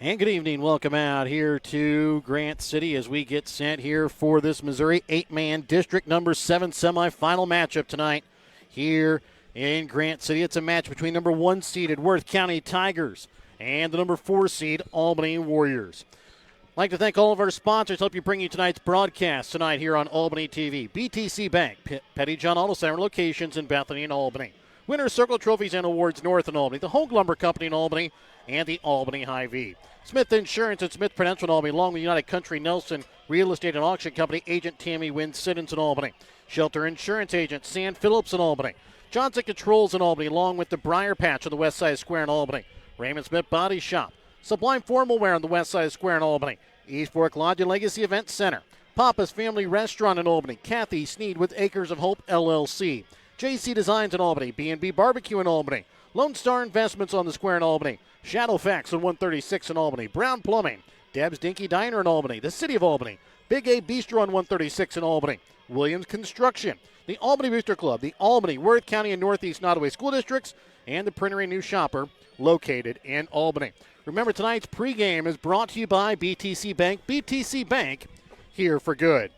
And good evening. Welcome out here to Grant City as we get set here for this Missouri 8-man District number 7 semifinal matchup tonight here in Grant City. It's a match between number 1 seeded Worth County Tigers and the number 4 seed Albany Warriors. I'd like to thank all of our sponsors to help you bring you tonight's broadcast tonight here on Albany TV. BTC Bank, Petty John Auto Center locations in Bethany and Albany. Winner's Circle Trophies and Awards North in Albany. The Hogue Lumber Company in Albany and the Albany Hy-Vee. Smith Insurance and Smith Prudential in Albany, along with United Country Nelson Real Estate and Auction Company, Agent Tammy Wynn Siddons in Albany. Shelter Insurance Agent Sam Phillips in Albany. Johnson Controls in Albany, along with the Briar Patch on the west side of Square in Albany. Raymond Smith Body Shop. Sublime Formal Wear on the west side of Square in Albany. East Fork Lodge and Legacy Event Center. Papa's Family Restaurant in Albany. Kathy Sneed with Acres of Hope, LLC. JC Designs in Albany. B&B Barbecue in Albany. Lone Star Investments on the Square in Albany. Shadowfax on 136 in Albany. Brown Plumbing. Deb's Dinky Diner in Albany. The City of Albany. Big A Bistro on 136 in Albany. Williams Construction. The Albany Booster Club. The Albany, Worth County, and Northeast Nottoway School Districts. And the Printery New Shopper located in Albany. Remember, tonight's pregame is brought to you by BTC Bank. BTC Bank, here for good.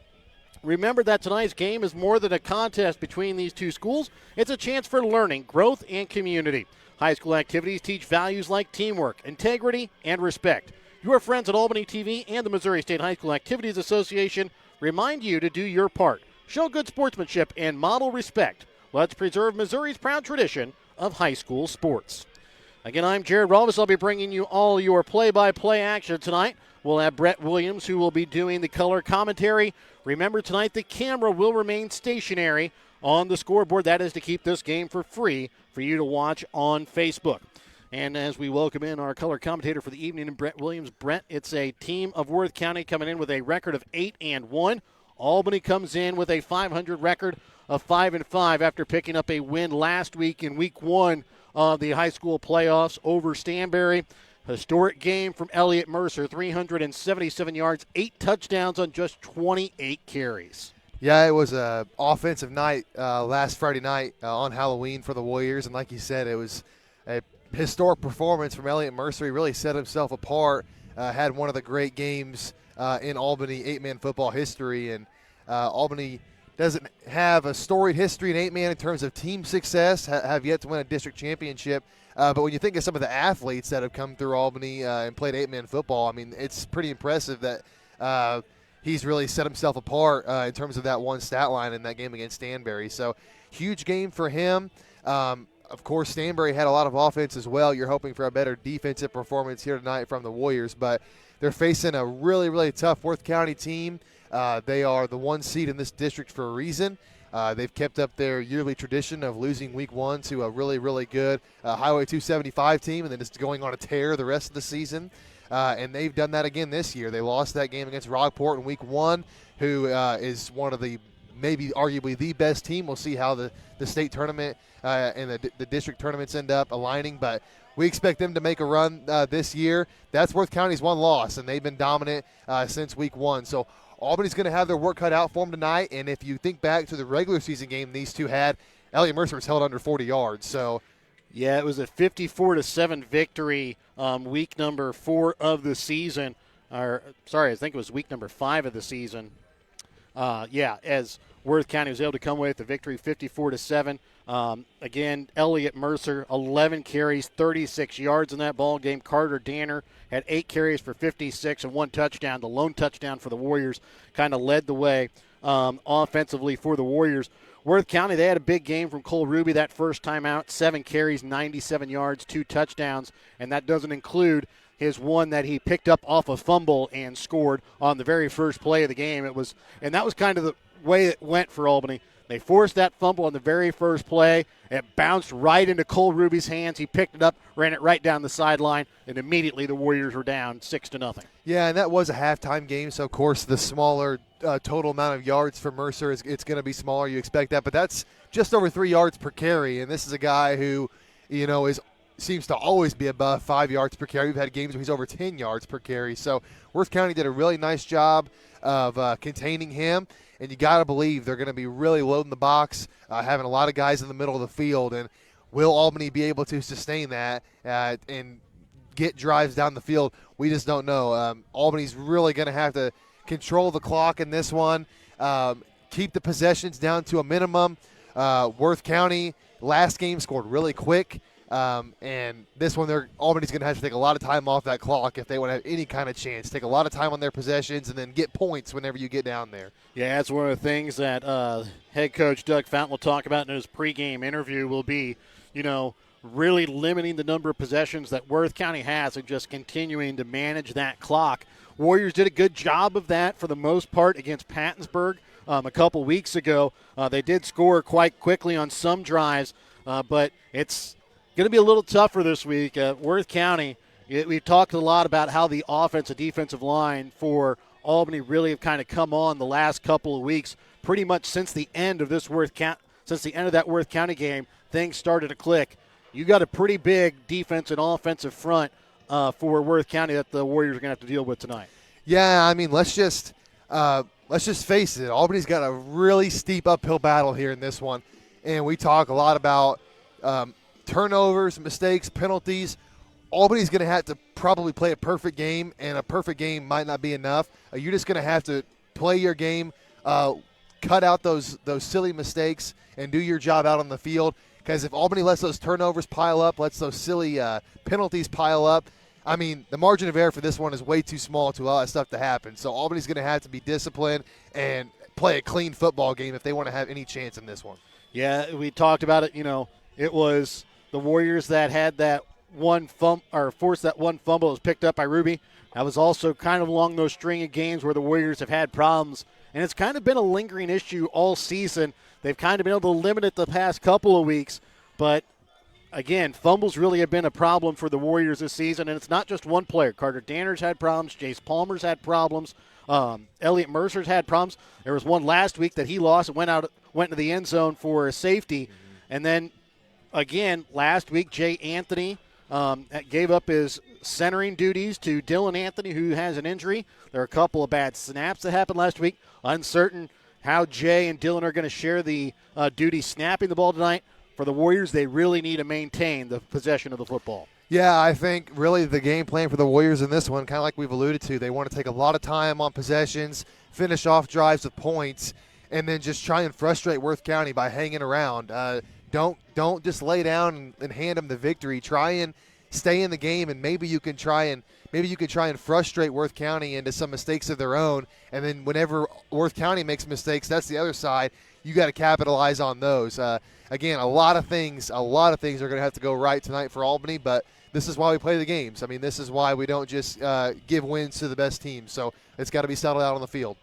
Remember that tonight's game is more than a contest between these two schools. It's a chance for learning, growth, and community. High school activities teach values like teamwork, integrity, and respect. Your friends at Albany TV and the Missouri State High School Activities Association remind you to do your part. Show good sportsmanship and model respect. Let's preserve Missouri's proud tradition of high school sports. Again, I'm Jared Rolvis. I'll be bringing you all your play-by-play action tonight. We'll have Brett Williams, who will be doing the color commentary. Remember, tonight the camera will remain stationary on the scoreboard. That is to keep this game for free for you to watch on Facebook. And as we welcome in our color commentator for the evening, Brett Williams. Brett, it's a team of Worth County coming in with a record of 8-1. Albany comes in with a .500 record of 5-5 after picking up a win last week in Week 1 of the high school playoffs over Stanberry. Historic game from Elliott Mercer, 377 yards, 8 touchdowns on just 28 carries. Yeah, it was an offensive night last Friday night on Halloween for the Warriors, and like you said, it was a historic performance from Elliott Mercer. He really set himself apart, had one of the great games in Albany 8-man football history, and Albany doesn't have a storied history in 8-man in terms of team success, have yet to win a district championship. But when you think of some of the athletes that have come through Albany and played 8-man football, I mean, it's pretty impressive that he's really set himself apart in terms of that one stat line in that game against Stanberry. So huge game for him. Of course, Stanberry had a lot of offense as well. You're hoping for a better defensive performance here tonight from the Warriors, but they're facing a really, really tough Worth County team. They are the 1 seed in this district for a reason. They've kept up their yearly tradition of losing Week 1 to a really, really good Highway 275 team and then just going on a tear the rest of the season. And they've done that again this year. They lost that game against Rockport in Week 1, who is one of the maybe arguably the best team. We'll see how the state tournament and the district tournaments end up aligning, but we expect them to make a run this year. That's Worth County's one loss, and they've been dominant since Week 1. So Albany's going to have their work cut out for them tonight, and if you think back to the regular season game these two had, Elliott Mercer was held under 40 yards. So, yeah, it was a 54-7 victory week number 4 of the season. I think it was week number 5 of the season. As Worth County was able to come away with the victory 54-7. Again, Elliott Mercer, 11 carries, 36 yards in that ball game. Carter Danner had 8 carries for 56 and 1 touchdown. The lone touchdown for the Warriors kind of led the way offensively for the Warriors. Worth County, they had a big game from Cole Ruby that first time out. 7 carries, 97 yards, 2 touchdowns, and that doesn't include his one that he picked up off a fumble and scored on the very first play of the game. That was kind of the way it went for Albany. They forced that fumble on the very first play. It bounced right into Cole Ruby's hands. He picked it up, ran it right down the sideline, and immediately the Warriors were down 6-0. Yeah, and that was a halftime game, so of course the smaller total amount of yards for Mercer it's going to be smaller. You expect that, but that's just over 3 yards per carry, and this is a guy who, seems to always be above 5 yards per carry. We've had games where he's over 10 yards per carry. So Worth County did a really nice job of containing him, and you got to believe they're going to be really loading the box, having a lot of guys in the middle of the field. And will Albany be able to sustain that and get drives down the field. We just don't know. Albany's really going to have to control the clock in this one, keep the possessions down to a minimum. Worth County last game scored really quick, and this one Albany's going to have to take a lot of time off that clock if they want to have any kind of chance. Take a lot of time on their possessions and then get points whenever you get down there. Yeah, that's one of the things that head coach Doug Fountain will talk about in his pregame interview will be, really limiting the number of possessions that Worth County has and just continuing to manage that clock. Warriors did a good job of that for the most part against Pattonsburg a couple weeks ago. They did score quite quickly on some drives, but it's going to be a little tougher this week. Worth County, we've talked a lot about how the offensive defensive line for Albany really have kind of come on the last couple of weeks. Pretty much since the end of that Worth County game, things started to click. You got a pretty big defense and offensive front for Worth County that the Warriors are going to have to deal with tonight. Yeah, I mean, let's just face it. Albany's got a really steep uphill battle here in this one, and we talk a lot about turnovers, mistakes, penalties. Albany's going to have to probably play a perfect game, and a perfect game might not be enough. You're just going to have to play your game, cut out those silly mistakes, and do your job out on the field. Because if Albany lets those turnovers pile up, lets those silly penalties pile up, I mean, the margin of error for this one is way too small to allow that stuff to happen. So Albany's going to have to be disciplined and play a clean football game if they want to have any chance in this one. Yeah, we talked about it. It was the Warriors that had that forced that one fumble that was picked up by Ruby. That was also kind of along those string of games where the Warriors have had problems. And it's kind of been a lingering issue all season. They've kind of been able to limit it the past couple of weeks. But, again, fumbles really have been a problem for the Warriors this season. And it's not just one player. Carter Danner's had problems. Jace Palmer's had problems. Elliot Mercer's had problems. There was one last week that he lost and went into the end zone for a safety. And then, again, last week, Jay Anthony gave up his centering duties to Dylan Anthony, who has an injury. There are a couple of bad snaps that happened last week. Uncertain how Jay and Dylan are going to share the duty snapping the ball tonight. For the Warriors, they really need to maintain the possession of the football. Yeah, I think really the game plan for the Warriors in this one, kind of like we've alluded to, they want to take a lot of time on possessions, finish off drives with points, and then just try and frustrate Worth County by hanging around. Don't just lay down and hand them the victory. Try and stay in the game, and maybe you can try and frustrate Worth County into some mistakes of their own. And then whenever Worth County makes mistakes, that's the other side. You got to capitalize on those. Again, a lot of things are going to have to go right tonight for Albany, but this is why we play the games. I mean, this is why we don't just give wins to the best team. So it's got to be settled out on the field.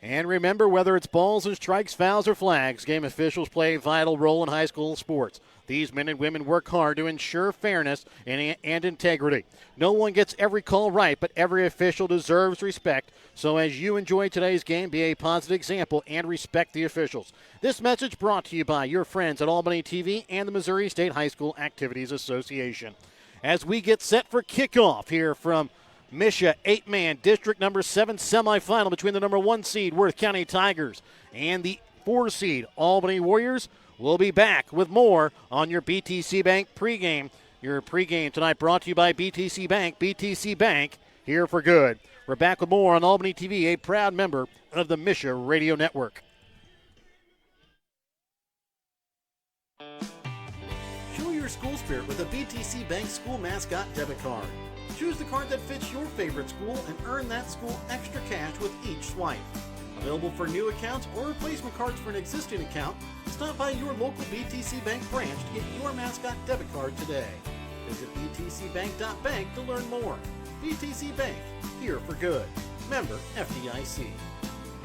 And remember, whether it's balls and strikes, fouls, or flags, game officials play a vital role in high school sports. These men and women work hard to ensure fairness and integrity. No one gets every call right, but every official deserves respect. So as you enjoy today's game, be a positive example and respect the officials. This message brought to you by your friends at Albany TV and the Missouri State High School Activities Association. As we get set for kickoff here from MSHSAA 8-man District number 7 semifinal between the number 1 seed Worth County Tigers and the 4 seed Albany Warriors. We'll be back with more on your BTC Bank pregame. Your pregame tonight brought to you by BTC Bank. BTC Bank, here for good. We're back with more on Albany TV, a proud member of the MSHSAA Radio Network. Show your school spirit with a BTC Bank school mascot debit card. Choose the card that fits your favorite school and earn that school extra cash with each swipe. Available for new accounts or replacement cards for an existing account, stop by your local BTC Bank branch to get your mascot debit card today. Visit btcbank.bank to learn more. BTC Bank, here for good. Member FDIC.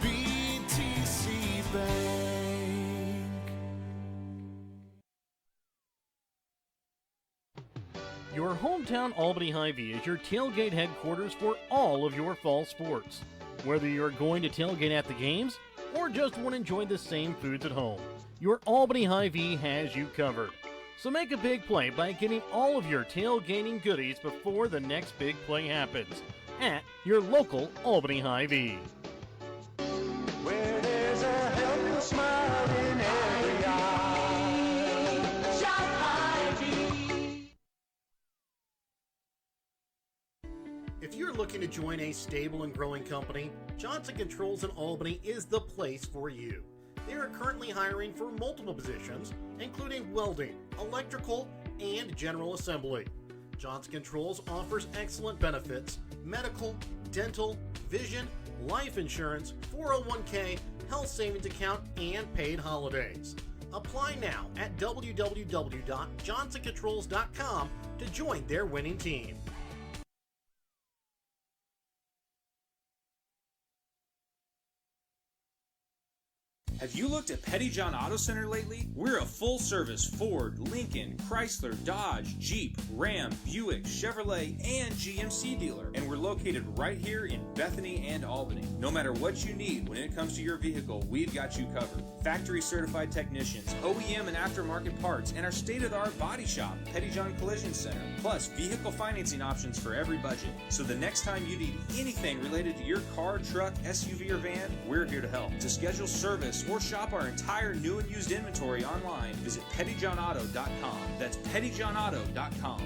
BTC Bank. Your hometown Albany Hy-Vee is your tailgate headquarters for all of your fall sports. Whether you're going to tailgate at the games or just want to enjoy the same foods at home, your Albany Hy-Vee has you covered. So make a big play by getting all of your tailgating goodies before the next big play happens at your local Albany Hy-Vee. Where there's a helping smile in every eye. Shop Hy-Vee. join a stable and growing company, Johnson Controls in Albany is the place for you. They are currently hiring for multiple positions, including welding, electrical, and general assembly. Johnson Controls offers excellent benefits: medical, dental, vision, life insurance, 401k, health savings account, and paid holidays. Apply now at www.johnsoncontrols.com to join their winning team. Have you looked at Pettyjohn Auto Center lately? We're a full-service Ford, Lincoln, Chrysler, Dodge, Jeep, Ram, Buick, Chevrolet, and GMC dealer. And we're located right here in Bethany and Albany. No matter what you need when it comes to your vehicle, we've got you covered. Factory-certified technicians, OEM and aftermarket parts, and our state-of-the-art body shop, Pettyjohn Collision Center. Plus, vehicle financing options for every budget. So the next time you need anything related to your car, truck, SUV, or van, we're here to help. To schedule service or shop our entire new and used inventory online, visit pettyjohnauto.com. That's pettyjohnauto.com.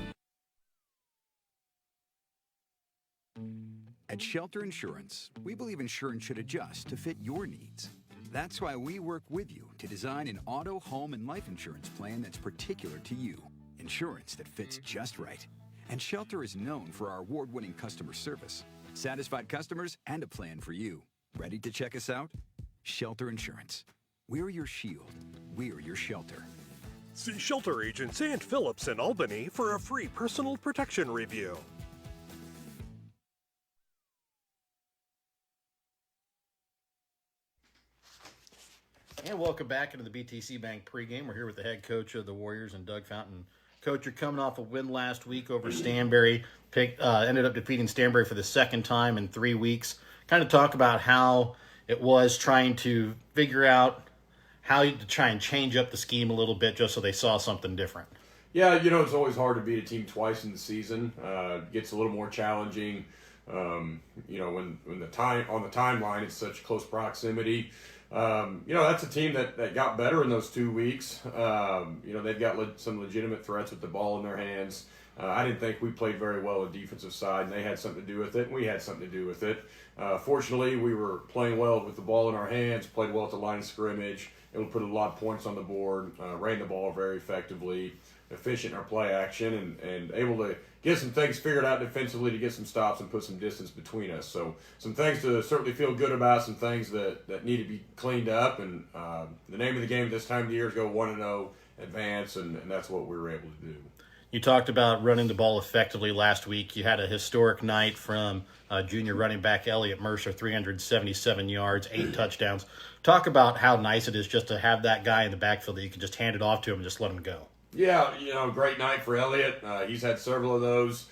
At Shelter Insurance, we believe insurance should adjust to fit your needs. That's why we work with you to design an auto, home, and life insurance plan that's particular to you. Insurance that fits just right. And Shelter is known for our award-winning customer service, satisfied customers, and a plan for you. Ready to check us out? Shelter Insurance. We're your shield. We're your shelter. See Shelter Agents and Phillips in Albany for a free personal protection review. And welcome back into the BTC Bank pregame. We're here with the head coach of the Warriors and Doug Fountain. Coach, you're coming off a win last week over Stanberry. Ended up defeating Stanberry for the second time in 3 weeks. Kind of talk about how it was trying to figure out how to try and change up the scheme a little bit just so they saw something different. Yeah, it's always hard to beat a team twice in the season. It gets a little more challenging, when the timeline is such close proximity. That's a team that got better in those 2 weeks. They've got some legitimate threats with the ball in their hands. I didn't think we played very well on the defensive side, and they had something to do with it, and we had something to do with it. Fortunately, we were playing well with the ball in our hands, played well at the line of scrimmage, able to put a lot of points on the board, ran the ball very effectively, efficient in our play action, and able to get some things figured out defensively to get some stops and put some distance between us. So some things to certainly feel good about, some things that need to be cleaned up, and the name of the game at this time of the year is go 1-0, advance, and that's what we were able to do. You talked about running the ball effectively last week. You had a historic night from junior running back Elliott Mercer, 377 yards, 8 touchdowns. Talk about how nice it is just to have that guy in the backfield that you can just hand it off to him and just let him go. Yeah, great night for Elliott. He's had several of those.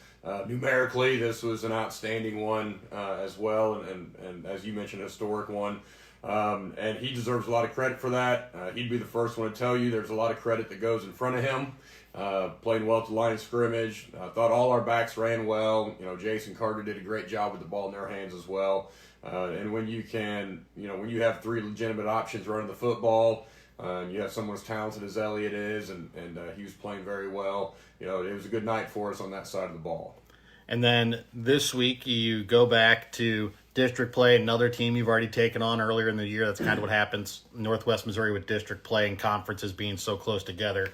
Numerically, this was an outstanding one as well, and as you mentioned, a historic one. And he deserves a lot of credit for that. He'd be the first one to tell you there's a lot of credit that goes in front of him. Playing well at the line of scrimmage. I thought all our backs ran well. Jason Carter did a great job with the ball in their hands as well. And when you have 3 legitimate options running the football, and you have someone as talented as Elliott is, and he was playing very well, it was a good night for us on that side of the ball. And then this week you go back to district play, another team you've already taken on earlier in the year. That's kind of what happens Northwest Missouri with district play and conferences being so close together.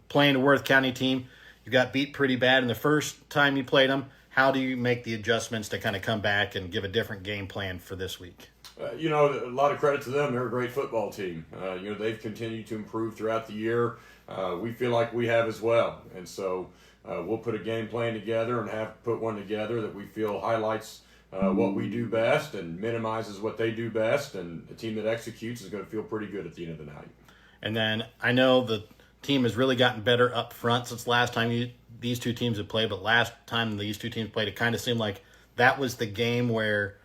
Playing a Worth County team, you got beat pretty bad in the first time you played them. How do you make the adjustments to kind of come back and give a different game plan for this week? A lot of credit to them. They're a great football team. They've continued to improve throughout the year. We feel like we have as well. And so we'll put a game plan together and have put one together that we feel highlights what we do best and minimizes what they do best. And the team that executes is going to feel pretty good at the end of the night. And then I know the team has really gotten better up front since last time these two teams have played, but last time these two teams played, it kind of seemed like that was the game where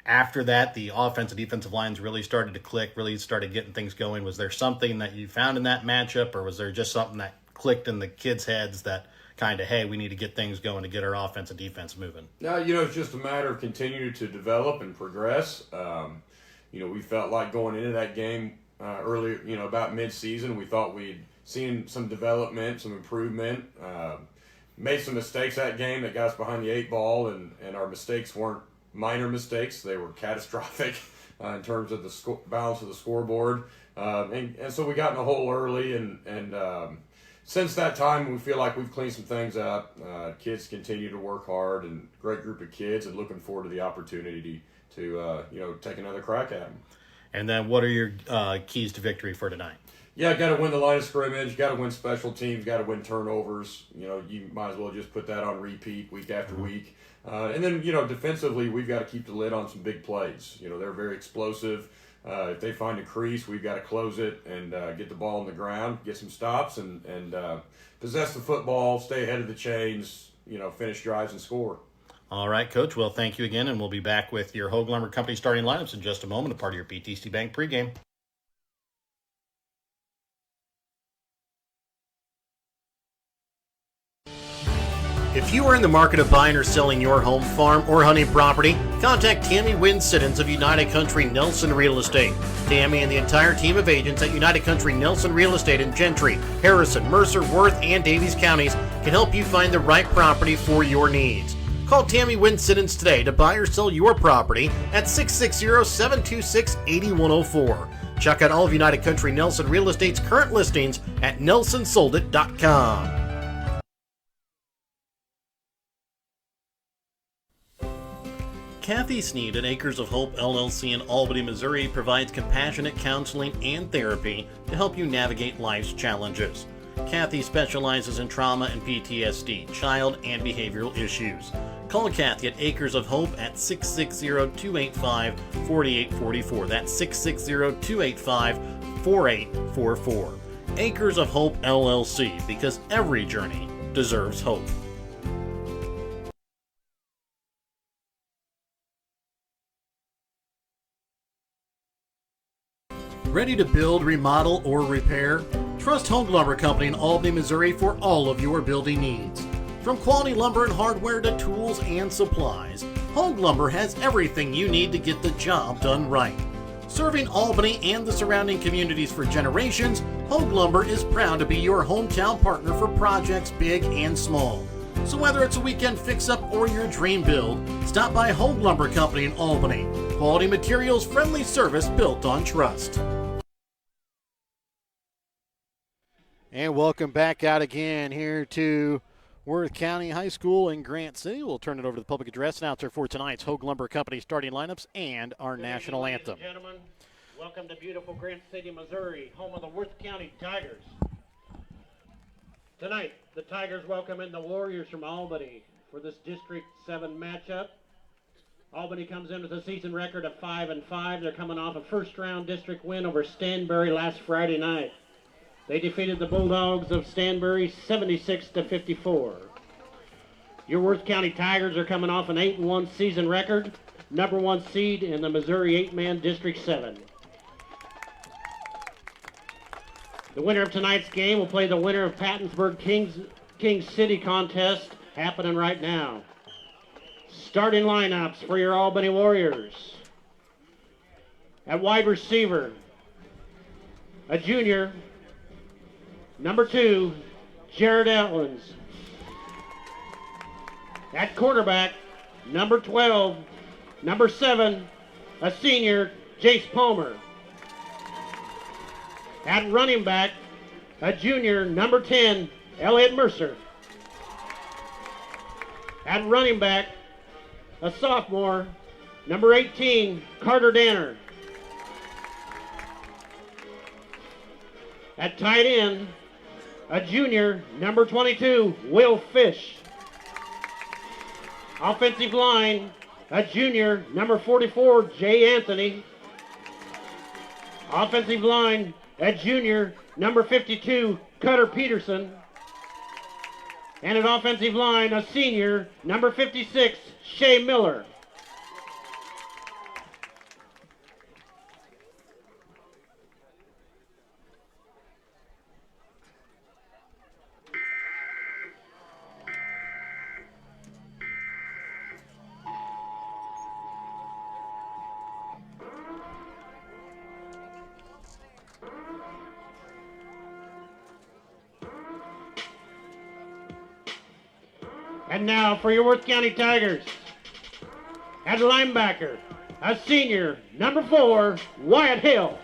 after that the offensive defensive lines really started to click, really started getting things going. Was there something that you found in that matchup, or was there just something that clicked in the kids' heads that kind of, hey, we need to get things going to get our offense and defense moving? No, it's just a matter of continuing to develop and progress. We felt like going into that game earlier, about mid-season, we thought we'd seen some development, some improvement. made some mistakes that game that got us behind the 8 ball, and our mistakes weren't minor mistakes. They were catastrophic in terms of the balance of the scoreboard. And so we got in a hole early, and since that time, we feel like we've cleaned some things up. Kids continue to work hard, and great group of kids, and looking forward to the opportunity to take another crack at them. And then what are your keys to victory for tonight? Yeah, got to win the line of scrimmage, got to win special teams, got to win turnovers. You might as well just put that on repeat week after week. And then, defensively, we've got to keep the lid on some big plays. They're very explosive. If they find a crease, we've got to close it and get the ball on the ground, get some stops, and possess the football, stay ahead of the chains, finish drives and score. All right, Coach. Well, thank you again, and we'll be back with your Hogue Lumber Company starting lineups in just a moment, a part of your PTC Bank pregame. If you are in the market of buying or selling your home, farm, or hunting property, contact Tammy Wynn Siddons of United Country Nelson Real Estate. Tammy and the entire team of agents at United Country Nelson Real Estate in Gentry, Harrison, Mercer, Worth, and Davies counties can help you find the right property for your needs. Call Tammy Wynn Siddons today to buy or sell your property at 660-726-8104. Check out all of United Country Nelson Real Estate's current listings at nelsonsoldit.com. Kathy Sneed at Acres of Hope LLC in Albany, Missouri provides compassionate counseling and therapy to help you navigate life's challenges. Kathy specializes in trauma and PTSD, child and behavioral issues. Call Kathy at Acres of Hope at 660-285-4844. That's 660-285-4844. Acres of Hope LLC, because every journey deserves hope. Ready to build, remodel, or repair? Trust Hogue Lumber Company in Albany, Missouri for all of your building needs. From quality lumber and hardware to tools and supplies, Hogue Lumber has everything you need to get the job done right. Serving Albany and the surrounding communities for generations, Hogue Lumber is proud to be your hometown partner for projects big and small. So whether it's a weekend fix-up or your dream build, stop by Hogue Lumber Company in Albany. Quality materials, friendly service built on trust. And welcome back out again here to Worth County High School in Grant City. We'll turn it over to the public address announcer for tonight's Hogue Lumber Company starting lineups and our national anthem. Ladies and gentlemen, welcome to beautiful Grant City, Missouri, home of the Worth County Tigers. Tonight, the Tigers welcome in the Warriors from Albany for this District 7 matchup. Albany comes in with a season record of 5-5. They're coming off a first-round district win over Stanbury last Friday night. They defeated the Bulldogs of Stanbury 76-54. Your Worth County Tigers are coming off an 8-1 season record, number 1 seed in the Missouri 8-man District 7. The winner of tonight's game will play the winner of Pattonsburg Kings City contest happening right now. Starting lineups for your Albany Warriors. At wide receiver, a junior, number 2, Jared Ellens. At quarterback, number 12, number 7, a senior, Jace Palmer. At running back, a junior, number 10, Elliot Mercer. At running back, a sophomore, number 18, Carter Danner. At tight end, a junior, number 22, Will Fish. Offensive line, a junior, number 44, Jay Anthony. Offensive line, a junior, number 52, Cutter Peterson. And at offensive line, a senior, number 56, Shea Miller. And now for your Worth County Tigers. At linebacker, a senior, number 4, Wyatt Hill.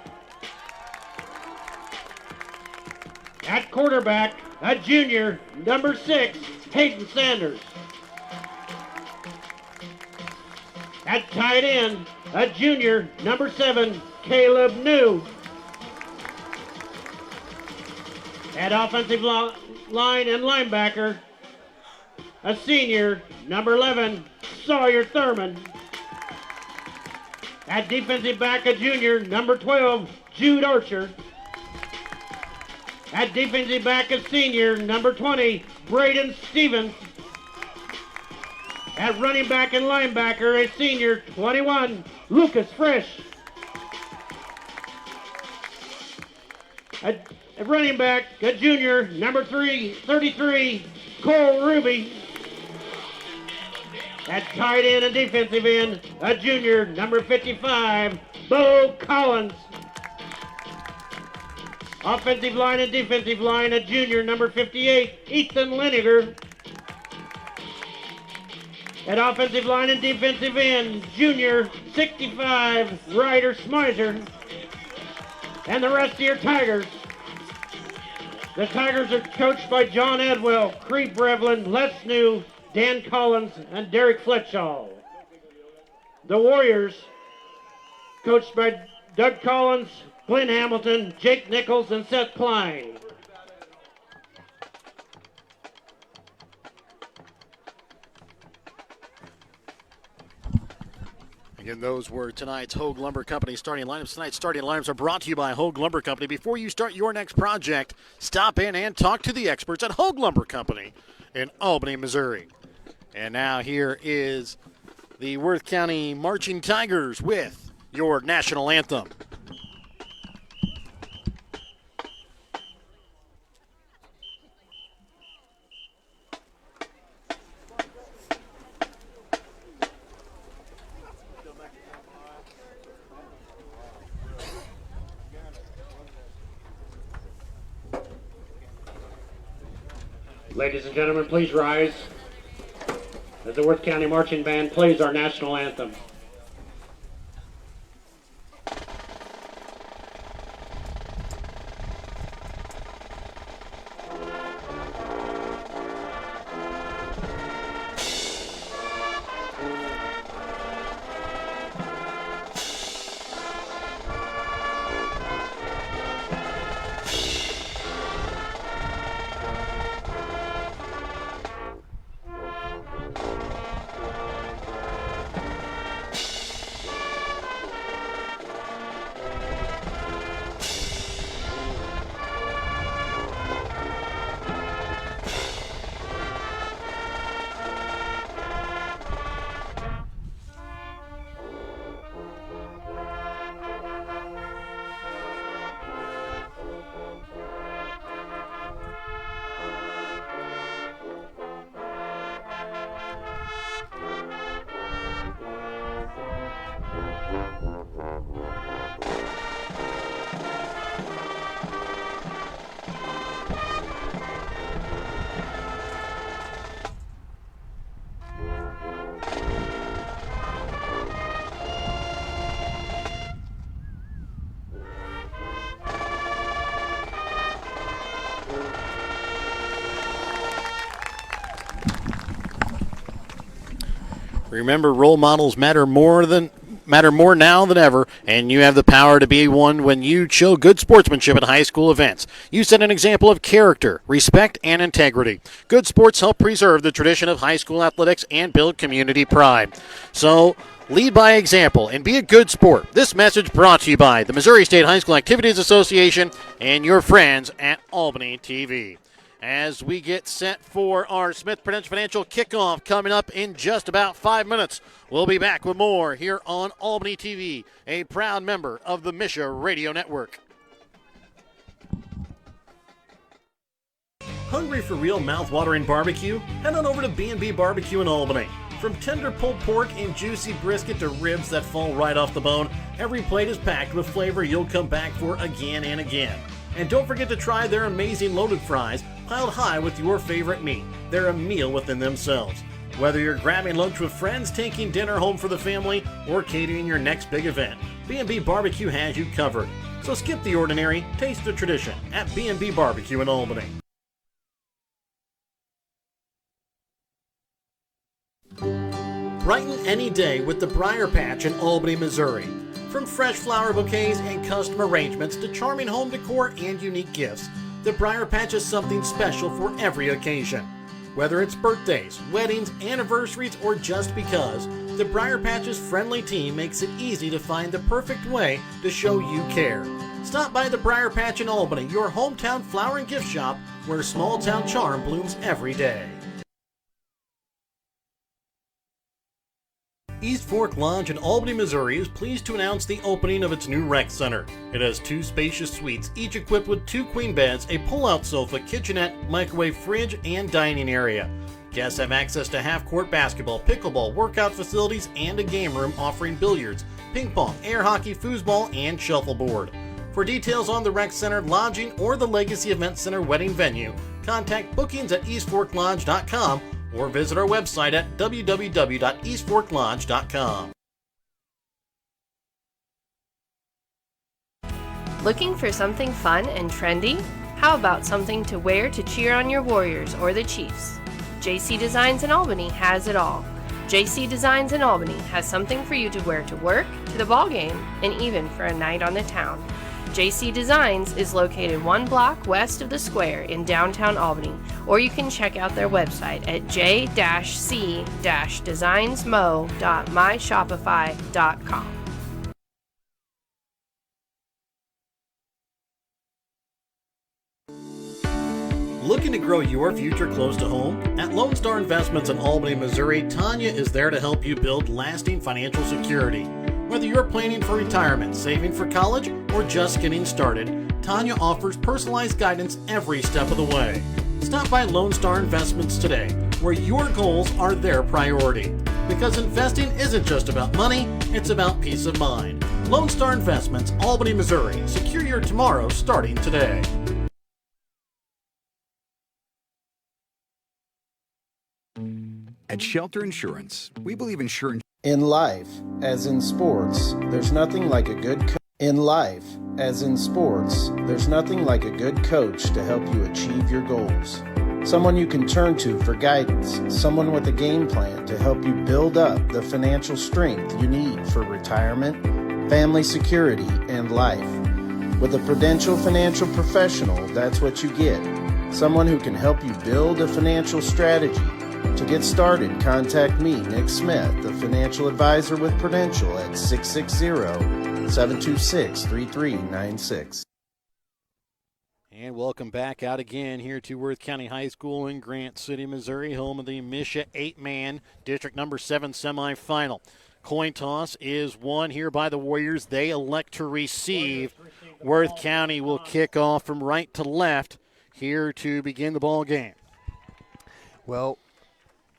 At quarterback, a junior, number 6, Hayden Sanders. At tight end, a junior, number 7, Caleb New. At offensive line and linebacker, a senior, number 11, Sawyer Thurman. At defensive back, a junior, number 12, Jude Archer. At defensive back, a senior, number 20, Braden Stevens. At running back and linebacker, a senior, 21, Lucas Fresh. At running back, a junior, number 33, Cole Ruby. At tight end and defensive end, a junior, number 55, Bo Collins. Offensive line and defensive line, a junior, number 58, Ethan Liniger. At offensive line and defensive end, junior, 65, Ryder Smizer. And the rest of your Tigers. The Tigers are coached by John Edwell, Creed Brevlin, Les New, Dan Collins, and Derek Fletchall. The Warriors, coached by Doug Collins, Glenn Hamilton, Jake Nichols, and Seth Klein. Again, those were tonight's Hogue Lumber Company starting lineups. Tonight's starting lineups are brought to you by Hogue Lumber Company. Before you start your next project, stop in and talk to the experts at Hogue Lumber Company in Albany, Missouri. And now here is the Worth County Marching Tigers with your national anthem. Ladies and gentlemen, please rise as the Worth County Marching Band plays our national anthem. Remember, role models matter more now than ever, and you have the power to be one when you show good sportsmanship at high school events. You set an example of character, respect, and integrity. Good sports help preserve the tradition of high school athletics and build community pride. So, lead by example and be a good sport. This message brought to you by the Missouri State High School Activities Association and your friends at Albany TV. As we get set for our Smith Prudential Financial kickoff coming up in just about 5 minutes. We'll be back with more here on Albany TV, a proud member of the MSHSAA Radio Network. Hungry for real mouth-watering barbecue? Head on over to B&B Barbecue in Albany. From tender pulled pork and juicy brisket to ribs that fall right off the bone, every plate is packed with flavor you'll come back for again and again. And don't forget to try their amazing loaded fries, piled high with your favorite meat. They're a meal within themselves. Whether you're grabbing lunch with friends, taking dinner home for the family, or catering your next big event, B&B Barbecue has you covered. So skip the ordinary, taste the tradition at B&B Barbecue in Albany. Brighten any day with the Briar Patch in Albany, Missouri. From fresh flower bouquets and custom arrangements to charming home decor and unique gifts, the Briar Patch is something special for every occasion. Whether it's birthdays, weddings, anniversaries, or just because, the Briar Patch's friendly team makes it easy to find the perfect way to show you care. Stop by the Briar Patch in Albany, your hometown flower and gift shop where small town charm blooms every day. East Fork Lodge in Albany, Missouri is pleased to announce the opening of its new rec center. It has 2 spacious suites, each equipped with 2 queen beds, a pull-out sofa, kitchenette, microwave fridge, and dining area. Guests have access to half-court basketball, pickleball, workout facilities, and a game room offering billiards, ping pong, air hockey, foosball, and shuffleboard. For details on the rec center, lodging, or the Legacy Event Center wedding venue, contact bookings at eastforklodge.com or visit our website at www.eastforklodge.com. Looking for something fun and trendy? How about something to wear to cheer on your Warriors or the Chiefs? JC Designs in Albany has it all. JC Designs in Albany has something for you to wear to work, to the ball game, and even for a night on the town. JC Designs is located 1 block west of the square in downtown Albany, or you can check out their website at j-c-designsmo.myshopify.com. Looking to grow your future close to home? At Lone Star Investments in Albany, Missouri, Tanya is there to help you build lasting financial security. Whether you're planning for retirement, saving for college, or just getting started, Tanya offers personalized guidance every step of the way. Stop by Lone Star Investments today, where your goals are their priority. Because investing isn't just about money, it's about peace of mind. Lone Star Investments, Albany, Missouri. Secure your tomorrow starting today. At Shelter Insurance, we believe insurance. In life, as in sports, there's nothing like a good In life, as in sports, there's nothing like a good coach to help you achieve your goals. Someone you can turn to for guidance, someone with a game plan to help you build up the financial strength you need for retirement, family security, and life. With a Prudential financial professional, that's what you get. Someone who can help you build a financial strategy. To get started, contact me, Nick Smith, the financial advisor with Prudential at 660-726-3396. And welcome back out again here to Worth County High School in Grant City, Missouri, home of the MSHSAA 8-man District number 7 semifinal. Coin toss is won here by the Warriors. They elect to receive. Worth County will kick off from right to left here to begin the ball game. Well,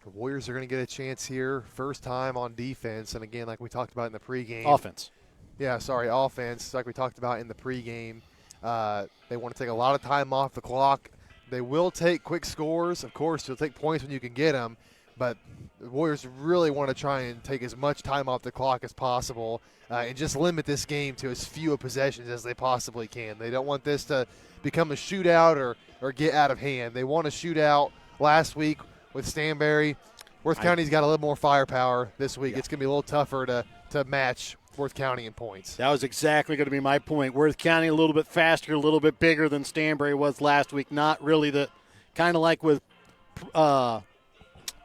the Warriors are going to get a chance here, first time on defense, and again, like we talked about in the pregame. Offense. Offense, like we talked about in the pregame. They want to take a lot of time off the clock. They will take quick scores. Of course, you'll take points when you can get them, but the Warriors really want to try and take as much time off the clock as possible and just limit this game to as few possessions as they possibly can. They don't want this to become a shootout or get out of hand. They won a shootout last week with Stanberry. Worth County's got a little more firepower this week. Yeah. It's going to be a little tougher to match Worth County in points. That was exactly going to be my point. Worth County a little bit faster, a little bit bigger than Stanberry was last week. Not really the kind of like with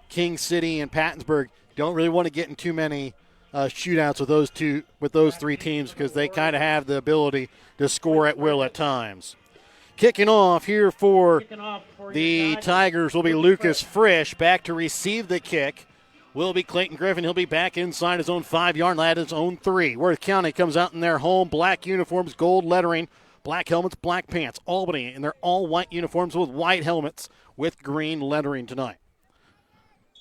King City and Pattonsburg. Don't really want to get in too many shootouts with those three teams because they kind of have the ability to score at will at times. Kicking off here for the Tigers will be Lucas Frisch. Back to receive the kick will be Clayton Griffin. He'll be back inside his own 5-yard line, his own 3. Worth County comes out in their home black uniforms, gold lettering, black helmets, black pants. Albany in their all-white uniforms with white helmets with green lettering tonight.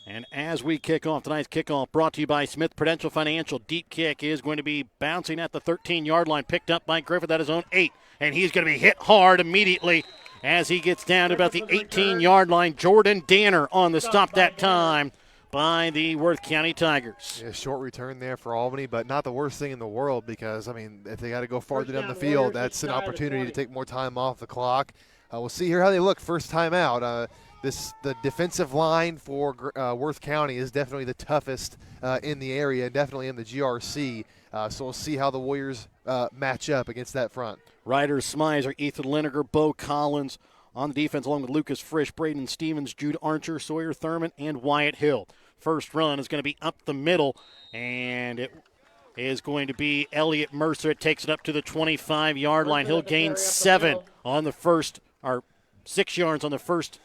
And as we kick off, tonight's kickoff brought to you by Smith Prudential Financial. Deep kick is going to be bouncing at the 13-yard line, picked up by Griffith at his own 8. And he's going to be hit hard immediately. as he gets down to about the 18-yard line. Jordan Danner on the stop that time by the Worth County Tigers. Yeah, short return there for Albany, but not the worst thing in the world because, I mean, if they got to go farther down the field, that's an opportunity to take more time off the clock. We'll see here how they look first time out. The defensive line for Worth County is definitely the toughest in the area, definitely in the GRC. So we'll see how the Warriors match up against that front. Ryder Smizer, Ethan Lineker, Bo Collins on the defense, along with Lucas Frisch, Braden Stevens, Jude Archer, Sawyer Thurman, and Wyatt Hill. First run is going to be up the middle, and it is going to be Elliott Mercer. It takes it up to the 25-yard line. He'll gain 7 on the first, or 6 yards on the first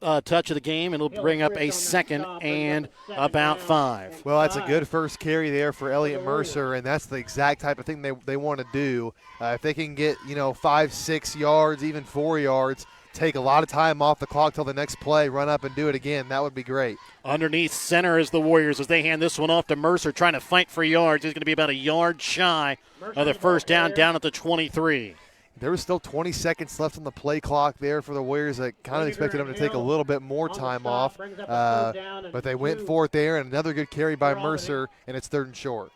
touch of the game, and it'll bring up a second and about 5. Well, that's a good first carry there for Elliott Mercer, and that's the exact type of thing they want to do. If they can get 5, 6 yards, even 4 yards, take a lot of time off the clock till the next play, run up and do it again, that would be great. Underneath center is the Warriors as they hand this one off to Mercer, trying to fight for yards. He's going to be about a yard shy of the first down at the 23. There was still 20 seconds left on the play clock there for the Warriors. I kind of expected them to take a little bit more time off, but they went for it there, and another good carry by Mercer, and it's 3rd and short.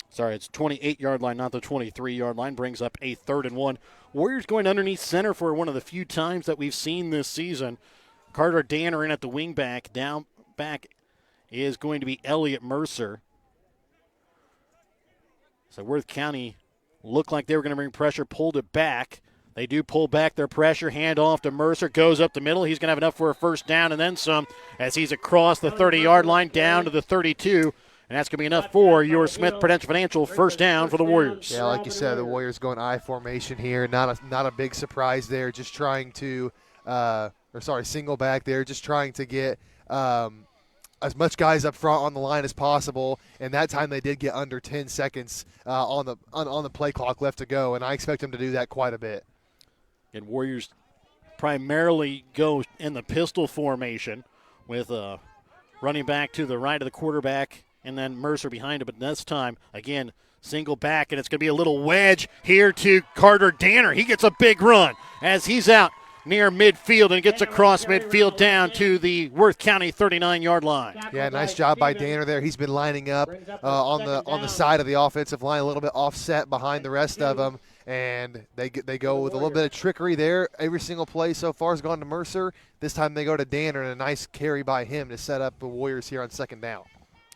Sorry, it's 28-yard line, not the 23-yard line. Brings up a 3rd and 1. Warriors going underneath center for one of the few times that we've seen this season. Carter Danner in at the wing back. Down back is going to be Elliott Mercer. So Worth County looked like they were going to bring pressure, pulled it back. They do pull back their pressure, hand off to Mercer, goes up the middle. He's going to have enough for a first down and then some as he's across the 30-yard line down to the 32. And that's going to be enough for your Smith Prudential Financial first down for the Warriors. Yeah, like you said, the Warriors going I formation here. Not a big surprise there. Just trying to, single back there. Just trying to get as much guys up front on the line as possible. And that time they did get under 10 seconds on the play clock left to go. And I expect them to do that quite a bit. And Warriors primarily go in the pistol formation with a running back to the right of the quarterback, and then Mercer behind him. But this time, again, single back, and it's going to be a little wedge here to Carter Danner. He gets a big run as he's out near midfield and gets across midfield down to the Worth County 39-yard line. Yeah, nice job by Danner there. He's been lining up on the side of the offensive line, a little bit offset behind the rest of them, and they go with a little bit of trickery there. Every single play so far has gone to Mercer. This time they go to Danner, and a nice carry by him to set up the Warriors here on 2nd down.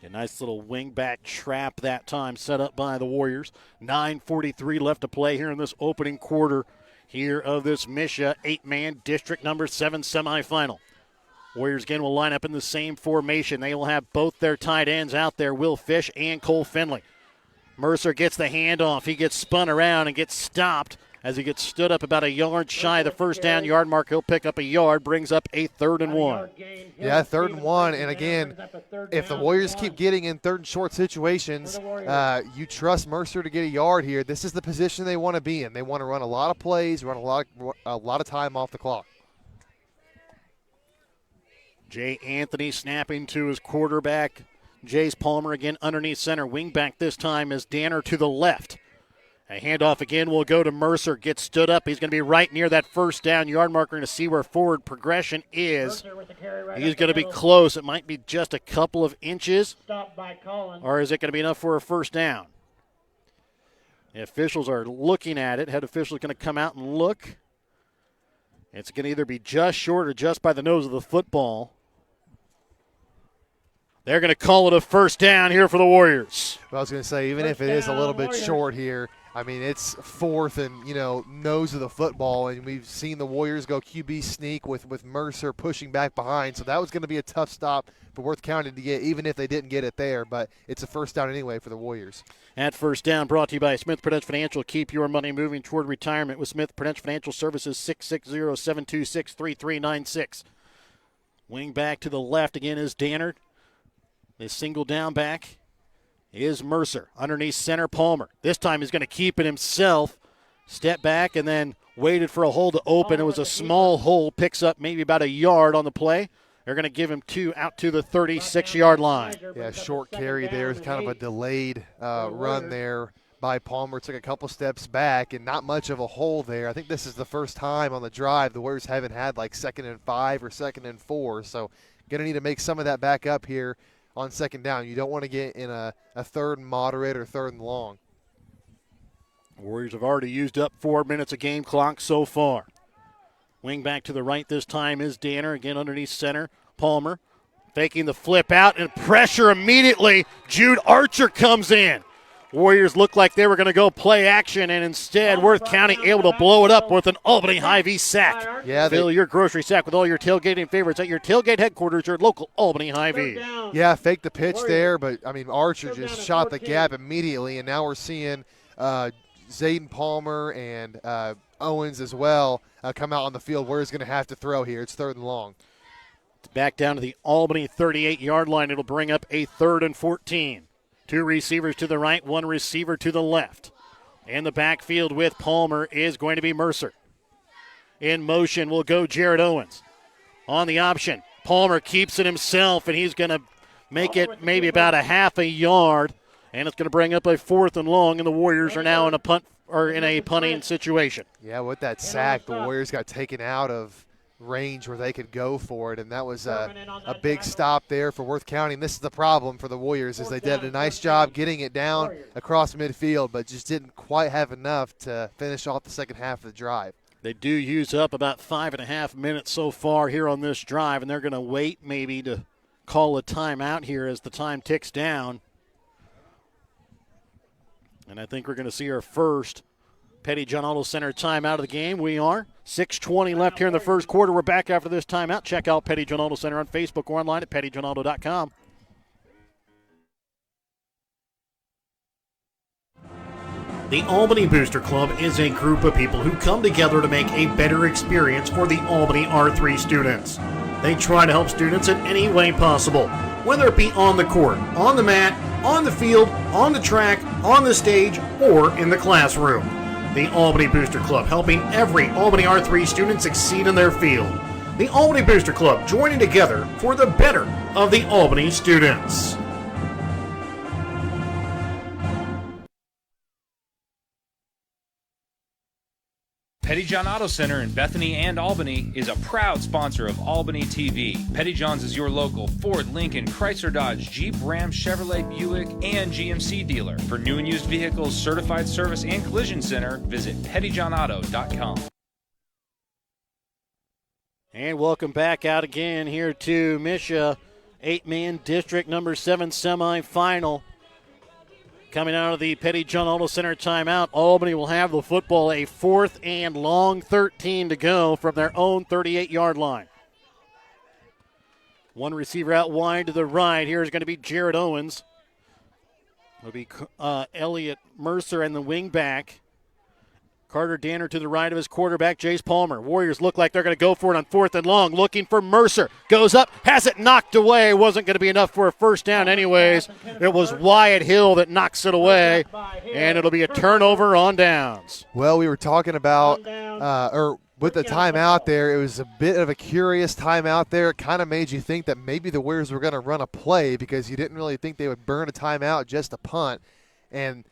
A nice little wingback trap that time set up by the Warriors. 9:43 left to play here in this opening quarter here of this MSHSAA 8-man District number 7 semifinal. Warriors again will line up in the same formation. They will have both their tight ends out there, Will Fish and Cole Finley. Mercer gets the handoff. He gets spun around and gets stopped as he gets stood up about a yard shy of the first down yard mark. He'll pick up a yard, brings up a 3rd and 1. Yeah, 3rd and 1. And again, if the Warriors keep getting in 3rd and short situations, you trust Mercer to get a yard here. This is the position they want to be in. They want to run a lot of plays, run a lot of time off the clock. Jay Anthony snapping to his quarterback. Jace Palmer again underneath center. Wingback this time is Danner to the left. A handoff again will go to Mercer. Gets stood up. He's going to be right near that first down yard marker to see where forward progression is. He's going to be close. It might be just a couple of inches. Or is it going to be enough for a first down? The officials are looking at it. Head official is going to come out and look. It's going to either be just short or just by the nose of the football. They're going to call it a first down here for the Warriors. Well, I was going to say, even if it is a little bit short here, I mean, it's 4th and, nose of the football, and we've seen the Warriors go QB sneak with Mercer pushing back behind. So that was going to be a tough stop for Worth County to get, even if they didn't get it there. But it's a first down anyway for the Warriors. At first down, brought to you by Smith Prudential Financial. Keep your money moving toward retirement with Smith Prudential Financial Services, 660-726-3396. Wing back to the left again is Danner. The single down back is Mercer. Underneath center, Palmer. This time he's going to keep it himself. Step back and then waited for a hole to open. It was a small hole. Picks up maybe about a yard on the play. They're going to give him 2 out to the 36-yard line. Yeah, short carry there. It's kind of a delayed run there by Palmer, took a couple steps back, and not much of a hole there. I think this is the first time on the drive the Warriors haven't had like 2nd and 5 or 2nd and 4, so going to need to make some of that back up here on 2nd down. You don't want to get in a 3rd and moderate or 3rd and long. Warriors have already used up 4 minutes of game clock so far. Wing back to the right this time is Danner, again underneath center. Palmer faking the flip out, and pressure immediately. Jude Archer comes in. Warriors looked like they were going to go play action, and instead Worth County able to blow it up with an Albany Hy-Vee sack. Yeah, Fill your grocery sack with all your tailgating favorites at your tailgate headquarters, your local Albany Hy-Vee. Yeah, faked the pitch there, but, I mean, Archer just shot the gap immediately, and now we're seeing Zayden Palmer and Owens as well come out on the field. Warriors going to have to throw here. It's 3rd and long. Back down to the Albany 38-yard line. It'll bring up a 3rd and 14. 2 receivers to the right, 1 receiver to the left. In the backfield with Palmer is going to be Mercer. In motion will go Jared Owens. On the option, Palmer keeps it himself, and he's going to make it maybe about a half a yard, and it's going to bring up a 4th and long, and the Warriors are now in a punting situation. Yeah, with that sack, the Warriors got taken out of range where they could go for it, and that was a big stop there for Worth County. And this is the problem for the Warriors, is they did a nice job getting it down across midfield, but just didn't quite have enough to finish off the second half of the drive. They do use up about 5.5 minutes so far here on this drive, and they're going to wait maybe to call a timeout here as the time ticks down. And I think we're going to see our first Petty John Auto Center timeout of the game. We are. 6:20 left here in the first quarter. We're back after this timeout. Check out Petty John Auto Center on Facebook or online at pettyjohnauto.com. The Albany Booster Club is a group of people who come together to make a better experience for the Albany R3 students. They try to help students in any way possible, whether it be on the court, on the mat, on the field, on the track, on the stage, or in the classroom. The Albany Booster Club, helping every Albany R3 student succeed in their field. The Albany Booster Club, joining together for the better of the Albany students. Petty John Auto Center in Bethany and Albany is a proud sponsor of Albany TV. Petty John's is your local Ford, Lincoln, Chrysler, Dodge, Jeep, Ram, Chevrolet, Buick, and GMC dealer. For new and used vehicles, certified service, and collision center, visit pettyjohnauto.com. And welcome back out again here to MSHSAA 8-man district number 7 semifinal. Coming out of the Petty John Auto Center timeout, Albany will have the football, a 4th and long, 13 to go from their own 38-yard line. 1 receiver out wide to the right. Here is going to be Jared Owens. It'll be Elliott Mercer and the wing back. Carter Danner to the right of his quarterback, Jace Palmer. Warriors look like they're going to go for it on 4th and long, looking for Mercer. Goes up, has it knocked away. Wasn't going to be enough for a first down anyways. It was Wyatt Hill that knocks it away, and it'll be a turnover on downs. Well, we were talking about, with the timeout there, it was a bit of a curious timeout there. It kind of made you think that maybe the Warriors were going to run a play because you didn't really think they would burn a timeout just a punt. And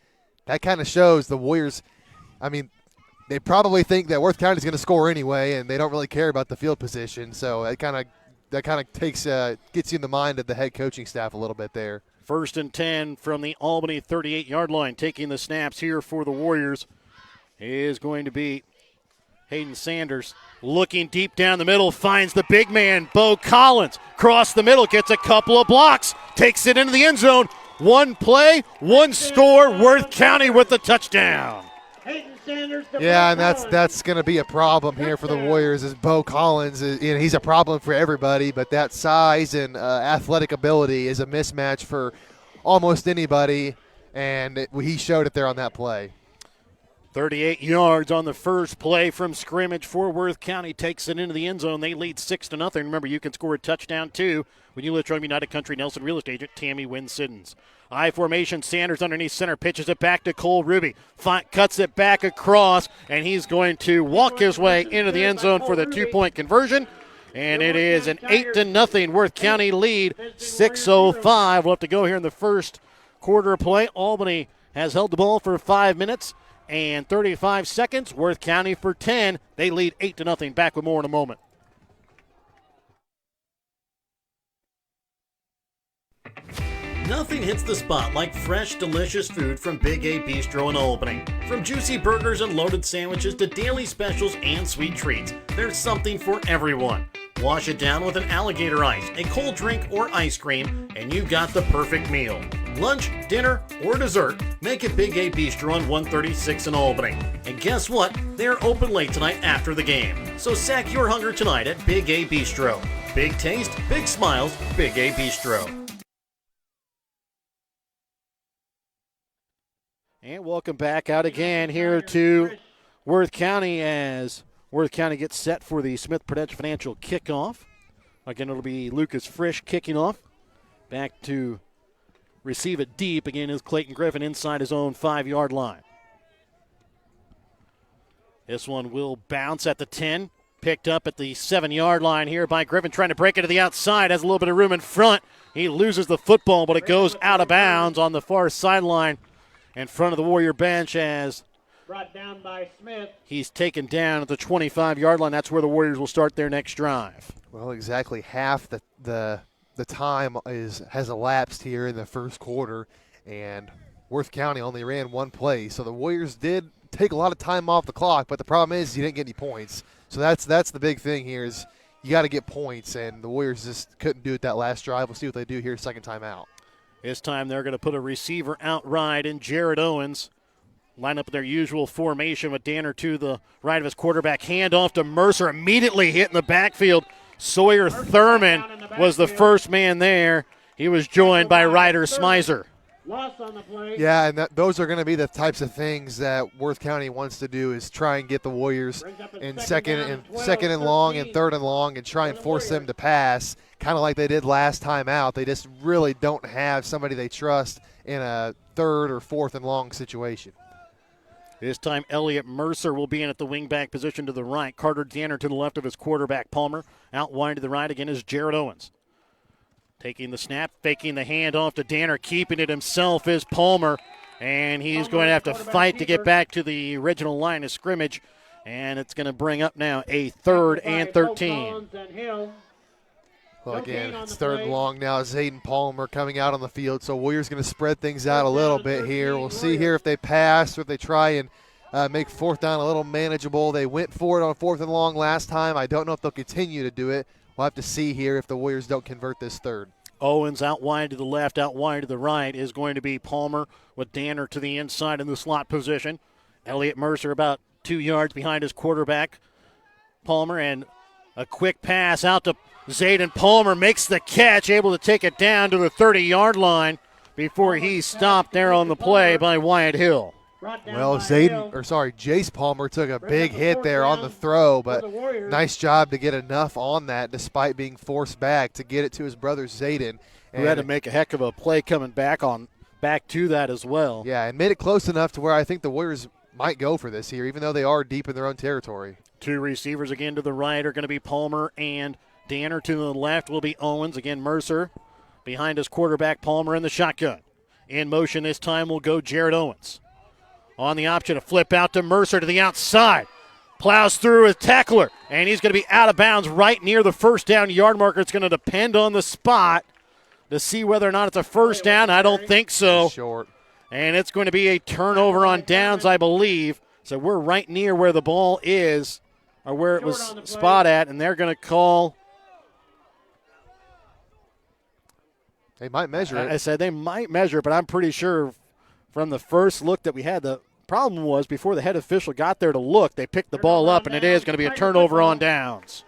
that kind of shows the Warriors, I mean, they probably think that Worth County is going to score anyway, and they don't really care about the field position. So that kind of takes gets you in the mind of the head coaching staff a little bit there. 1st and 10 from the Albany 38-yard line. Taking the snaps here for the Warriors is going to be Hayden Sanders. Looking deep down the middle, finds the big man, Bo Collins. Cross the middle, gets a couple of blocks, takes it into the end zone. 1 play, 1 score, Worth County with the touchdown. Yeah, and that's going to be a problem here for the Warriors. Is Bo Collins? He's a problem for everybody, but that size and athletic ability is a mismatch for almost anybody, and he showed it there on that play. 38 yards on the first play from scrimmage for Worth County. Takes it into the end zone. They lead 6-0. Remember, you can score a touchdown, too, when you live United Country Nelson Real Estate agent Tammy Wynn-Siddons. I formation, Sanders underneath center, pitches it back to Cole Ruby, cuts it back across, and he's going to walk his way into the end zone for the 2-point conversion. And it is an 8-0 Worth County lead, 6:05 left to go here in the first quarter of play. Albany has held the ball for 5 minutes and 35 seconds. Worth County for 10. They lead 8-0. Back with more in a moment. Nothing hits the spot like fresh, delicious food from Big A Bistro in Albany. From juicy burgers and loaded sandwiches to daily specials and sweet treats, there's something for everyone. Wash it down with an alligator ice, a cold drink, or ice cream, and you've got the perfect meal. Lunch, dinner, or dessert, make it Big A Bistro on 136 in Albany. And guess what? They're open late tonight after the game. So sack your hunger tonight at Big A Bistro. Big taste, big smiles, Big A Bistro. And welcome back out again here to Worth County as Worth County gets set for the Smith Prudential Financial kickoff. Again, it'll be Lucas Frisch kicking off. Back to receive it deep again is Clayton Griffin inside his own 5-yard line. This one will bounce at the 10. Picked up at the 7-yard line here by Griffin, trying to break it to the outside. Has a little bit of room in front. He loses the football, but it goes out of bounds on the far sideline in front of the Warrior bench as brought down by Smith. He's taken down at the 25-yard line. That's where the Warriors will start their next drive. Well, exactly half the time has elapsed here in the first quarter, and Worth County only ran one play. So the Warriors did take a lot of time off the clock, but the problem is you didn't get any points. So that's the big thing here is you got to get points, and the Warriors just couldn't do it that last drive. We'll see what they do here second time out. This time they're going to put a receiver out right in Jared Owens. Line up in their usual formation with Danner to the right of his quarterback. Hand off to Mercer, immediately hit in the backfield. Sawyer Thurman was the first man there. He was joined by Ryder Smizer. Loss on the play. Yeah, and those are going to be the types of things that Worth County wants to do is try and get the Warriors in second and long and third and long and try and force them to pass, kind of like they did last time out. They just really don't have somebody they trust in a third or fourth and long situation. This time Elliott Mercer will be in at the wingback position to the right. Carter Danner to the left of his quarterback. Palmer out wide to the right again is Jared Owens. Taking the snap, faking the handoff to Danner, keeping it himself is Palmer. And he's going to have to fight to get back to the original line of scrimmage. And it's going to bring up now a 3rd and 13. Well, again, it's 3rd and long now. Zayden Palmer coming out on the field. So Warriors going to spread things out a little bit here. We'll see here if they pass or if they try and make 4th down a little manageable. They went for it on 4th and long last time. I don't know if they'll continue to do it. We'll have to see here if the Warriors don't convert this 3rd. Owens out wide to the left, out wide to the right is going to be Palmer with Danner to the inside in the slot position. Elliott Mercer about 2 yards behind his quarterback. Palmer, and a quick pass out to Zayden Palmer, makes the catch, able to take it down to the 30-yard line before he's stopped there on the play by Wyatt Hill. Well, Jace Palmer took a big hit there on the throw, but nice job to get enough on that despite being forced back to get it to his brother Zayden. Who had to make a heck of a play coming back to that as well. Yeah, and made it close enough to where I think the Warriors might go for this here, even though they are deep in their own territory. 2 receivers again to the right are going to be Palmer and Danner. To the left will be Owens. Again, Mercer behind his quarterback, Palmer in the shotgun. In motion this time will go Jared Owens. On the option to flip out to Mercer to the outside. Plows through his tackler, and he's going to be out of bounds right near the first down yard marker. It's going to depend on the spot to see whether or not it's a first down. I don't think so. Short. And it's going to be a turnover on downs, I believe. So we're right near where the ball is, or where it was spot at, and they're going to call. They might measure it. I said they might measure it, but I'm pretty sure from the first look that we had, the problem was before the head official got there to look, they picked the ball up, and it is going to be a turnover on downs.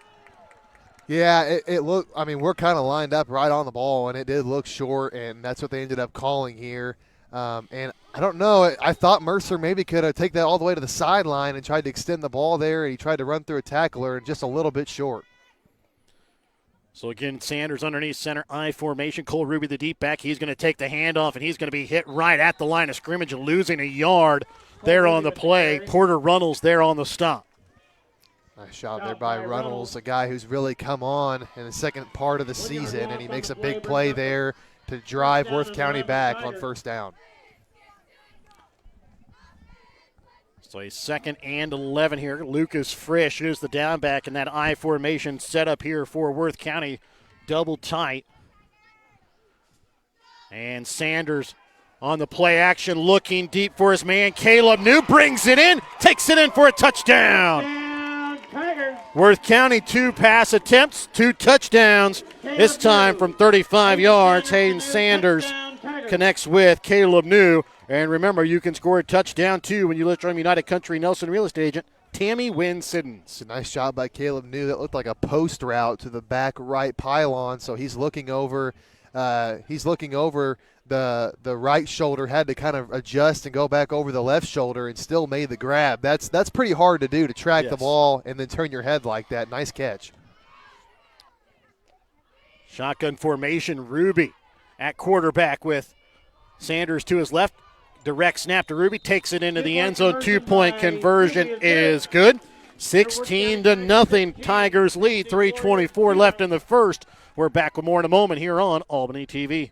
Yeah, it looked, I mean, we're kind of lined up right on the ball, and it did look short, and that's what they ended up calling here. And I don't know, I thought Mercer maybe could have taken that all the way to the sideline and tried to extend the ball there, and he tried to run through a tackler and just a little bit short. So again, Sanders underneath center I formation. Cole Ruby, the deep back, he's going to take the handoff, and he's going to be hit right at the line of scrimmage, losing a yard there on the play. Porter Runnels there on the stop. Nice shot there by Runnels, a guy who's really come on in the second part of the season, and he makes a big play there to drive Worth County back on first down. So a 2nd and 11 here. Lucas Frisch is the down back in that I formation set up here for Worth County. Double tight. And Sanders on the play action, looking deep for his man. Caleb New brings it in, takes it in for a touchdown. Worth County 2 pass attempts, 2 touchdowns. This time from 35 yards, Hayden Sanders connects with Caleb New. And remember, you can score a touchdown too when you list from United Country Nelson Real Estate Agent Tammy Wynn Siddons. A nice job by Caleb New. That looked like a post route to the back right pylon. So he's looking over. The right shoulder, had to kind of adjust and go back over the left shoulder and still made the grab. That's pretty hard to do, to track the ball and then turn your head like that. Nice catch. Shotgun formation, Ruby at quarterback with Sanders to his left. Direct snap to Ruby, takes it into the end zone. 2-point conversion is good. 16-0, Tigers lead. 3:24 left in the first. We're back with more in a moment here on Albany TV.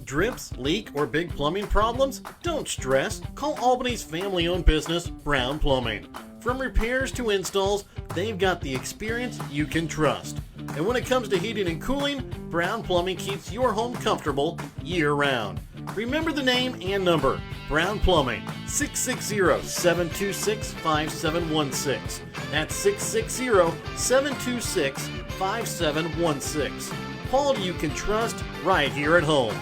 Drips, leak, or big plumbing problems? Don't stress. Call Albany's family-owned business, Brown Plumbing. From repairs to installs, they've got the experience you can trust. And when it comes to heating and cooling, Brown Plumbing keeps your home comfortable year-round. Remember the name and number. Brown Plumbing, 660-726-5716. That's 660-726-5716. Quality you can trust right here at home.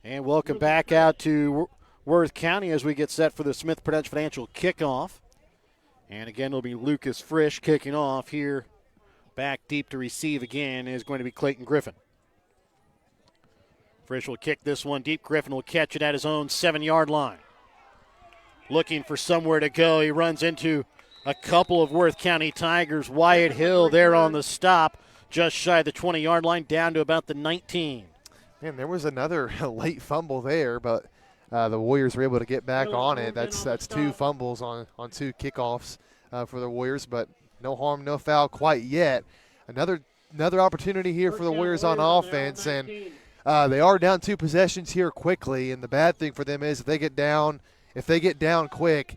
And welcome back out to Worth County as we get set for the Smith Prudential Financial kickoff. And again, it'll be Lucas Frisch kicking off here. Back deep to receive again is going to be Clayton Griffin. Frisch will kick this one deep. Griffin will catch it at his own 7-yard line. Looking for somewhere to go. He runs into a couple of Worth County Tigers. Wyatt Hill there on the stop, just shy of the 20-yard line, down to about the 19. Man, there was another late fumble there, but the Warriors were able to get back on it. That's 2 fumbles on 2 kickoffs for the Warriors, but no harm, no foul quite yet. Another opportunity here for the Warriors on offense, and they are down 2 possessions here quickly. And the bad thing for them is if they get down quick,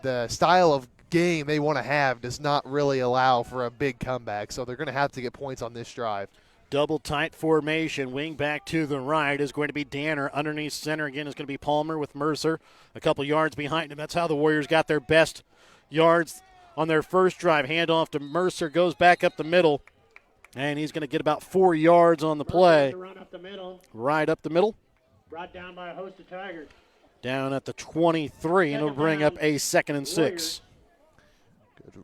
the style of game they want to have does not really allow for a big comeback. So they're going to have to get points on this drive. Double tight formation. Wing back to the right is going to be Danner. Underneath center again is going to be Palmer with Mercer a couple yards behind him. That's how the Warriors got their best yards on their first drive. Handoff to Mercer, goes back up the middle, and he's going to get about 4 yards on the play. Run up the middle. Right up the middle. Brought down by a host of Tigers. Down at the 23, and it'll bring up a 2nd and 6.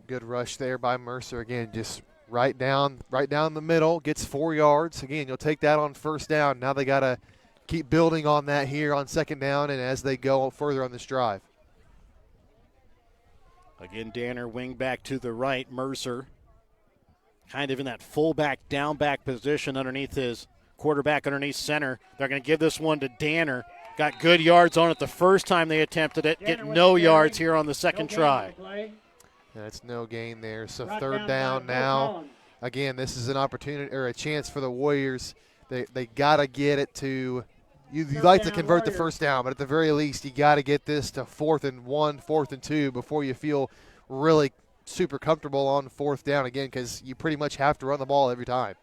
Good rush there by Mercer. Again, just right down the middle, gets 4 yards. Again, you'll take that on first down. Now they got to keep building on that here on 2nd down and as they go further on this drive. Again, Danner wing back to the right. Mercer kind of in that fullback, down back position underneath his quarterback, underneath center. They're going to give this one to Danner. Got good yards on it the first time they attempted it. Get no yards here on the second try. That's no gain there. So 3rd down now. Again, this is an opportunity or a chance for the Warriors. They got to get it to – you'd like to convert the first down, but at the very least you got to get this to 4th and 1, 4th and 2 before you feel really super comfortable on 4th down again, because you pretty much have to run the ball every time.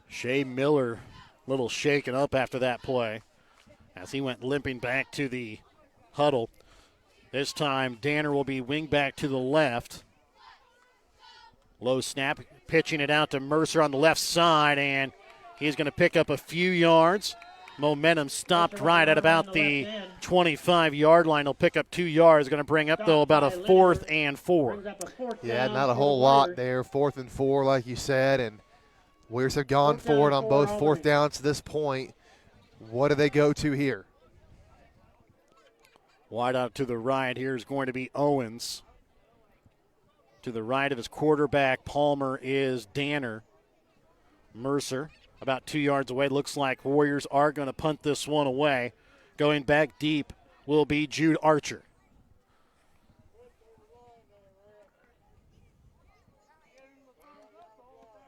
Shea Miller a little shaken up after that play as he went limping back to the huddle. This time Danner will be wing back to the left. Low snap, pitching it out to Mercer on the left side, and he's going to pick up a few yards. Momentum stopped right at about the 25-yard line. He'll pick up 2 yards. Going to bring up, though, about a 4th and 4. Yeah, not a whole lot there. 4th and 4, like you said, and Warriors have gone for it on both 4th downs to this point. What do they go to here? Wide out to the right here is going to be Owens. To the right of his quarterback, Palmer, is Danner. Mercer about 2 yards away. Looks like Warriors are going to punt this one away. Going back deep will be Jude Archer.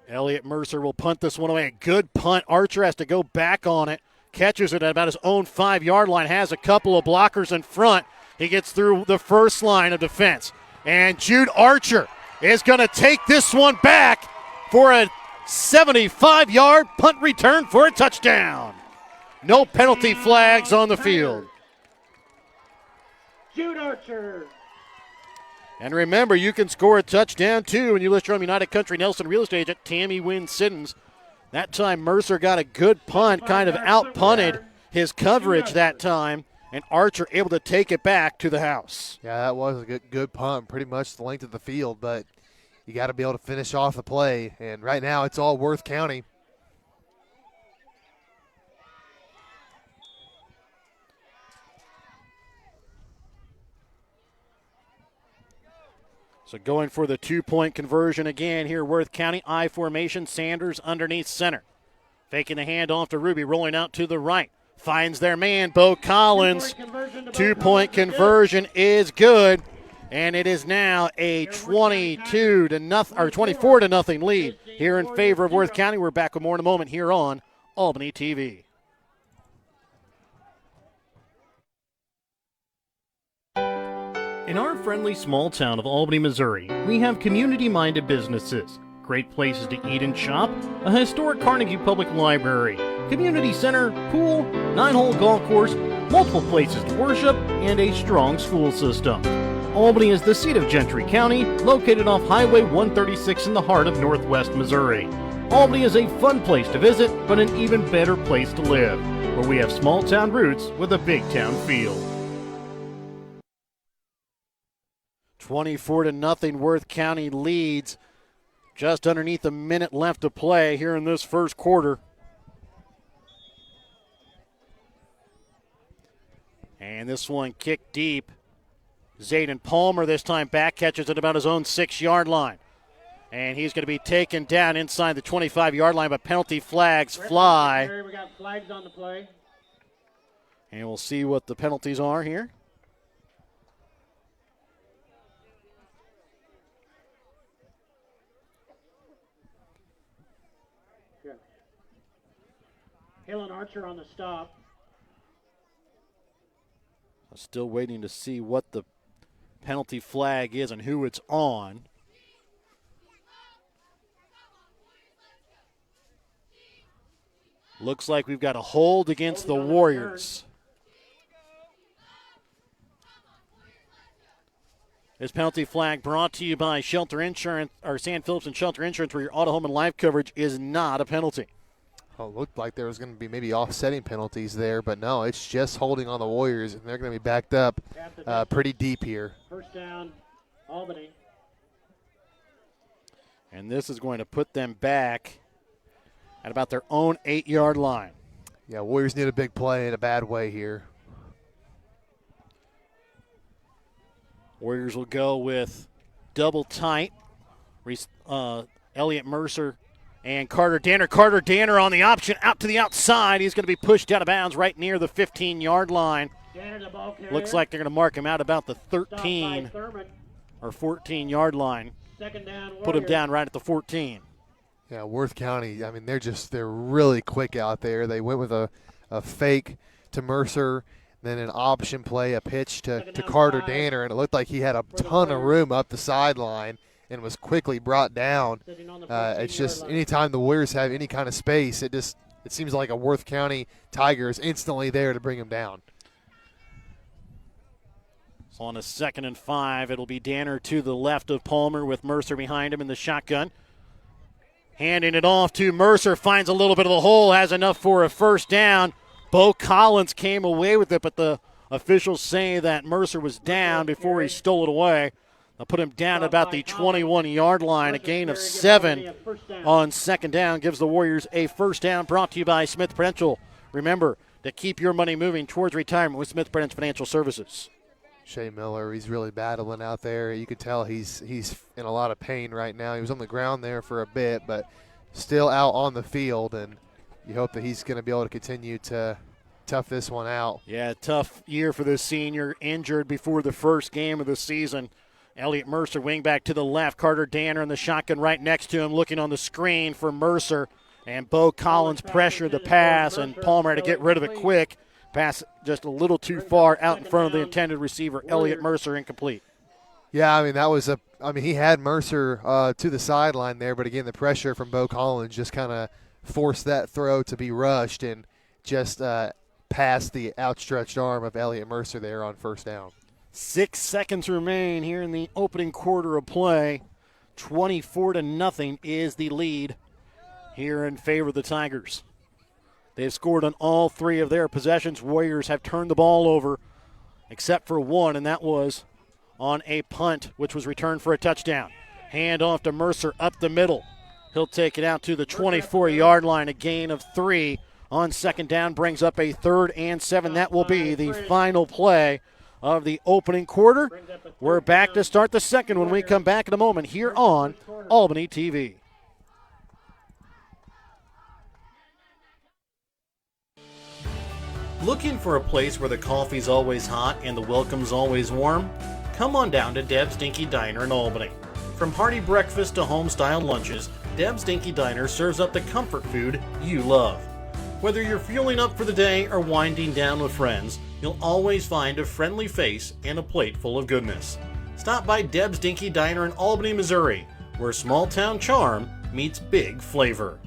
Elliott Mercer will punt this one away. A good punt. Archer has to go back on it. catches it at about his own 5-yard line, has a couple of blockers in front. He gets through the first line of defense. And Jude Archer is going to take this one back for a 75-yard punt return for a touchdown. No penalty flags on the field. Jude Archer. And remember, you can score a touchdown, too, when you list your own United Country Nelson Real Estate agent, Tammy Wynn Siddons. That time, Mercer got a good punt, kind of out-punted his coverage that time, and Archer able to take it back to the house. Yeah, that was a good punt, pretty much the length of the field, but you got to be able to finish off the play, and right now it's all Worth County. So going for the 2-point conversion again here, Worth County, I formation, Sanders underneath center. Faking the handoff to Ruby, rolling out to the right. Finds their man, Bo Collins. 2-point conversion is good, and it is now a 24 to nothing lead here in favor of Worth County. We're back with more in a moment here on Albany TV. In our friendly small town of Albany, Missouri, we have community-minded businesses, great places to eat and shop, a historic Carnegie Public Library, community center, pool, 9-hole golf course, multiple places to worship, and a strong school system. Albany is the seat of Gentry County, located off Highway 136 in the heart of northwest Missouri. Albany is a fun place to visit, but an even better place to live, where we have small town roots with a big town feel. 24 to nothing, Worth County leads. Just underneath a minute left to play here in this first quarter. And this one kicked deep. Zayden Palmer this time back, catches it about his own 6-yard line. And he's going to be taken down inside the 25-yard line, but penalty flags fly. We got flags on the play. And we'll see what the penalties are here. Helen Archer on the stop. Still waiting to see what the penalty flag is and who it's on. Looks like we've got a hold against the Warriors. This penalty flag brought to you by Shelter Insurance, or San Phillips and Shelter Insurance, where your auto, home, and life coverage is not a penalty. Oh, it looked like there was going to be maybe offsetting penalties there, but no, it's just holding on the Warriors, and they're going to be backed up pretty deep here. First down, Albany. And this is going to put them back at about their own 8-yard line. Yeah, Warriors need a big play in a bad way here. Warriors will go with double tight. Elliott Mercer and Carter Danner. Carter Danner on the option out to the outside. He's going to be pushed out of bounds right near the 15-yard line. Looks like they're going to mark him out about the 13 or 14-yard line. Second down, put him down right at the 14. Yeah, Worth County, I mean, they're really quick out there. They went with a fake to Mercer, then an option play, a pitch to Carter Danner, and it looked like he had a ton of room up the sideline and was quickly brought down. It's just anytime the Warriors have any kind of space, it seems like a Worth County Tiger is instantly there to bring him down. So on a 2nd and 5, it'll be Danner to the left of Palmer with Mercer behind him in the shotgun. Handing it off to Mercer, finds a little bit of the hole, has enough for a first down. Bo Collins came away with it, but the officials say that Mercer was down before he stole it away. They'll put him down at about the 21-yard line. A gain of 7 on 2nd down gives the Warriors a first down, brought to you by Smith Prudential. Remember to keep your money moving towards retirement with Smith Prudential Financial Services. Shea Miller, he's really battling out there. You can tell he's in a lot of pain right now. He was on the ground there for a bit, but still out on the field, and you hope that he's going to be able to continue to tough this one out. Yeah, tough year for the senior, injured before the first game of the season. Elliott Mercer, wingback to the left. Carter Danner in the shotgun right next to him, looking on the screen for Mercer. And Bo Collins pressured the pass, and Palmer had to get rid of it quick. Pass just a little too far out in front of the intended receiver, Elliott Mercer, incomplete. Yeah, I mean, he had Mercer to the sideline there, but again, the pressure from Bo Collins just kind of forced that throw to be rushed and just past the outstretched arm of Elliott Mercer there on first down. 6 seconds remain here in the opening quarter of play. 24-0 is the lead here in favor of the Tigers. They've scored on all 3 of their possessions. Warriors have turned the ball over except for one, and that was on a punt, which was returned for a touchdown. Hand off to Mercer up the middle. He'll take it out to the 24-yard line. A gain of 3 on second down brings up a 3rd and 7. That will be the final play of the opening quarter. We're back to start the second when we come back in a moment here on Albany TV. Looking for a place where the coffee's always hot and the welcome's always warm? Come on down to Deb's Dinky Diner in Albany. From hearty breakfast to home-style lunches, Deb's Dinky Diner serves up the comfort food you love. Whether you're fueling up for the day or winding down with friends, you'll always find a friendly face and a plate full of goodness. Stop by Deb's Dinky Diner in Albany, Missouri, where small-town charm meets big flavor.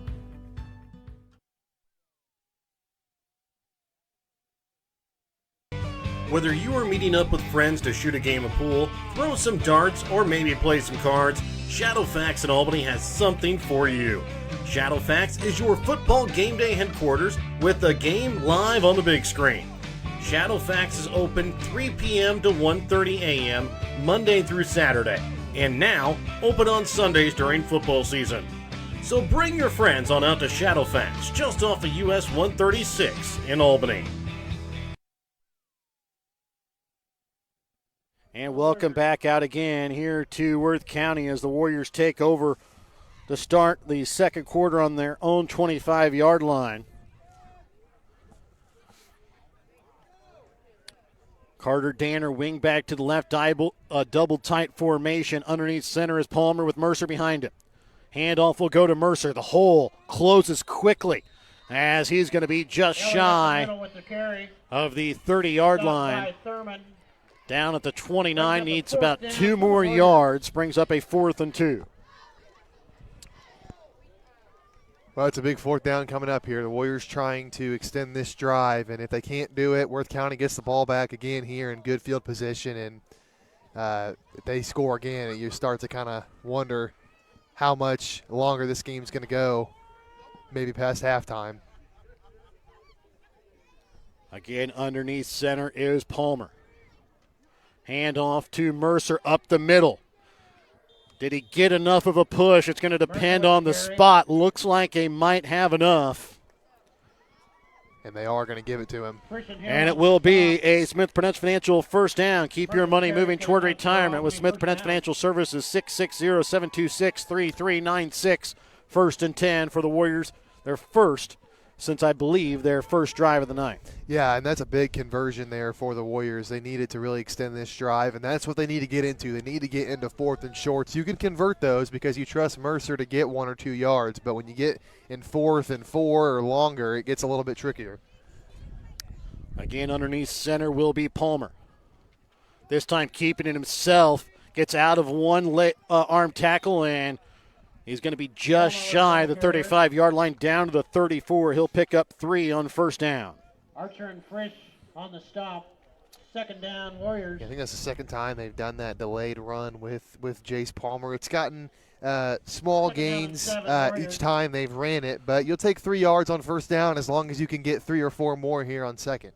Whether you are meeting up with friends to shoot a game of pool, throw some darts, or maybe play some cards, Shadowfax in Albany has something for you. Shadowfax is your football game day headquarters with the game live on the big screen. Shadowfax is open 3 p.m. to 1:30 a.m. Monday through Saturday, and now open on Sundays during football season. So bring your friends on out to Shadowfax, just off of US 136 in Albany. And welcome back out again here to Worth County as the Warriors take over to start the second quarter on their own 25-yard line. Carter Danner, wing back to the left, double tight formation. Underneath center is Palmer with Mercer behind him. Handoff will go to Mercer. The hole closes quickly as he's going to be just shy of the 30-yard line. Down at the 29, needs about 2 more yards, brings up a 4th and 2. Well, it's a big 4th down coming up here. The Warriors trying to extend this drive, and if they can't do it, Worth County gets the ball back again here in good field position, and if they score again, you start to kind of wonder how much longer this game's going to go, maybe past halftime. Again, underneath center is Palmer. Hand off to Mercer up the middle. Did he get enough of a push? It's going to depend on the spot. Looks like they might have enough. And they are going to give it to him. And it will be a Smith Prudential Financial first down. Keep your money moving toward retirement with Smith Prudential Financial Services. 660-726-3396. 1st and 10 for the Warriors. Their first since, I believe, their first drive of the night. Yeah, and that's a big conversion there for the Warriors. They needed to really extend this drive, and that's what they need to get into. They need to get into 4th and shorts. You can convert those because you trust Mercer to get 1 or 2 yards, but when you get in 4th and 4 or longer, it gets a little bit trickier. Again, underneath center will be Palmer. This time keeping it himself. Gets out of one arm tackle, and he's going to be just shy of the 35-yard line, down to the 34. He'll pick up 3 on first down. Archer and Frisch on the stop. 2nd down, Warriors. I think that's the second time they've done that delayed run with Jace Palmer. It's gotten small gains each time they've ran it, but you'll take 3 yards on first down as long as you can get 3 or 4 more here on second.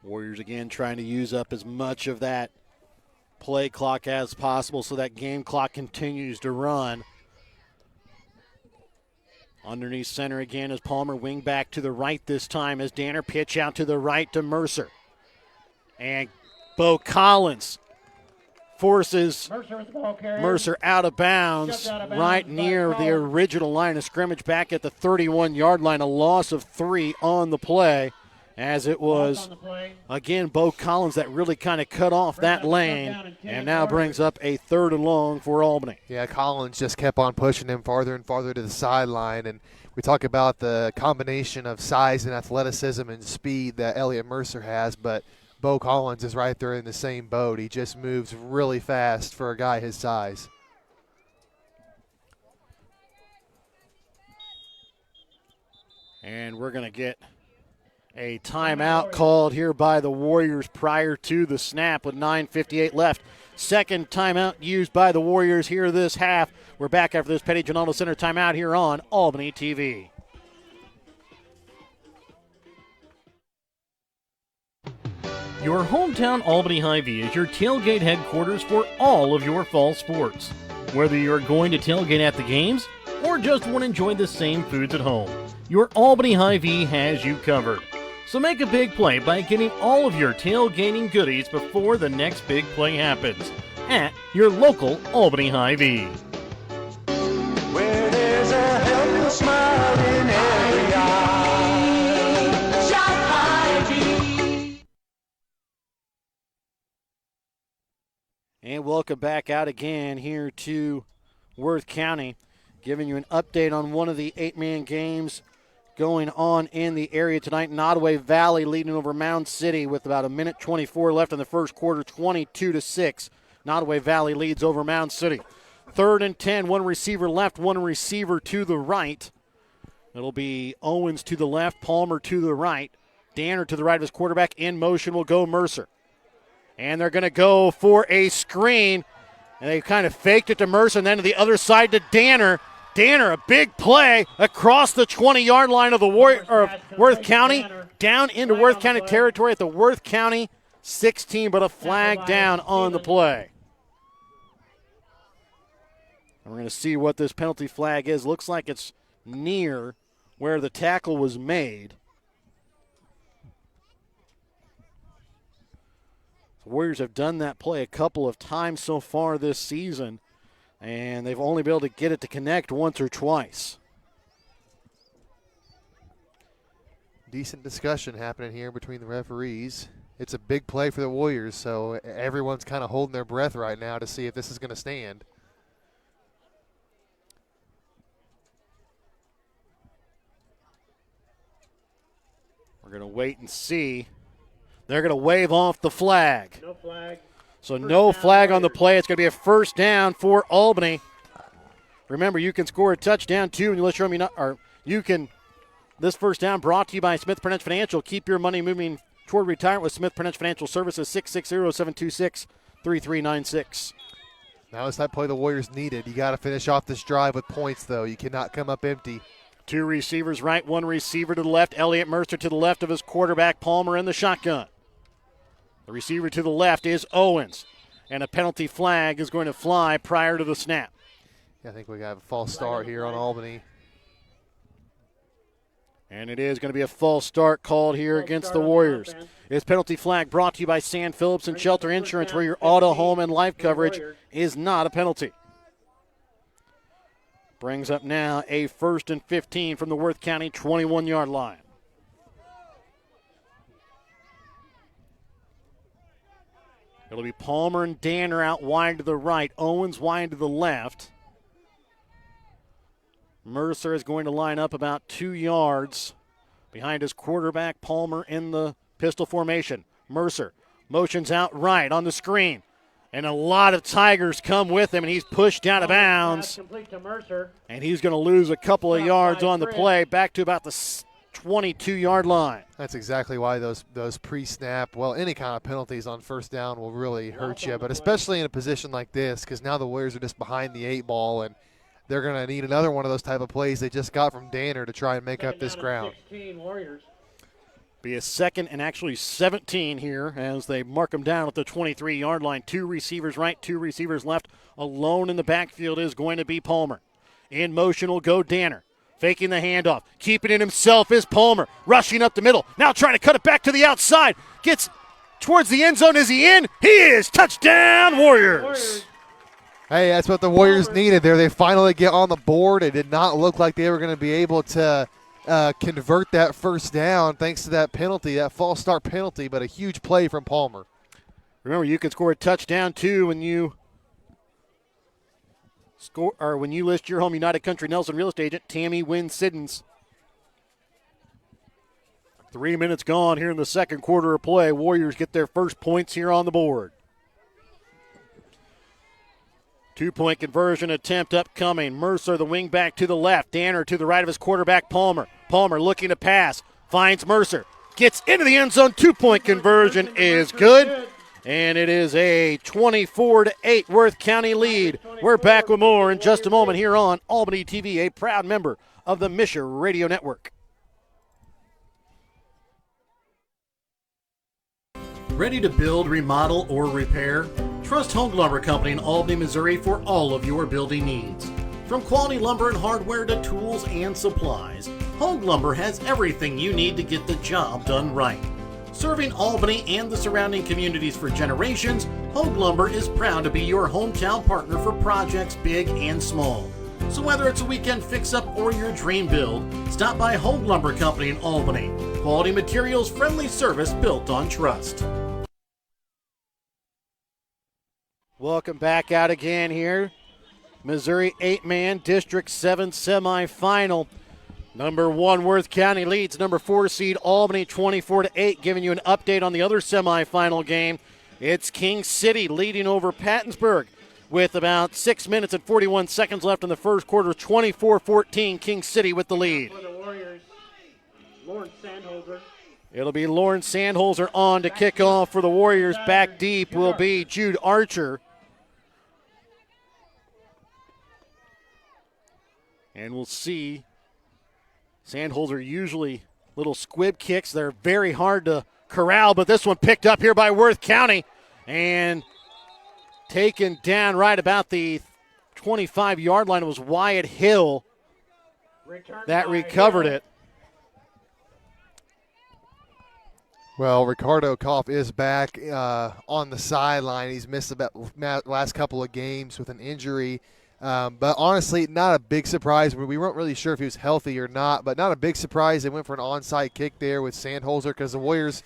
Warriors again trying to use up as much of that play clock as possible so that game clock continues to run. Underneath center again is Palmer, wing back to the right this time as Danner, pitch out to the right to Mercer. And Bo Collins forces Mercer out of bounds right near the original line of scrimmage back at the 31-yard line. A loss of 3 on the play. as it was, again, Bo Collins that really kind of cut off that lane and now brings up a 3rd and long for Albany. Yeah, Collins just kept on pushing him farther and farther to the sideline, and we talk about the combination of size and athleticism and speed that Elliott Mercer has, but Bo Collins is right there in the same boat. He just moves really fast for a guy his size. And we're going to get a timeout called here by the Warriors prior to the snap with 9:58 left. Second timeout used by the Warriors here this half. We're back after this Petty John Auto Center timeout here on Albany TV. Your hometown Albany Hy-Vee is your tailgate headquarters for all of your fall sports. Whether you're going to tailgate at the games or just want to enjoy the same foods at home, your Albany Hy-Vee has you covered. So make a big play by getting all of your tailgating goodies before the next big play happens at your local Albany Hy-Vee. Where there's a helping smile in every eye. Shop Hy-Vee. And welcome back out again here to Worth County, giving you an update on one of the 8-man games going on in the area tonight. Nottoway Valley leading over Mound City with about 1:24 left in the first quarter, 22-6. Nottoway Valley leads over Mound City. 3rd and 10, one receiver left, one receiver to the right. It'll be Owens to the left, Palmer to the right. Danner to the right of his quarterback. In motion will go Mercer. And they're going to go for a screen. And they kind of faked it to Mercer and then to the other side to Danner. Danner, a big play across the 20-yard line of the Worth County, down into Worth County territory at the Worth County 16, but a flag down on the play. And we're going to see what this penalty flag is. Looks like it's near where the tackle was made. The Warriors have done that play a couple of times so far this season, and they've only been able to get it to connect once or twice. Decent discussion happening here between the referees. It's a big play for the Warriors, so everyone's kind of holding their breath right now to see if this is going to stand. We're going to wait and see. They're going to wave off the flag. No flag. So no flag on the play. It's going to be a first down for Albany. Remember, you can score a touchdown too, unless you're you can. This first down brought to you by Smith Prudential Financial. Keep your money moving toward retirement with Smith Prudential Financial Services. 660-726-3396. Now it's that play the Warriors needed. You got to finish off this drive with points, though. You cannot come up empty. 2 receivers right, 1 receiver to the left. Elliott Mercer to the left of his quarterback. Palmer in the shotgun. The receiver to the left is Owens. And a penalty flag is going to fly prior to the snap. I think we got a false start here on Albany. And it is going to be a false start called here against the Warriors. It's penalty flag brought to you by Sand Phillips and Shelter Insurance, where your auto, home, and life coverage is not a penalty. Brings up now a 1st and 15 from the Worth County 21-yard line. It'll be Palmer and Danner out wide to the right. Owens wide to the left. Mercer is going to line up about 2 yards behind his quarterback, Palmer, in the pistol formation. Mercer motions out right on the screen. And a lot of Tigers come with him, and he's pushed out of bounds. And he's going to lose a couple of yards on the play, back to about the 22-yard line. That's exactly why those pre-snap, well, any kind of penalties on first down will really hurt you, but especially in a position like this, because now the Warriors are just behind the 8 ball, and they're going to need another one of those type of plays they just got from Danner to try and make up this ground. 16 Warriors. Be a 2nd and actually 17 here as they mark him down at the 23-yard line. 2 receivers right, 2 receivers left. Alone in the backfield is going to be Palmer. In motion will go Danner. Faking the handoff. Keeping it himself is Palmer. Rushing up the middle. Now trying to cut it back to the outside. Gets towards the end zone. Is he in? He is. Touchdown, Warriors. Hey, that's what the Warriors needed there. They finally get on the board. It did not look like they were going to be able to convert that first down thanks to that penalty, that false start penalty, but a huge play from Palmer. Remember, you can score a touchdown too when you when you list your home United Country Nelson real estate agent Tammy Wynn Siddons. 3 minutes gone here in the second quarter of play. Warriors get their first points here on the board. 2-point conversion attempt upcoming. Mercer, the wing back to the left. Danner to the right of his quarterback, Palmer. Palmer looking to pass. Finds Mercer. Gets into the end zone. 2-point conversion is good. And it is a 24-8 Worth County lead. We're back with more in just a moment here on Albany TV, a proud member of the Misher Radio Network. Ready to build, remodel, or repair? Trust Home Lumber Company in Albany, Missouri for all of your building needs. From quality lumber and hardware to tools and supplies, Home Lumber has everything you need to get the job done right. Serving Albany and the surrounding communities for generations, Home Lumber is proud to be your hometown partner for projects big and small. So whether it's a weekend fix-up or your dream build, stop by Home Lumber Company in Albany. Quality materials, friendly service built on trust. Welcome back out again here. Missouri 8-man District 7 semifinal. Number 1 Worth County leads number 4 seed Albany 24-8. Giving you an update on the other semifinal game. It's King City leading over Pattonsburg with about 6 minutes and 41 seconds left in the first quarter. 24-14 King City with the lead. For the Warriors, Lawrence Sandholzer. It'll be Lawrence Sandholzer on to kick off for the Warriors. Back deep will be Jude Archer. And we'll see. Sandholzer usually little squib kicks. They're very hard to corral, but this one picked up here by Worth County and taken down right about the 25-yard line. It was Wyatt Hill that recovered it. Well, Ricardo Koff is back on the sideline. He's missed about last couple of games with an injury. But honestly, not a big surprise. We weren't really sure if he was healthy or not, but not a big surprise. They went for an onside kick there with Sandholzer because the Warriors,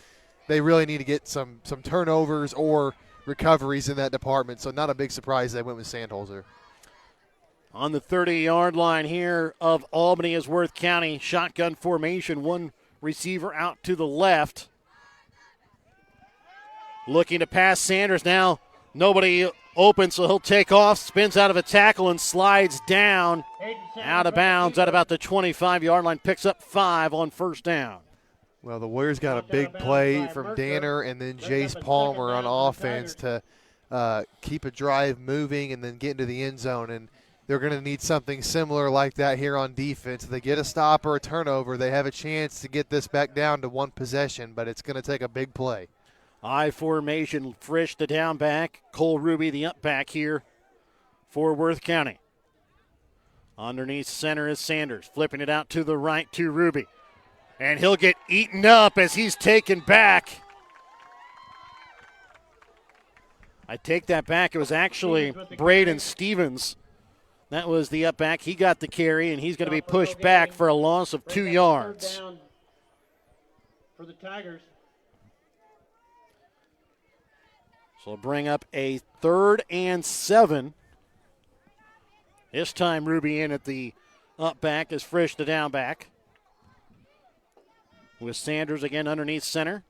they really need to get some turnovers or recoveries in that department. So not a big surprise they went with Sandholzer. On the 30-yard line here of Albany is Worth County. Shotgun formation, one receiver out to the left. Looking to pass Sanders now. Nobody open, so he'll take off, spins out of a tackle and slides down out of bounds at about the 25-yard line. Picks up 5 on first down. Well, the Warriors got a big play from Danner and then Jace Palmer on offense to keep a drive moving and then get into the end zone. And they're going to need something similar like that here on defense. If they get a stop or a turnover, they have a chance to get this back down to one possession, but it's going to take a big play. I formation, Frisch the down back, Cole Ruby the up back here for Worth County. Underneath center is Sanders, flipping it out to the right to Ruby. And he'll get eaten up as he's taken back. I take that back. It was actually Braden Stevens. That was the up back. He got the carry, and he's going to be pushed back for a loss of 2 yards. For the Tigers. So bring up a 3rd and 7. This time Ruby in at the up back as Frisch the down back. With Sanders again underneath center.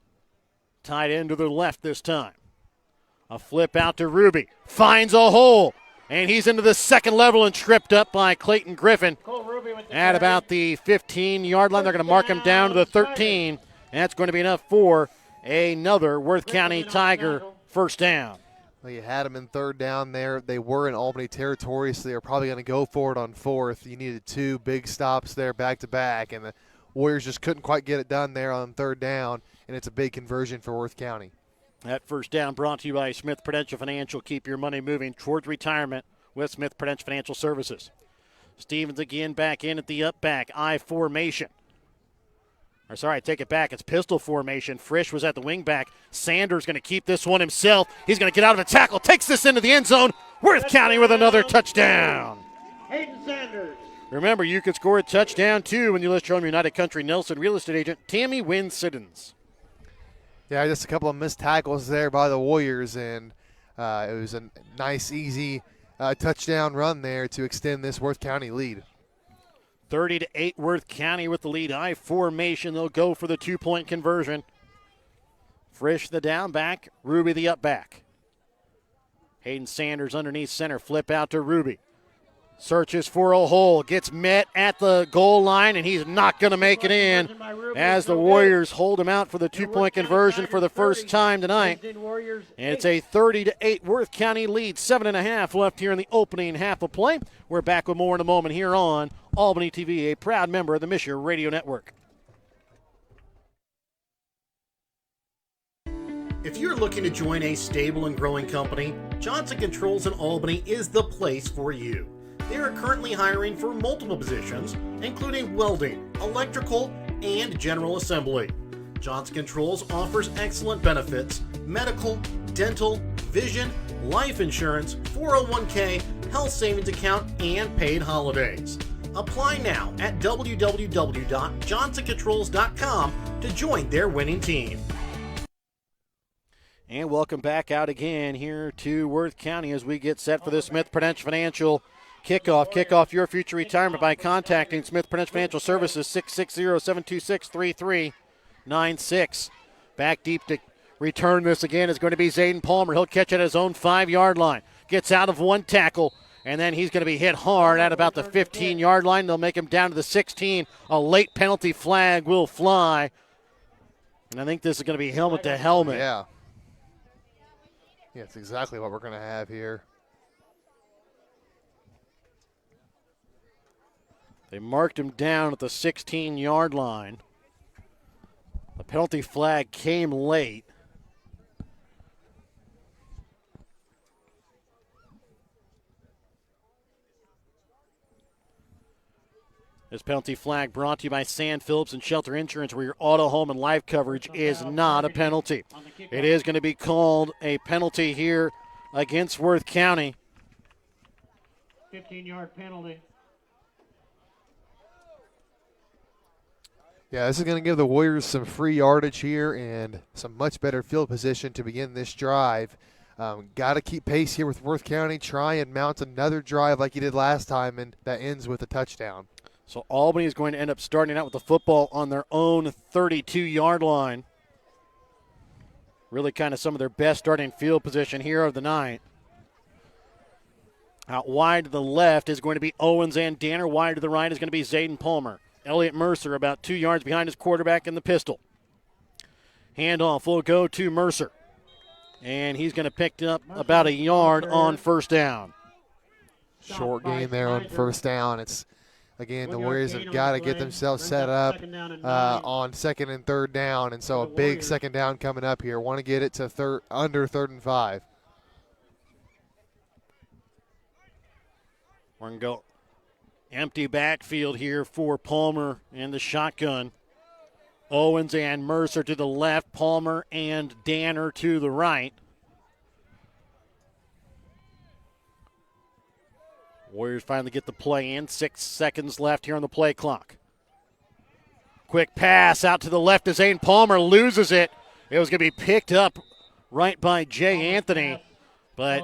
Tied in to the left this time. A flip out to Ruby. Finds a hole. And he's into the second level and tripped up by Clayton Griffin. At about the 15-yard line. They're going to mark him down to the 13. And that's going to be enough for another Worth County Tiger first down. Well, you had them in 3rd down there. They were in Albany territory, so they were probably going to go for it on 4th. You needed 2 big stops there back-to-back, and the Warriors just couldn't quite get it done there on 3rd down, and it's a big conversion for Worth County. That first down brought to you by Smith Prudential Financial. Keep your money moving towards retirement with Smith Prudential Financial Services. Stevens again back in at the up back. I formation. Or sorry, I take it back. It's pistol formation. Frisch was at the wing back. Sanders going to keep this one himself. He's going to get out of a tackle. Takes this into the end zone. Worth County with another touchdown. Hayden Sanders. Remember, you can score a touchdown, too, when you list your home United Country Nelson real estate agent, Tammy Wynn Siddons. Yeah, just a couple of missed tackles there by the Warriors, and it was a nice, easy touchdown run there to extend this Worth County lead. 30-8 Worth County with the lead. I formation. They'll go for the 2-point conversion. Frisch the down back, Ruby the up back. Hayden Sanders underneath center, flip out to Ruby. Searches for a hole, gets met at the goal line, and he's not going to make it in as the Warriors hold him out for the 2-point conversion for the first time tonight. And it's a 30-8 Worth County lead, 7.5 left here in the opening half of play. We're back with more in a moment here on Albany TV, a proud member of the Misher Radio Network. If you're looking to join a stable and growing company, Johnson Controls in Albany is the place for you. They are currently hiring for multiple positions, including welding, electrical, and general assembly. Johnson Controls offers excellent benefits, medical, dental, vision, life insurance, 401k, health savings account, and paid holidays. Apply now at www.johnsoncontrols.com to join their winning team. And welcome back out again here to Worth County as we get set for the Smith Prudential Financial kickoff. Kick off your future retirement by contacting Smith Prudential Financial Services, 660-726-3396. Back deep to return this again is going to be Zayden Palmer. He'll catch it at his own 5-yard line. Gets out of one tackle, and then he's going to be hit hard at about the 15-yard line. They'll make him down to the 16. A late penalty flag will fly. And I think this is going to be helmet to helmet. Yeah. Yeah, it's exactly what we're going to have here. They marked him down at the 16-yard line. The penalty flag came late. This penalty flag brought to you by Sand Phillips and Shelter Insurance, where your auto, home, and life coverage is not a penalty. It is going to be called a penalty here against Worth County. 15-yard penalty. Yeah, this is going to give the Warriors some free yardage here and some much better field position to begin this drive. Got to keep pace here with Worth County. Try and mount another drive like he did last time, and that ends with a touchdown. So Albany is going to end up starting out with the football on their own 32-yard line. Really kind of some of their best starting field position here of the night. Out wide to the left is going to be Owens and Danner. Wide to the right is going to be Zayden Palmer. Elliott Mercer about 2 yards behind his quarterback in the pistol. Handoff will go to Mercer. And he's going to pick up about a yard on first down. Short gain there on first down. It's again, the Warriors have got to get themselves set up on second and third down, and so a big second down coming up here. Want to get it to under 3rd and 5. We're going to go empty backfield here for Palmer and the shotgun. Owens and Mercer to the left, Palmer and Danner to the right. Warriors finally get the play in. 6 seconds left here on the play clock. Quick pass out to the left as Zayden Palmer loses it. It was going to be picked up right by Jay Anthony, but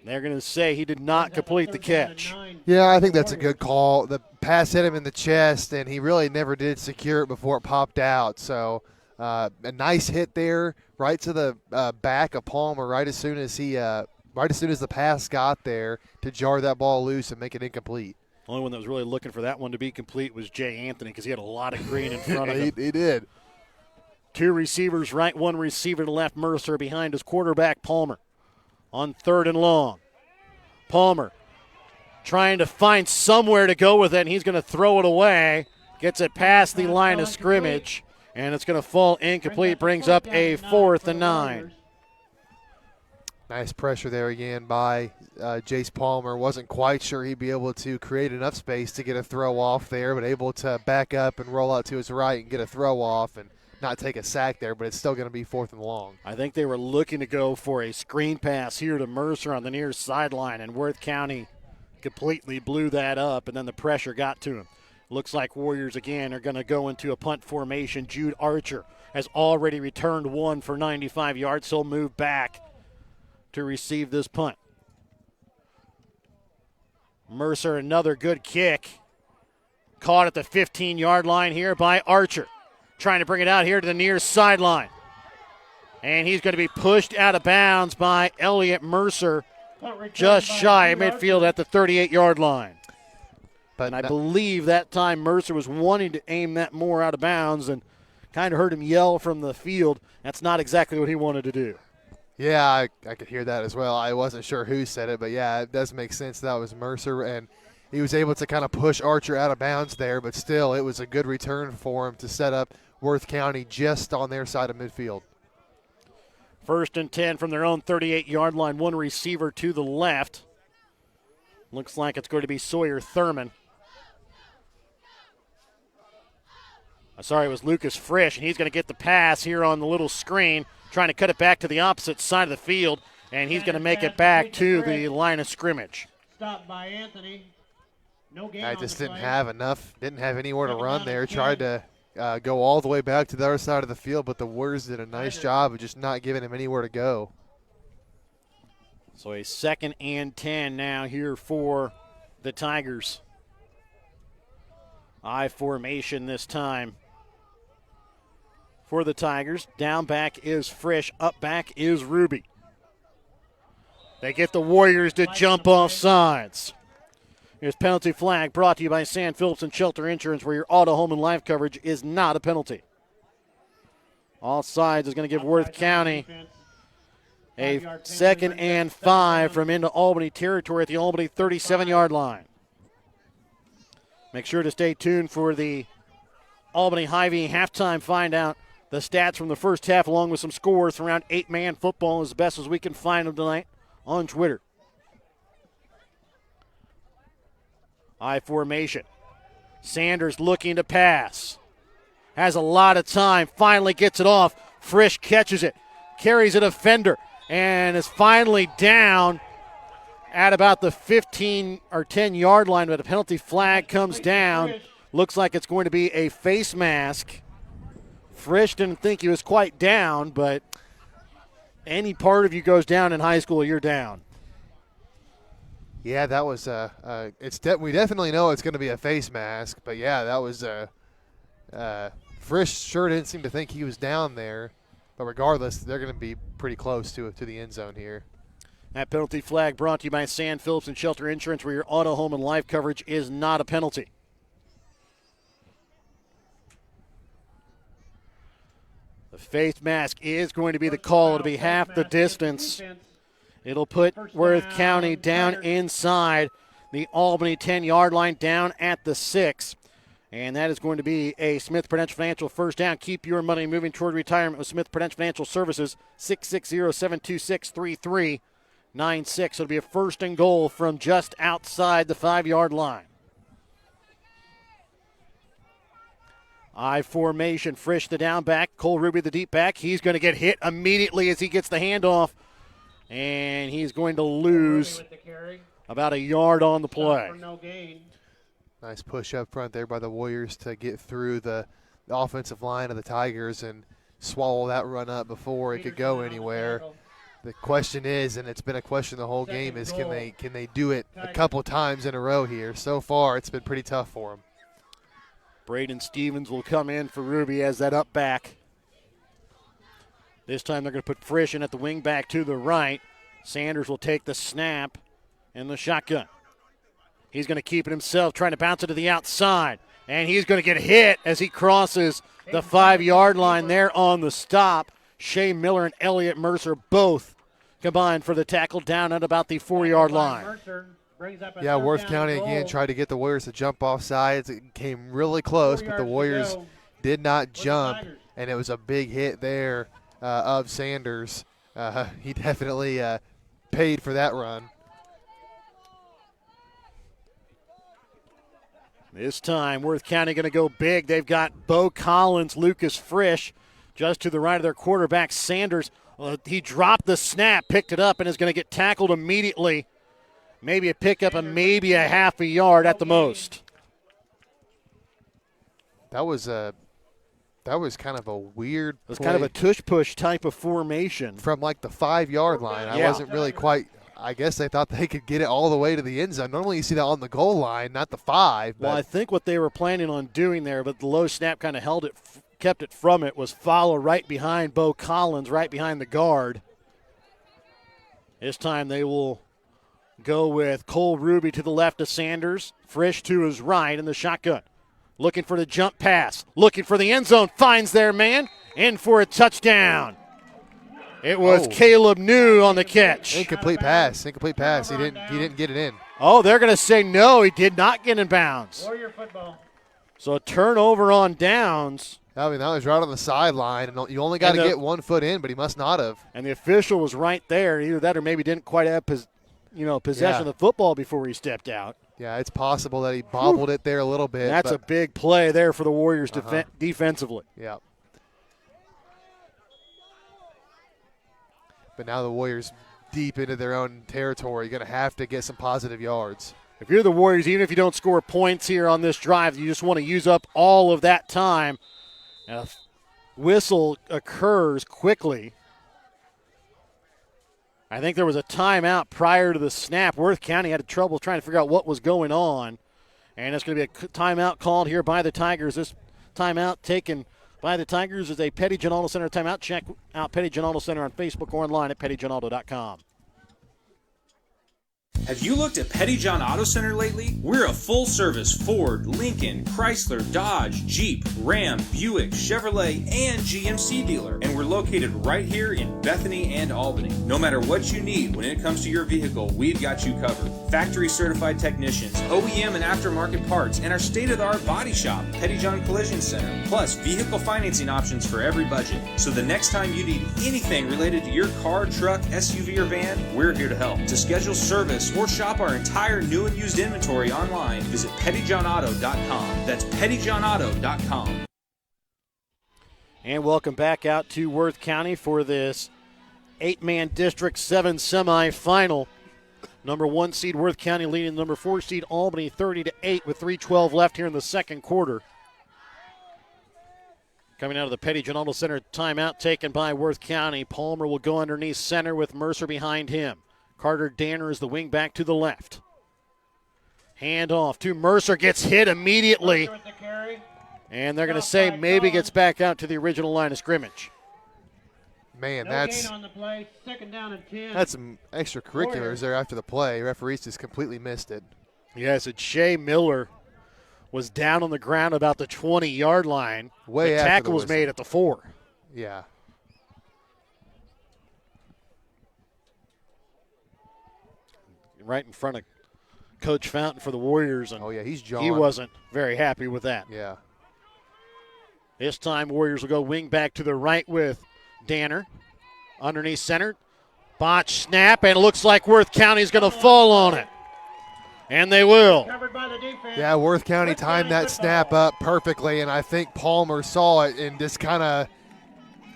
they're going to say he did not complete the catch. Yeah, I think that's a good call. The pass hit him in the chest, and he really never did secure it before it popped out. So a nice hit there right to the back of Palmer right as soon as the pass got there to jar that ball loose and make it incomplete. The only one that was really looking for that one to be complete was Jay Anthony because he had a lot of green in front of him. He did. 2 receivers right, 1 receiver to left. Mercer behind his quarterback, Palmer. On 3rd and long. Palmer trying to find somewhere to go with it, and he's going to throw it away. Gets it past the line of scrimmage, and it's going to fall incomplete. Brings up a 4th and 9. Nice pressure there again by Jace Palmer. Wasn't quite sure he'd be able to create enough space to get a throw off there, but able to back up and roll out to his right and get a throw off and not take a sack there, but it's still going to be 4th and long. I think they were looking to go for a screen pass here to Mercer on the near sideline, and Worth County completely blew that up, and then the pressure got to him. Looks like Warriors again are going to go into a punt formation. Jude Archer has already returned one for 95 yards. He'll move back to receive this punt. Mercer, another good kick. Caught at the 15-yard line here by Archer. Trying to bring it out here to the near sideline. And he's going to be pushed out of bounds by Elliott Mercer, just shy of midfield at the 38-yard line. But I believe that time Mercer was wanting to aim that more out of bounds and kind of heard him yell from the field. That's not exactly what he wanted to do. Yeah, I could hear that as well. I wasn't sure who said it, but yeah, it does make sense. That was Mercer, and he was able to kind of push Archer out of bounds there, but still it was a good return for him to set up Worth County just on their side of midfield. 1st and 10 from their own 38-yard line. One receiver to the left. Looks like it's going to be Sawyer Thurman. Sorry, it was Lucas Frisch, and he's going to get the pass here on the little screen, trying to cut it back to the opposite side of the field, and he's going to make it back to the line of scrimmage. Stopped by Anthony. No gain. I just didn't have anywhere to run there. Tried to go all the way back to the other side of the field, but the Warriors did a nice job of just not giving him anywhere to go. So a 2nd and 10 now here for the Tigers. I formation this time for the Tigers. Down back is Frisch. Up back is Ruby. They get the Warriors to jump off sides. Here's penalty flag brought to you by Sand Phillips and Shelter Insurance, where your auto, home, and life coverage is not a penalty. Offsides is going to give Worth County a 2nd and 5 from into Albany territory at the Albany 37-yard line. Make sure to stay tuned for the Albany Hy-Vee halftime. Find out the stats from the first half along with some scores around 8-man football as best as we can find them tonight on Twitter. I formation. Sanders looking to pass. Has a lot of time. Finally gets it off. Frisch catches it. Carries a defender. And is finally down at about the 15 or 10-yard line. But a penalty flag comes down. Looks like it's going to be a face mask. Frisch didn't think he was quite down, but any part of you goes down in high school, you're down. Yeah, that was we definitely know it's going to be a face mask, but yeah, that was Frisch sure didn't seem to think he was down there, but regardless, they're going to be pretty close to the end zone here. That penalty flag brought to you by Sand Phillips and Shelter Insurance, where your auto, home, and life coverage is not a penalty. The face mask is going to be the call. It'll be half the distance. It'll put Worth County down inside the Albany 10-yard line, down at the 6. And that is going to be a Smith Prudential Financial first down. Keep your money moving toward retirement with Smith Prudential Financial Services, 660-726-3396. It'll be a 1st and goal from just outside the 5-yard line. I formation. Frisch the down back. Cole Ruby the deep back. He's going to get hit immediately as he gets the handoff. And he's going to lose about a yard on the play. Nice push up front there by the Warriors to get through the offensive line of the Tigers and swallow that run up before it could go anywhere. The question is, and it's been a question the whole game, is can they do it a couple times in a row here? So far, it's been pretty tough for them. Braden Stevens will come in for Ruby as that up back. This time they're going to put Frisch in at the wing back to the right. Sanders will take the snap and the shotgun. He's going to keep it himself, trying to bounce it to the outside. And he's going to get hit as he crosses the 5-yard line there on the stop. Shea Miller and Elliott Mercer both combined for the tackle down at about the 4-yard line. Yeah, Worth County again tried to get the Warriors to jump off sides. It came really close, but the Warriors did not jump, and it was a big hit there of Sanders. He definitely paid for that run. This time, Worth County going to go big. They've got Bo Collins, Lucas Frisch, just to the right of their quarterback, Sanders. He dropped the snap, picked it up, and is going to get tackled immediately maybe a pickup of maybe a half a yard at the most. That was kind of a weird It was kind of a tush-push type of formation. From like the 5-yard line. I wasn't really quite – I guess they thought they could get it all the way to the end zone. Normally you see that on the goal line, not the 5. Well, I think what they were planning on doing there, but the low snap kind of held it, kept it from it, was follow right behind Bo Collins, right behind the guard. This time they will go with Cole Ruby to the left of Sanders, Frisch to his right in the shotgun. Looking for the jump pass, looking for the end zone, finds their man, in for a touchdown. It was Caleb New on the catch. Incomplete pass. He didn't get it in. Oh, they're going to say no, he did not get in bounds. Warrior football. So a turnover on downs. I mean, that was right on the sideline, and you only got to get 1 foot in, but he must not have. And the official was right there. Either that or maybe didn't quite have possession of the football before he stepped out. Yeah, it's possible that he bobbled it there a little bit. That's a big play there for the Warriors defensively. Yeah. But now the Warriors deep into their own territory. You're going to have to get some positive yards. If you're the Warriors, even if you don't score points here on this drive, you just want to use up all of that time. And a whistle occurs quickly. I think there was a timeout prior to the snap. Worth County had trouble trying to figure out what was going on. And it's going to be a timeout called here by the Tigers. This timeout taken by the Tigers is a Petty John Auto Center timeout. Check out Petty John Auto Center on Facebook or online at pettyjohnauto.com. Have you looked at Petty John Auto Center lately? We're a full-service Ford, Lincoln, Chrysler, Dodge, Jeep, Ram, Buick, Chevrolet, and GMC dealer. And we're located right here in Bethany and Albany. No matter what you need when it comes to your vehicle, we've got you covered. Factory-certified technicians, OEM and aftermarket parts, and our state-of-the-art body shop, Petty John Collision Center. Plus, vehicle financing options for every budget. So the next time you need anything related to your car, truck, SUV, or van, we're here to help. To schedule service or shop our entire new and used inventory online, visit pettyjohnauto.com. That's pettyjohnauto.com. And welcome back out to Worth County for this 8-man District 7 semifinal. Number 1 seed Worth County leading number 4 seed Albany 30-8 with 3:12 left here in the second quarter. Coming out of the Petty John Auto Center timeout taken by Worth County. Palmer will go underneath center with Mercer behind him. Carter Danner is the wing back to the left. Hand off to Mercer, gets hit immediately. And they're going to say maybe gets back out to the original line of scrimmage. Man, No that's gain on the play. Second down and 10. that's some extracurriculars there after the play. Referees just completely missed it. Yes, and Shea Miller was down on the ground about the 20-yard line. Way the after tackle the was whistle. made at the 4. Yeah. Right in front of Coach Fountain for the Warriors. And he's he jawing. wasn't very happy with that. Yeah. This time Warriors will go wing back to the right with Danner. Underneath center. Botch snap, and it looks like Worth County's going to fall on it. And they will. Covered by the defense. Yeah, Worth County timed that snap up perfectly, and I think Palmer saw it and just kind of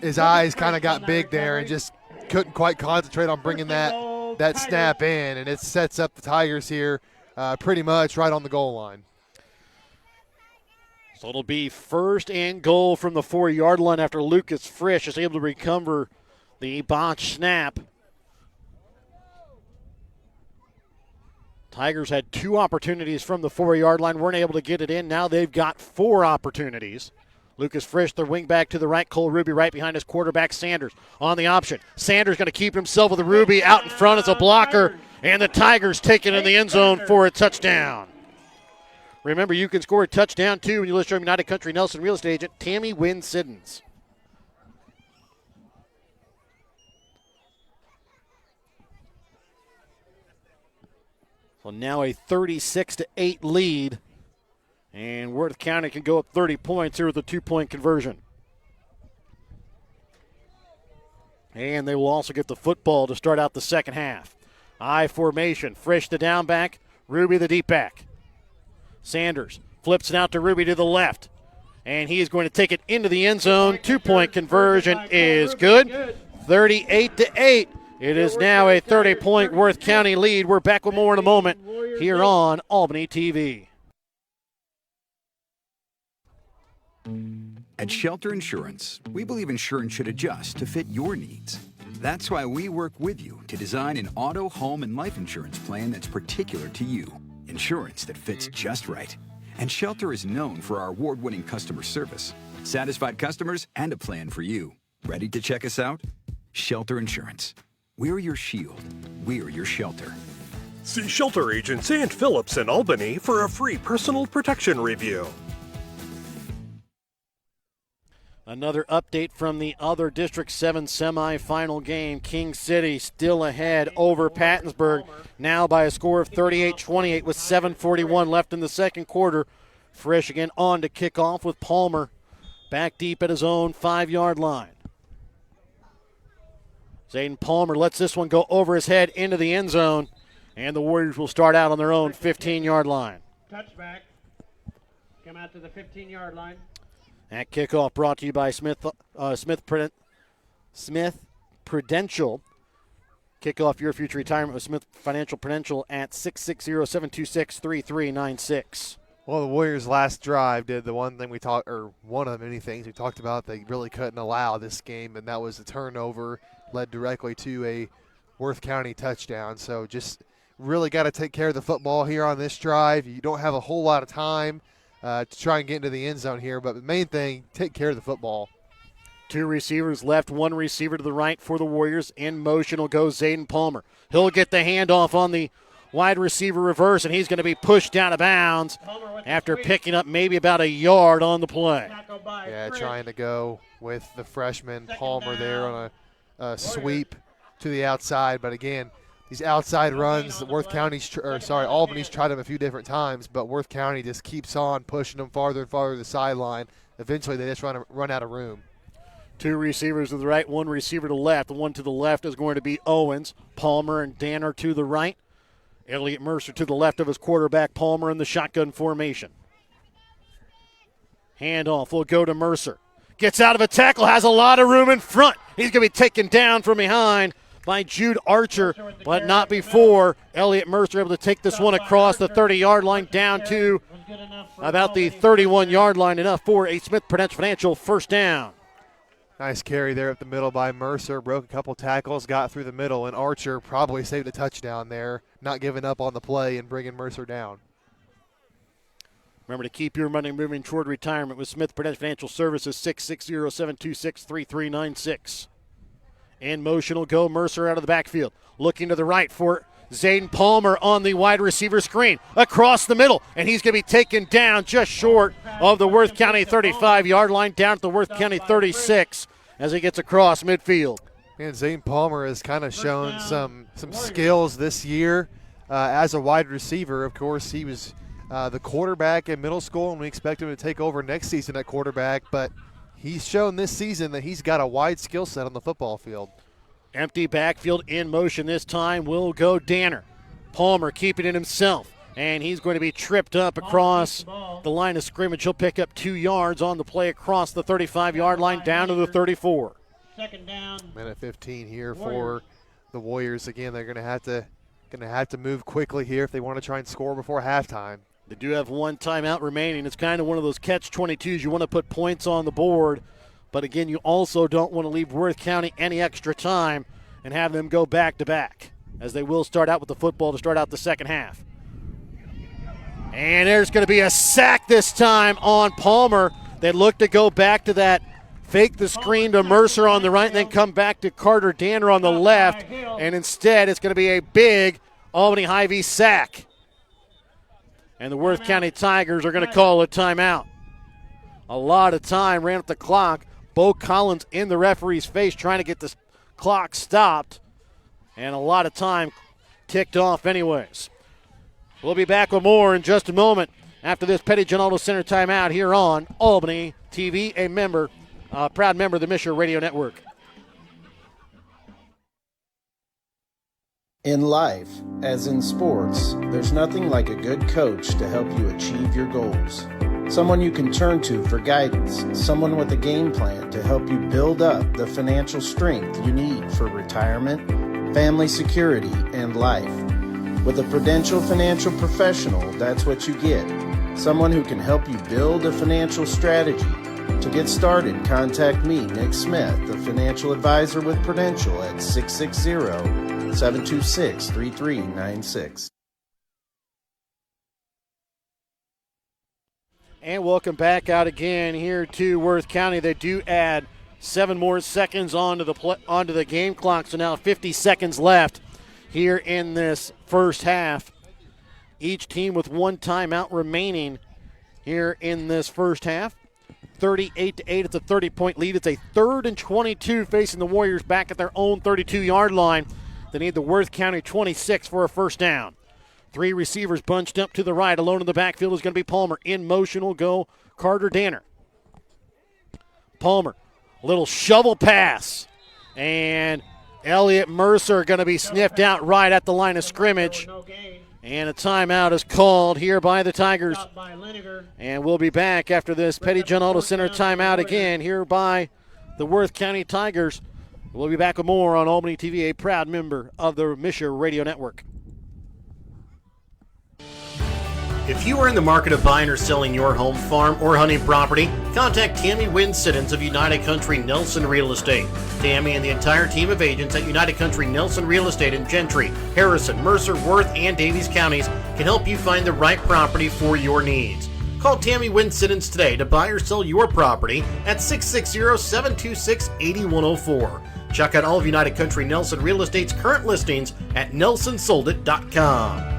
his eyes kind of got big there and just couldn't quite concentrate on bringing that snap in, and it sets up the Tigers here pretty much right on the goal line. So it'll be first and goal from the 4-yard line after Lucas Frisch is able to recover the botch snap. Tigers had 2 opportunities from the 4-yard line, weren't able to get it in. Now they've got 4 opportunities. Lucas Frisch, the wing back to the right. Cole Ruby right behind his quarterback, Sanders, on the option. Sanders going to keep himself with Ruby out in front as a blocker, and the Tigers take it in the end zone for a touchdown. Remember, you can score a touchdown, too, when you list your United Country Nelson real estate agent, Tammy Wynn Siddons. So now a 36-8 lead. And Worth County can go up 30 points here with a 2-point conversion. And they will also get the football to start out the second half. I formation. Frisch the down back. Ruby the deep back. Sanders flips it out to Ruby to the left. And he is going to take it into the end zone. 2-point conversion is good. 38-8. It is now a 30-point Worth County lead. We're back with more in a moment here on Albany TV. At Shelter Insurance, we believe insurance should adjust to fit your needs. That's why we work with you to design an auto, home, and life insurance plan that's particular to you. Insurance that fits just right. And Shelter is known for our award-winning customer service, satisfied customers, and a plan for you. Ready to check us out? Shelter Insurance. We're your shield. We're your shelter. See Shelter Agents and Phillips in Albany for a free personal protection review. Another update from the other District 7 semifinal game. King City still ahead over Pattonsburg, now by a score of 38-28 with 7:41 left in the second quarter. Frisch again on to kick off with Palmer back deep at his own 5-yard line. Zayden Palmer lets this one go over his head into the end zone, and the Warriors will start out on their own 15-yard line. Touchback. Come out to the 15-yard line. That kickoff brought to you by Smith Prudential. Kick off your future retirement with Smith Financial Prudential at 660-726-3396. Well, the Warriors' last drive did the one thing one of the many things we talked about they really couldn't allow this game, and that was a turnover led directly to a Worth County touchdown. So just really got to take care of the football here on this drive. You don't have a whole lot of time to try and get into the end zone here, but the main thing, take care of the football. 2 receivers left, 1 receiver to the right for the Warriors. In motion will go Zayden Palmer. He'll get the handoff on the wide receiver reverse, and he's going to be pushed out of bounds after picking up maybe about a yard on the play. Yeah, trying to go with the freshman Palmer there on a sweep to the outside, but again, these outside runs, Albany's tried them a few different times, but Worth County just keeps on pushing them farther and farther to the sideline. Eventually, they just run out of room. 2 receivers to the right, 1 receiver to the left. The one to the left is going to be Owens. Palmer and Danner to the right. Elliott Mercer to the left of his quarterback. Palmer in the shotgun formation. Handoff will go to Mercer. Gets out of a tackle, has a lot of room in front. He's going to be taken down from behind by Jude Archer, but not before Elliott Mercer able to take this one across the 30-yard line down to about the 31-yard line, enough for a Smith Prudential Financial first down. Nice carry there up the middle by Mercer. Broke a couple tackles, got through the middle, and Archer probably saved a touchdown there, not giving up on the play and bringing Mercer down. Remember to keep your money moving toward retirement with Smith Prudential Financial Services, 660-726-3396. In motion will go Mercer out of the backfield. Looking to the right for Zayden Palmer on the wide receiver screen. Across the middle, and he's going to be taken down just short of the Worth County 35-yard line, down at the Worth County 36 as he gets across midfield. And Zayden Palmer has kind of shown some skills this year as a wide receiver. Of course, he was the quarterback in middle school, and we expect him to take over next season at quarterback, but he's shown this season that he's got a wide skill set on the football field. Empty backfield, in motion this time will go Danner. Palmer keeping it himself, and he's going to be tripped up across the line of scrimmage. He'll pick up 2 yards on the play across the 35-yard line down to the 34. Second down. Minute 15 here for the Warriors. Again, they're going to have to move quickly here if they want to try and score before halftime. They do have 1 timeout remaining. It's kind of one of those catch-22s. You want to put points on the board, but again, you also don't want to leave Worth County any extra time and have them go back-to-back, as they will start out with the football to start out the second half. And there's going to be a sack this time on Palmer. They look to go back to that, fake the screen to Mercer on the right, and then come back to Carter Danner on the left, and instead it's going to be a big Albany Hy-Vee sack. And the Worth County Tigers are going to call a timeout. A lot of time ran up the clock. Bo Collins in the referee's face trying to get this clock stopped. And a lot of time ticked off anyways. We'll be back with more in just a moment after this Petty John Auto Center timeout here on Albany TV, a proud member of the Misher Radio Network. In life, as in sports, there's nothing like a good coach to help you achieve your goals. Someone you can turn to for guidance, someone with a game plan to help you build up the financial strength you need for retirement, family security, and life. With a Prudential financial professional, that's what you get. Someone who can help you build a financial strategy. To get started, contact me, Nick Smith, the financial advisor with Prudential at 660-726-3396. And welcome back out again here to Worth County. They do add 7 more seconds onto the game clock, so now 50 seconds left here in this first half. Each team with 1 timeout remaining here in this first half. 38-8, it's a 30-point lead. It's a 3rd and 22 facing the Warriors back at their own 32-yard line. They need the Worth County 26 for a first down. 3 receivers bunched up to the right. Alone in the backfield is going to be Palmer. In motion will go Carter Danner. Palmer, a little shovel pass. And Elliott Mercer going to be sniffed out right at the line of scrimmage. And a timeout is called here by the Tigers. And we'll be back after this Petty John Auto Center timeout again here by the Worth County Tigers. We'll be back with more on Albany TV, a proud member of the MSHSAA Radio Network. If you are in the market of buying or selling your home, farm, or hunting property, contact Tammy Wynn Siddons of United Country Nelson Real Estate. Tammy and the entire team of agents at United Country Nelson Real Estate in Gentry, Harrison, Mercer, Worth, and Davies counties can help you find the right property for your needs. Call Tammy Wynn Siddons today to buy or sell your property at 660-726-8104. Check out all of United Country Nelson Real Estate's current listings at nelsonsoldit.com.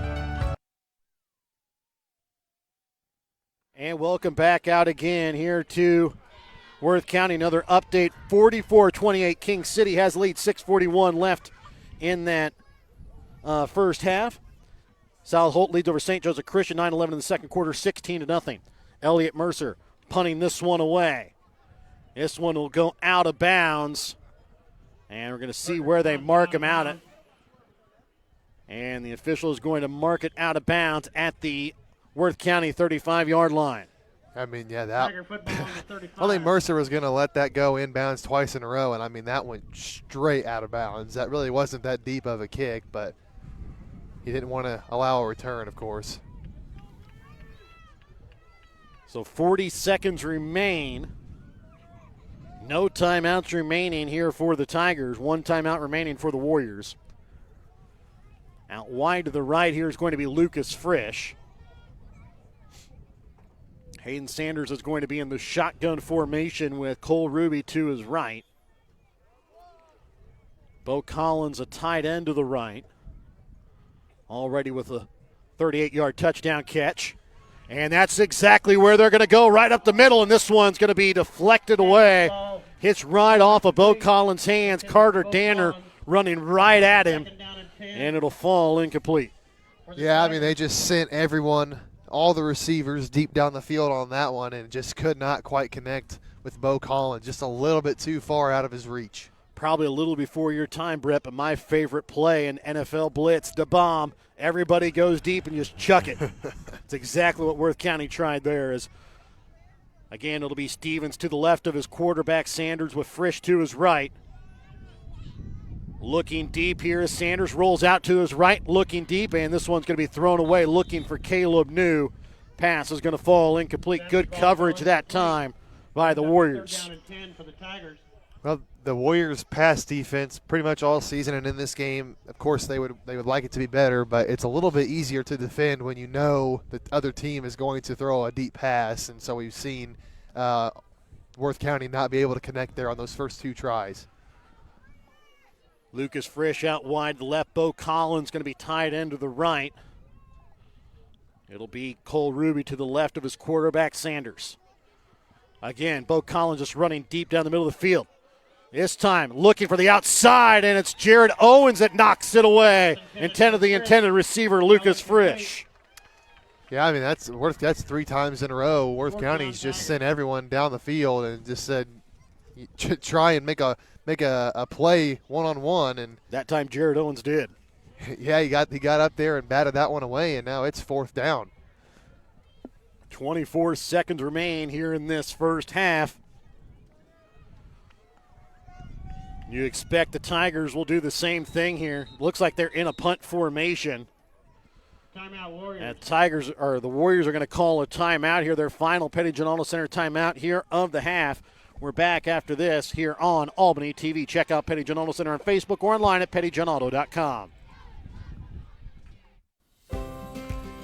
And welcome back out again here to Worth County. Another update, 44-28. King City has lead, 6:41 left in that first half. South Holt leads over St. Joseph Christian, 9-11 in the second quarter, 16-0. Elliott Mercer punting this one away. This one will go out of bounds. And we're going to see where they mark him out at. And the official is going to mark it out of bounds at the Worth County 35-yard line. I mean, yeah, that only Mercer was going to let that go inbounds twice in a row, and I mean that went straight out of bounds. That really wasn't that deep of a kick, but he didn't want to allow a return, of course. So 40 seconds remain. No timeouts remaining here for the Tigers. 1 timeout remaining for the Warriors. Out wide to the right here is going to be Lucas Frisch. Hayden Sanders is going to be in the shotgun formation with Cole Ruby to his right. Bo Collins, a tight end to the right. Already with a 38-yard touchdown catch. And that's exactly where they're going to go, right up the middle, and this one's going to be deflected away. Hits right off of Bo Collins' hands. Carter Danner running right at him, and it'll fall incomplete. Yeah, I mean, they just sent everyone, all the receivers deep down the field on that one and just could not quite connect with Bo Collins, just a little bit too far out of his reach. Probably a little before your time, Brett, but my favorite play in NFL blitz, the bomb. Everybody goes deep and just chuck it. It's exactly what Worth County tried there. Again, it'll be Stevens to the left of his quarterback, Sanders with Frisch to his right. Looking deep here as Sanders rolls out to his right, looking deep, and this one's going to be thrown away, looking for Caleb New. Pass is going to fall incomplete. Good coverage that time by the Warriors. Well, the Warriors' pass defense pretty much all season, and in this game, of course, they would like it to be better, but it's a little bit easier to defend when you know the other team is going to throw a deep pass, and so we've seen Worth County not be able to connect there on those first 2 tries. Lucas Frisch out wide to the left. Bo Collins going to be tied end to the right. It'll be Cole Ruby to the left of his quarterback, Sanders. Again, Bo Collins just running deep down the middle of the field. This time looking for the outside, and it's Jared Owens that knocks it away. The intended receiver, Lucas Frisch. Yeah, I mean, that's 3 times in a row. Worth County's just sent everyone down the field and just said, try and make a play one-on-one, and that time Jared Owens did. Yeah, he got up there and batted that one away, and now it's 4th down. 24 seconds remain here in this first half. You expect the Tigers will do the same thing here. Looks like they're in a punt formation. Timeout, Warriors. And the Warriors are going to call a timeout here, their final Petty John Auto Center timeout here of the half. We're back after this here on Albany TV. Check out Petty John Auto Center on Facebook or online at pettyjohnauto.com.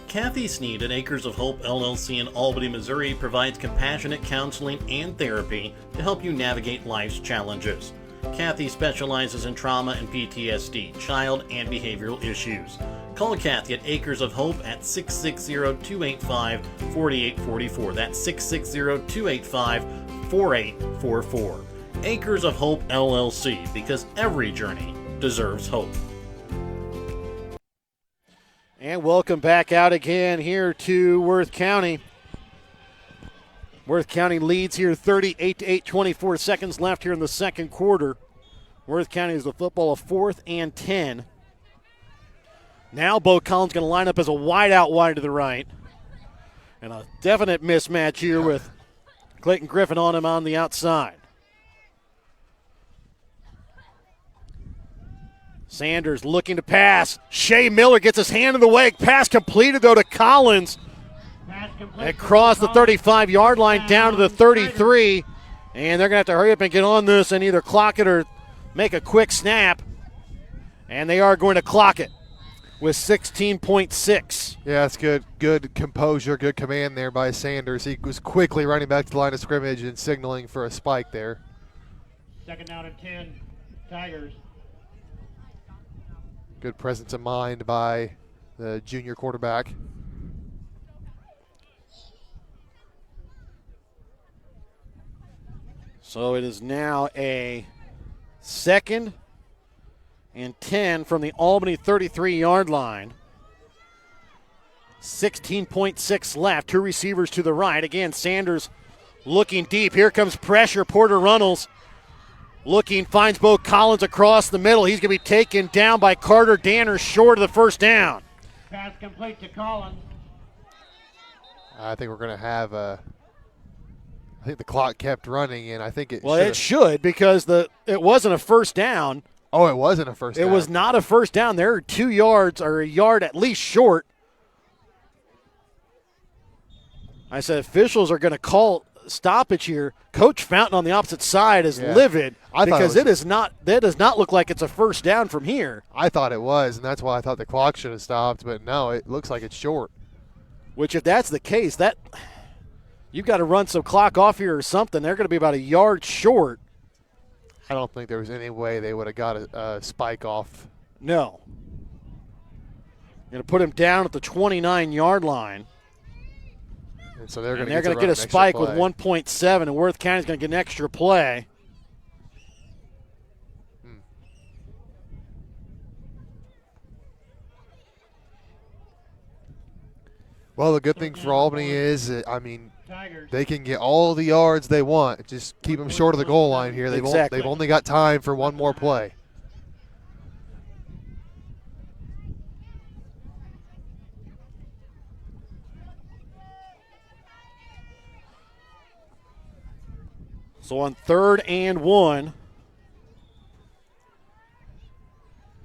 Kathy Sneed at Acres of Hope LLC in Albany, Missouri provides compassionate counseling and therapy to help you navigate life's challenges. Kathy specializes in trauma and PTSD, child and behavioral issues. Call Kathy at Acres of Hope at 660-285-4844. That's 660-285-4844. Acres of Hope LLC, because every journey deserves hope. And welcome back out again here to Worth County. Worth County leads here 38-8, 24 seconds left here in the second quarter. Worth County is the football of 4th and 10. Now Bo Collins going to line up as a wide out wide to the right. And a definite mismatch here with Clayton Griffin on him on the outside. Sanders looking to pass. Shea Miller gets his hand in the way. Pass completed, though, to Collins. Across the 35-yard line down to the 33. And they're going to have to hurry up and get on this and either clock it or make a quick snap. And they are going to clock it with 16.6. Yeah, that's good. Good composure, good command there by Sanders. He was quickly running back to the line of scrimmage and signaling for a spike there. Second down and 10, Tigers. Good presence of mind by the junior quarterback. So it is now a 2nd and 10 from the Albany 33-yard line. 16.6 left. 2 receivers to the right. Again, Sanders looking deep. Here comes pressure. Porter Runnels looking, finds Bo Collins across the middle. He's going to be taken down by Carter Danner short of the first down. Pass complete to Collins. I think we're going to have I think the clock kept running, and I think it it should, because it wasn't a first down. Oh, it wasn't a first down. It was not a first down. They're 2 yards or a yard at least short. I said officials are going to call stoppage here. Coach Fountain on the opposite side is livid because that does not look like it's a first down from here. I thought it was, and that's why I thought the clock should have stopped, but no, it looks like it's short. Which, if that's the case, that you've got to run some clock off here or something. They're going to be about a yard short. I don't think there was any way they would have got a spike off. No. Going to put him down at the 29-yard line. And so they're going to get a spike with 1.7, and Worth County's going to get an extra play. Well, the good thing for Albany is, they can get all the yards they want. Just keep them short of the goal line here. They've only got time for one more play. So on 3rd and 1,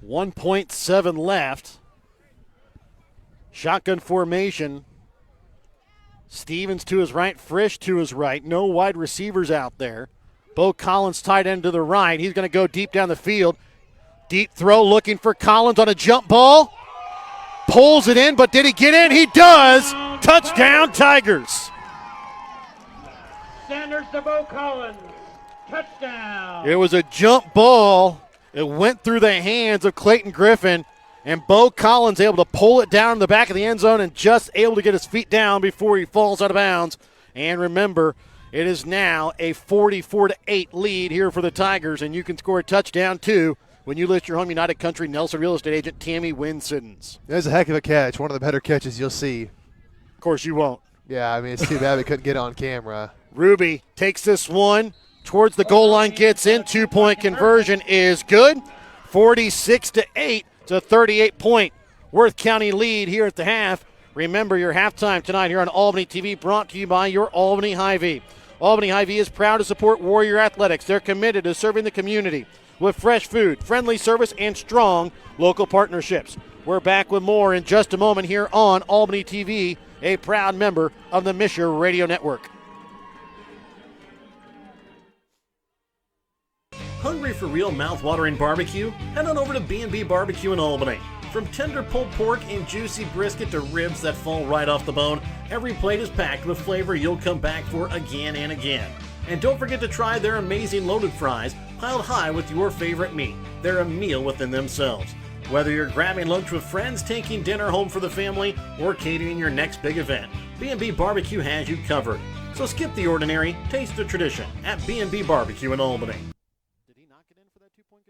1.7 left. Shotgun formation. Stevens to his right, Frisch to his right. No wide receivers out there. Bo Collins tight end to the right. He's going to go deep down the field. Deep throw looking for Collins on a jump ball. Pulls it in, but did he get in? He does. Touchdown, Tigers. Sanders to Bo Collins. Touchdown. It was a jump ball. It went through the hands of Clayton Griffin, and Bo Collins able to pull it down in the back of the end zone and just able to get his feet down before he falls out of bounds. And remember, it is now a 44-8 lead here for the Tigers, and you can score a touchdown too when you list your home United Country Nelson real estate agent Tammy Wynn-Siddons. That's a heck of a catch. One of the better catches you'll see. Of course you won't. Yeah, it's too bad we couldn't get it on camera. Ruby takes this one towards the goal line, gets in. 2-point conversion is good. 46-8. It's a 38-point Worth County lead here at the half. Remember your halftime tonight here on Albany TV, brought to you by your Albany Hy-Vee. Albany Hy-Vee is proud to support Warrior Athletics. They're committed to serving the community. with fresh food, friendly service, and strong local partnerships. We're back with more in just a moment here on Albany TV, a proud member of the MSHSAA Radio Network. Hungry for real mouth-watering barbecue? Head on over to B&B Barbecue in Albany. From tender pulled pork and juicy brisket to ribs that fall right off the bone, every plate is packed with flavor you'll come back for again and again. And don't forget to try their amazing loaded fries, piled high with your favorite meat. They're a meal within themselves. Whether you're grabbing lunch with friends, taking dinner home for the family, or catering your next big event, B&B Barbecue has you covered. So skip the ordinary, taste the tradition at B&B Barbecue in Albany. Did he not get in for that two-point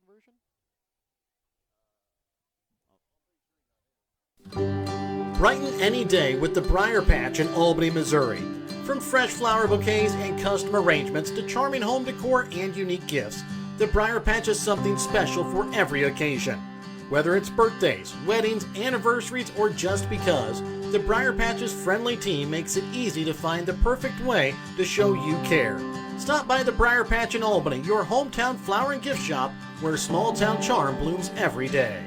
conversion? Brighten any day with the Briar Patch in Albany, Missouri. From fresh flower bouquets and custom arrangements to charming home decor and unique gifts, the Briar Patch is something special for every occasion. Whether it's birthdays, weddings, anniversaries, or just because, the Briar Patch's friendly team makes it easy to find the perfect way to show you care. Stop by the Briar Patch in Albany, your hometown flower and gift shop where small town charm blooms every day.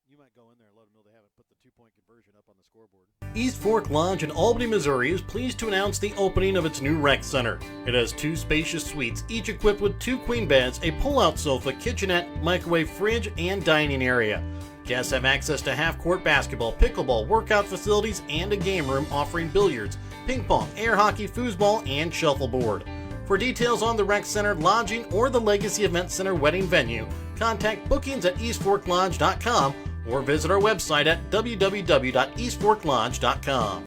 You might go in there and let them know they haven't put the two-point conversion up on the scoreboard. East Fork Lodge in Albany, Missouri is pleased to announce the opening of its new rec center. It has 2 spacious suites, each equipped with 2 queen beds, a pull-out sofa, kitchenette, microwave fridge, and dining area. Guests have access to half-court basketball, pickleball, workout facilities, and a game room offering billiards, ping pong, air hockey, foosball, and shuffleboard. For details on the rec center, lodging, or the Legacy Event Center wedding venue, contact bookings at eastforklodge.com or visit our website at www.eastforklodge.com.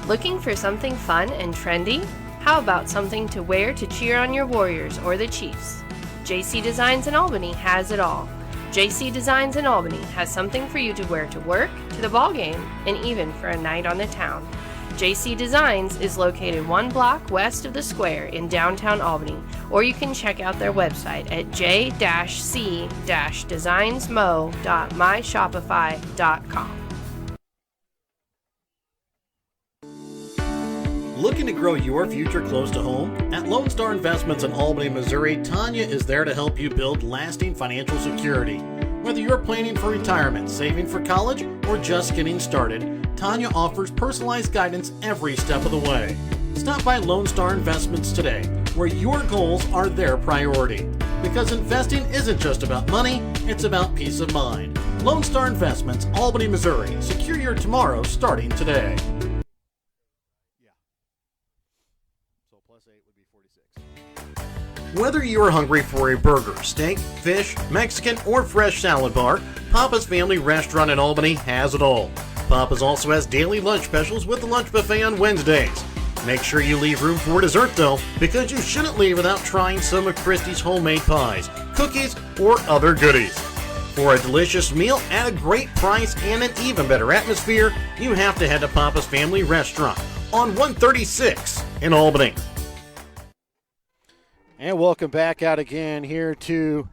Looking for something fun and trendy? How about something to wear to cheer on your Warriors or the Chiefs? JC Designs in Albany has it all. JC Designs in Albany has something for you to wear to work, to the ball game, and even for a night on the town. JC Designs is located 1 block west of the square in downtown Albany, or you can check out their website at j-c-designsmo.myshopify.com. Looking to grow your future close to home? At Lone Star Investments in Albany, Missouri, Tanya is there to help you build lasting financial security. Whether you're planning for retirement, saving for college, or just getting started, Tanya offers personalized guidance every step of the way. Stop by Lone Star Investments today, where your goals are their priority. Because investing isn't just about money, it's about peace of mind. Lone Star Investments, Albany, Missouri. Secure your tomorrow starting today. Whether you're hungry for a burger, steak, fish, Mexican, or fresh salad bar, Papa's Family Restaurant in Albany has it all. Papa's also has daily lunch specials with the lunch buffet on Wednesdays. Make sure you leave room for dessert though, because you shouldn't leave without trying some of Christy's homemade pies, cookies, or other goodies. For a delicious meal at a great price and an even better atmosphere, you have to head to Papa's Family Restaurant on 136 in Albany. And welcome back out again here to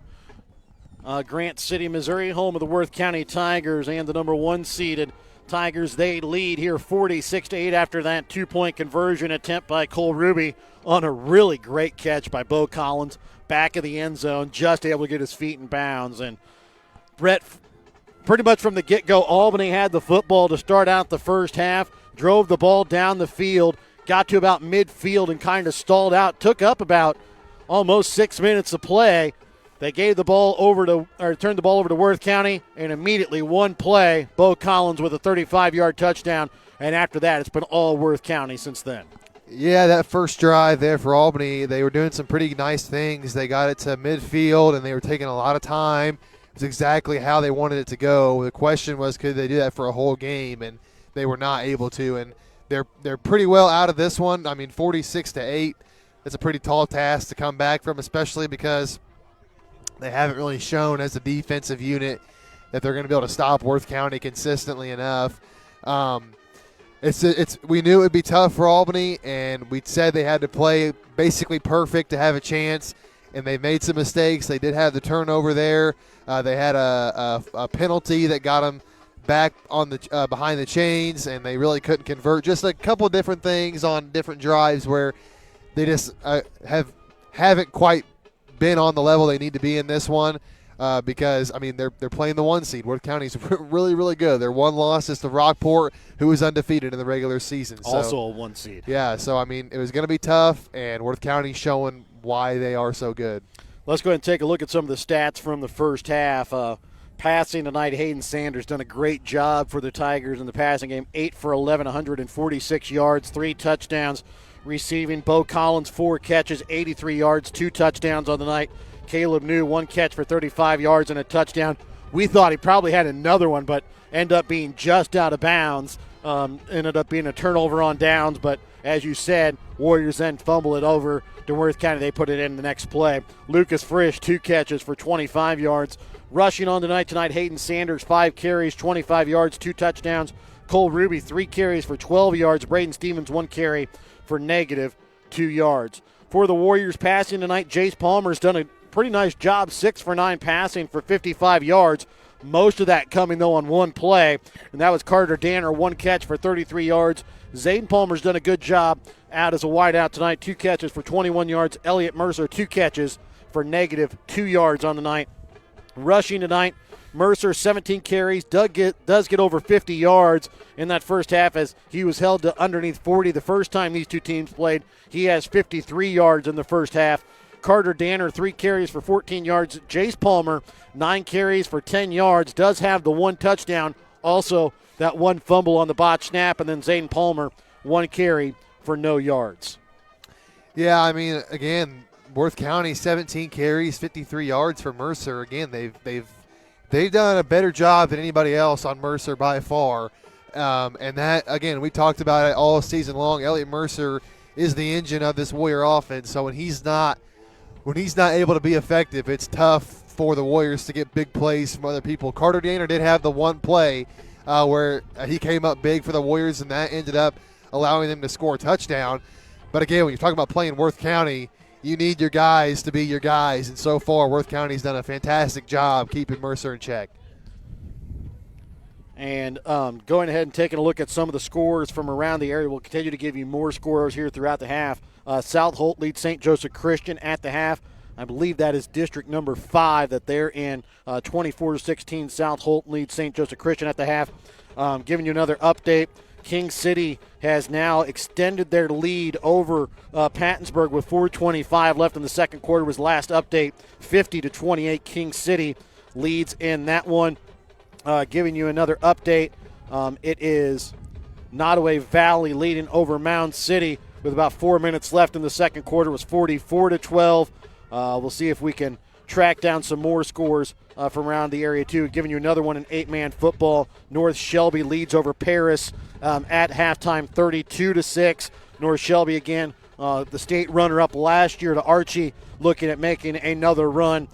Grant City, Missouri, home of the Worth County Tigers and the number 1 seeded Tigers. They lead here 46-8 after that two-point conversion attempt by Cole Ruby on a really great catch by Bo Collins, back of the end zone, just able to get his feet in bounds. And Brett, pretty much from the get-go, Albany had the football to start out the first half, drove the ball down the field, got to about midfield and kind of stalled out, took up about almost 6 minutes of play. They gave the ball over to, or turned the ball over to Worth County, and immediately one play, Bo Collins with a 35-yard touchdown, and after that, it's been all Worth County since then. Yeah, that first drive there for Albany, they were doing some pretty nice things. They got it to midfield, and they were taking a lot of time. It's exactly how they wanted it to go. The question was, could they do that for a whole game, and they were not able to, and they're pretty well out of this one. I mean, 46-8. It's a pretty tall task to come back from, especially because they haven't really shown as a defensive unit that they're going to be able to stop Worth County consistently enough. We knew it would be tough for Albany, and we said they had to play basically perfect to have a chance, and they made some mistakes. They did have the turnover there. They had a penalty that got them back on the behind the chains, and they really couldn't convert. Just a couple different things on different drives where they just haven't quite been on the level they need to be in this one. Because, I mean, they're playing the 1 seed. Worth County's really, really good. Their one loss is to Rockport, who was undefeated in the regular season. So, also a 1 seed. Yeah, so, I mean, it was going to be tough, and Worth County's showing why they are so good. Let's go ahead and take a look at some of the stats from the first half. Passing tonight, Hayden Sanders done a great job for the Tigers in the passing game. 8 for 11, 146 yards, 3 touchdowns. Receiving, Bo Collins, 4 catches, 83 yards, 2 touchdowns on the night. Caleb New, 1 catch for 35 yards and a touchdown. We thought he probably had another one, but ended up being just out of bounds. Ended up being a turnover on downs, but as you said, Warriors then fumble it over to Worth County. They put it in the next play. Lucas Frisch, 2 catches for 25 yards. Rushing on tonight, Hayden Sanders, 5 carries, 25 yards, 2 touchdowns. Cole Ruby, 3 carries for 12 yards. Braden Stevens, 1 carry for -2 yards. For the Warriors passing tonight, Jace Palmer's done a pretty nice job, 6 for 9 passing for 55 yards. Most of that coming, though, on one play, and that was Carter Danner, 1 catch for 33 yards. Zayden Palmer's done a good job out as a wideout tonight, 2 catches for 21 yards. Elliot Mercer, 2 catches for -2 yards on the night. Rushing tonight, Mercer, 17 carries, does get over 50 yards in that first half as he was held to underneath 40 the first time these two teams played. He has 53 yards in the first half. Carter Danner, 3 carries for 14 yards. Jace Palmer, 9 carries for 10 yards, does have the 1 touchdown. Also, that 1 fumble on the botch snap, and then Zayden Palmer, 1 carry for no yards. Yeah, I mean, again, Worth County, 17 carries, 53 yards for Mercer. Again, they've done a better job than anybody else on Mercer by far. And that, again, we talked about it all season long. Elliot Mercer is the engine of this Warrior offense. So when he's not able to be effective, it's tough for the Warriors to get big plays from other people. Carter Danner did have the 1 play where he came up big for the Warriors, and that ended up allowing them to score a touchdown. But again, when you're talking about playing Worth County, you need your guys to be your guys, and so far Worth County's done a fantastic job keeping Mercer in check. And going ahead and taking a look at some of the scores from around the area, we'll continue to give you more scores here throughout the half. South Holt leads St. Joseph Christian at the half. I believe that is district number 5 that they're in. 24-16, South Holt leads St. Joseph Christian at the half. Giving you another update. King City has now extended their lead over Pattonsburg with 4:25 left in the second quarter. Was last update, 50-28. King City leads in that one. Giving you another update, it is Nottoway Valley leading over Mound City with about 4 minutes left in the second quarter. Was 44-12. We'll see if we can track down some more scores from around the area too. Giving you another one in 8-man football. North Shelby leads over Paris at halftime, 32-6. North Shelby again, the state runner-up last year to Archie, looking at making another run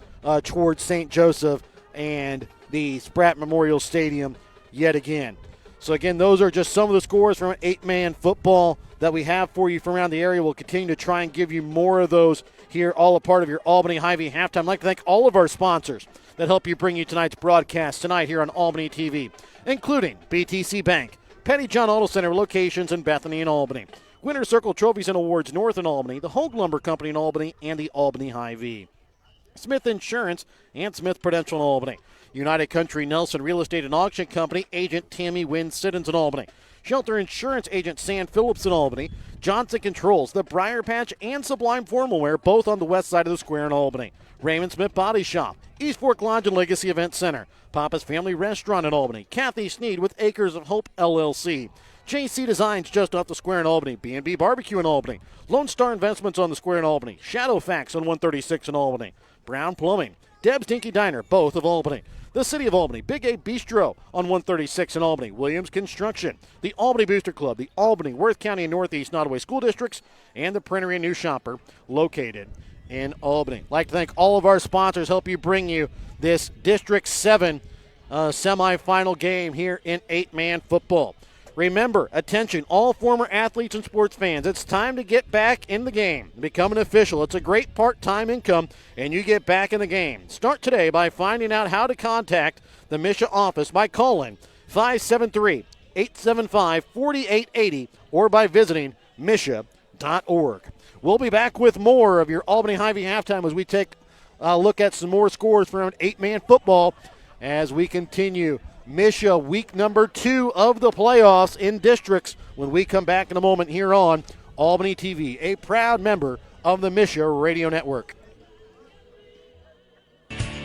towards St. Joseph and the Spratt Memorial Stadium yet again. So again, those are just some of the scores from 8-man football that we have for you from around the area. We'll continue to try and give you more of those here, all a part of your Albany Hy-Vee halftime. I'd like to thank all of our sponsors that help you bring you tonight's broadcast tonight here on Albany TV, including BTC Bank, Petty John Auto Center locations in Bethany and Albany, Winter Circle Trophies and Awards North in Albany, the Hogue Lumber Company in Albany, and the Albany Hy-Vee, Smith Insurance and Smith Prudential in Albany, United Country Nelson Real Estate and Auction Company, Agent Tammy Wynn Siddons in Albany, Shelter Insurance Agent Sam Phillips in Albany, Johnson Controls, the Briar Patch, and Sublime Formal Wear, both on the west side of the square in Albany, Raymond Smith Body Shop, East Fork Lodge and Legacy Event Center, Papa's Family Restaurant in Albany, Kathy Sneed with Acres of Hope LLC, JC Designs just off the square in Albany, B&B Barbecue in Albany, Lone Star Investments on the square in Albany, Shadowfax on 136 in Albany, Brown Plumbing, Deb's Dinky Diner, both of Albany, the City of Albany, Big A Bistro on 136 in Albany, Williams Construction, the Albany Booster Club, the Albany, Worth County and Northeast Nottoway School Districts, and the Printery and New Shopper located in Albany. I'd like to thank all of our sponsors, help you bring you this District 7 semifinal game here in 8-man football. Remember, attention, all former athletes and sports fans, it's time to get back in the game. Become an official. It's a great part-time income, and you get back in the game. Start today by finding out how to contact the MSHSAA office by calling 573-875-4880 or by visiting MSHSAA.org. We'll be back with more of your Albany Hy-Vee halftime as we take a look at some more scores from 8-man football as we continue MSHSAA week number 2 of the playoffs in districts when we come back in a moment here on Albany TV, a proud member of the MSHSAA Radio Network.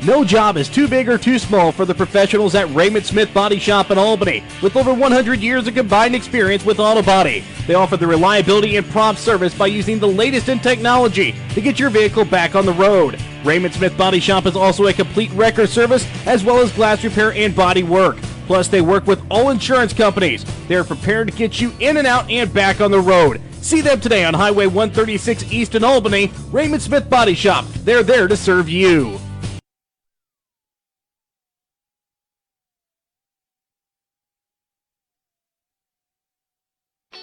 No job is too big or too small for the professionals at Raymond Smith Body Shop in Albany. With over 100 years of combined experience with auto body, they offer the reliability and prompt service by using the latest in technology to get your vehicle back on the road. Raymond Smith Body Shop is also a complete wrecker service as well as glass repair and body work. Plus, they work with all insurance companies. They are prepared to get you in and out and back on the road. See them today on Highway 136 East in Albany. Raymond Smith Body Shop. They're there to serve you.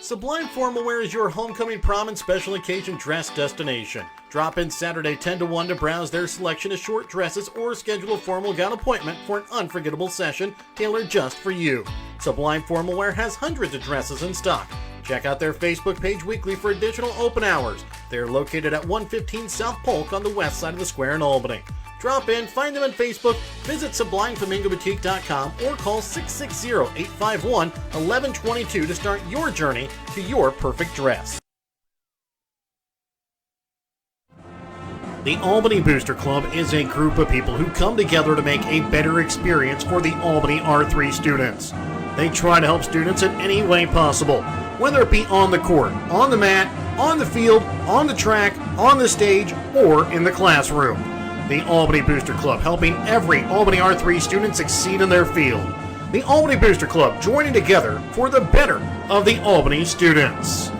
Sublime Formal Wear is your homecoming, prom, and special occasion dress destination. Drop in Saturday 10 to 1 to browse their selection of short dresses or schedule a formal gown appointment for an unforgettable session tailored just for you. Sublime Formal Wear has hundreds of dresses in stock. Check out their Facebook page weekly for additional open hours. They're located at 115 South Polk on the west side of the square in Albany. Drop in, find them on Facebook, visit SublimeFlamingoBoutique.com or call 660-851-1122 to start your journey to your perfect dress. The Albany Booster Club is a group of people who come together to make a better experience for the Albany R3 students. They try to help students in any way possible, whether it be on the court, on the mat, on the field, on the track, on the stage, or in the classroom. The Albany Booster Club, helping every Albany R3 student succeed in their field. The Albany Booster Club, joining together for the better of the Albany students.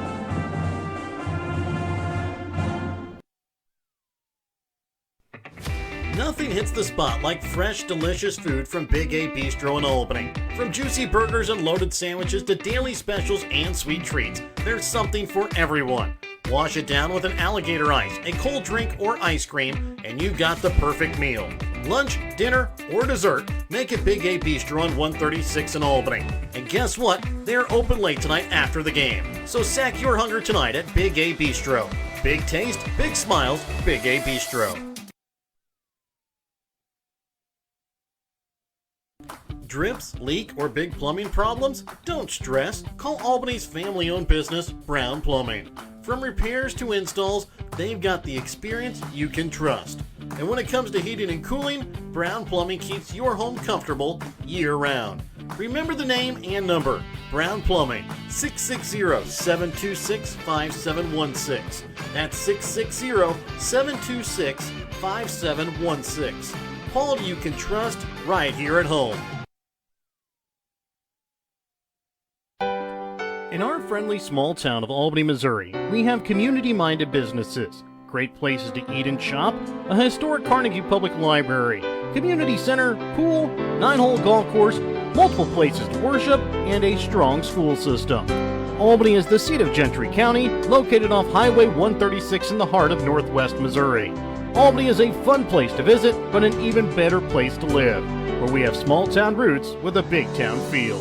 Nothing hits the spot like fresh, delicious food from Big A Bistro in Albany. From juicy burgers and loaded sandwiches to daily specials and sweet treats, there's something for everyone. Wash it down with an alligator ice, a cold drink, or ice cream, and you've got the perfect meal. Lunch, dinner, or dessert, make it Big A Bistro on 136 in Albany. And guess what? They're open late tonight after the game. So sack your hunger tonight at Big A Bistro. Big taste, big smiles, Big A Bistro. Drips, leak, or big plumbing problems? Don't stress. Call Albany's family-owned business, Brown Plumbing. From repairs to installs, they've got the experience you can trust. And when it comes to heating and cooling, Brown Plumbing keeps your home comfortable year-round. Remember the name and number. Brown Plumbing, 660-726-5716. That's 660-726-5716. Quality you can trust right here at home. In our friendly small town of Albany, Missouri, we have community-minded businesses, great places to eat and shop, a historic Carnegie Public Library, community center, pool, 9-hole golf course, multiple places to worship, and a strong school system. Albany is the seat of Gentry County, located off Highway 136 in the heart of northwest Missouri. Albany is a fun place to visit, but an even better place to live, where we have small-town roots with a big-town feel.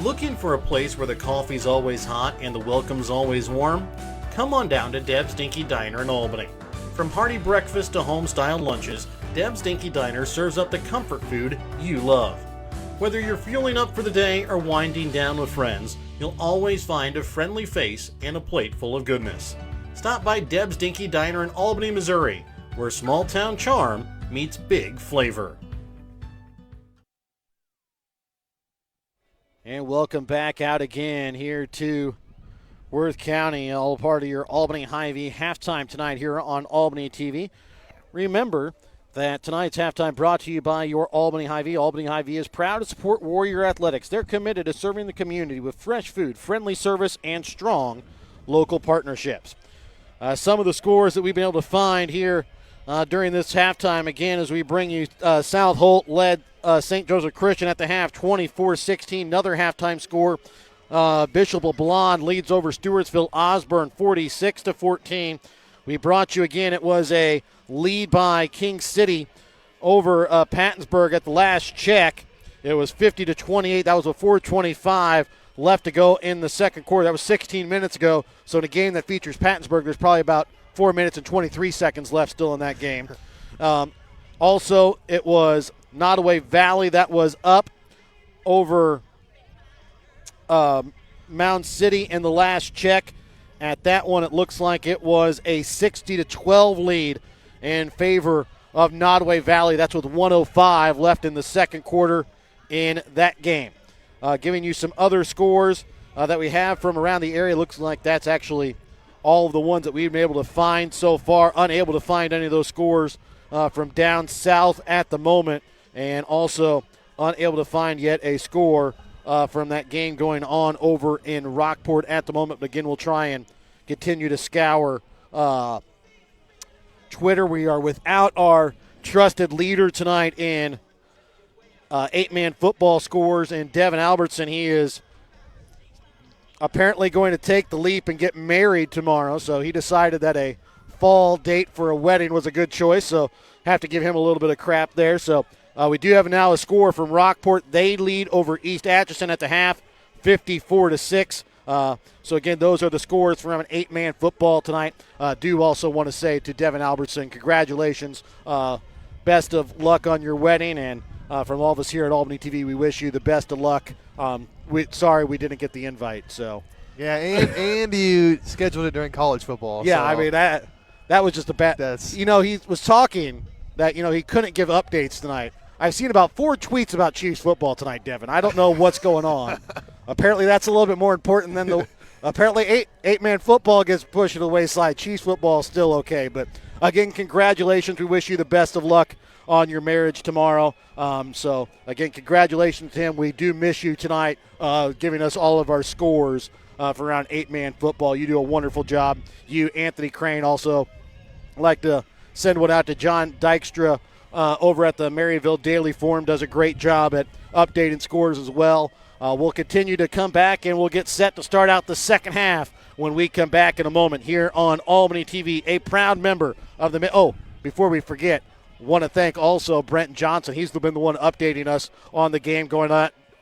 Looking for a place where the coffee's always hot and the welcome's always warm? Come on down to Deb's Dinky Diner in Albany. From hearty breakfast to home-style lunches, Deb's Dinky Diner serves up the comfort food you love. Whether you're fueling up for the day or winding down with friends, you'll always find a friendly face and a plate full of goodness. Stop by Deb's Dinky Diner in Albany, Missouri, where small-town charm meets big flavor. And welcome back out again here to Worth County, all part of your Albany Hy-Vee halftime tonight here on Albany TV. Remember that tonight's halftime brought to you by your Albany Hy-Vee. Albany Hy-Vee is proud to support Warrior Athletics. They're committed to serving the community with fresh food, friendly service, and strong local partnerships. Some of the scores that we've been able to find here during this halftime, again, as we bring you South Holt led St. Joseph Christian at the half, 24-16. Another halftime score. Bishop LeBlond leads over Stewartsville Osborne, 46-14. We brought you again. It was a lead by King City over Pattonsburg at the last check. It was 50-28. That was with 4:25 left to go in the second quarter. That was 16 minutes ago. So in a game that features Pattonsburg, there's probably about 4 minutes and 23 seconds left still in that game. Also, it was Nottoway Valley that was up over Mound City in the last check. At that one, it looks like it was a 60-12 lead in favor of Nottoway Valley. That's with 1:05 left in the second quarter in that game. Giving you some other scores that we have from around the area. Looks like that's actually all of the ones that we've been able to find so far. Unable to find any of those scores from down south at the moment, and also unable to find yet a score from that game going on over in Rockport at the moment. But again, we'll try and continue to scour Twitter. We are without our trusted leader tonight in 8-man football scores, and Devin Albertson. He is apparently going to take the leap and get married tomorrow, so he decided that a fall date for a wedding was a good choice, so have to give him a little bit of crap there. So we do have now a score from Rockport. They lead over East Atchison at the half, 54-6. So again, those are the scores from an 8-man football tonight. Do also want to say to Devin Albertson, congratulations. Best of luck on your wedding, and from all of us here at Albany TV, we wish you the best of luck. Sorry we didn't get the invite. So yeah, and you scheduled it during college football. Yeah, so. I mean that was just a bad. He was talking that he couldn't give updates tonight. I've seen about 4 tweets about Chiefs football tonight, Devin. I don't know what's going on. Apparently that's a little bit more important than the. Apparently 8-man football gets pushed to the wayside. Chiefs football is still okay, but again, congratulations. We wish you the best of luck on your marriage tomorrow. So, again, congratulations to him. We do miss you tonight, giving us all of our scores for around 8-man football. You do a wonderful job. You, Anthony Crane, also like to send one out to John Dykstra over at the Maryville Daily Forum. Does a great job at updating scores as well. We'll continue to come back, and we'll get set to start out the second half when we come back in a moment here on Albany TV, a proud member of the – oh, before we forget, want to thank also Brent Johnson. He's been the one updating us on the game going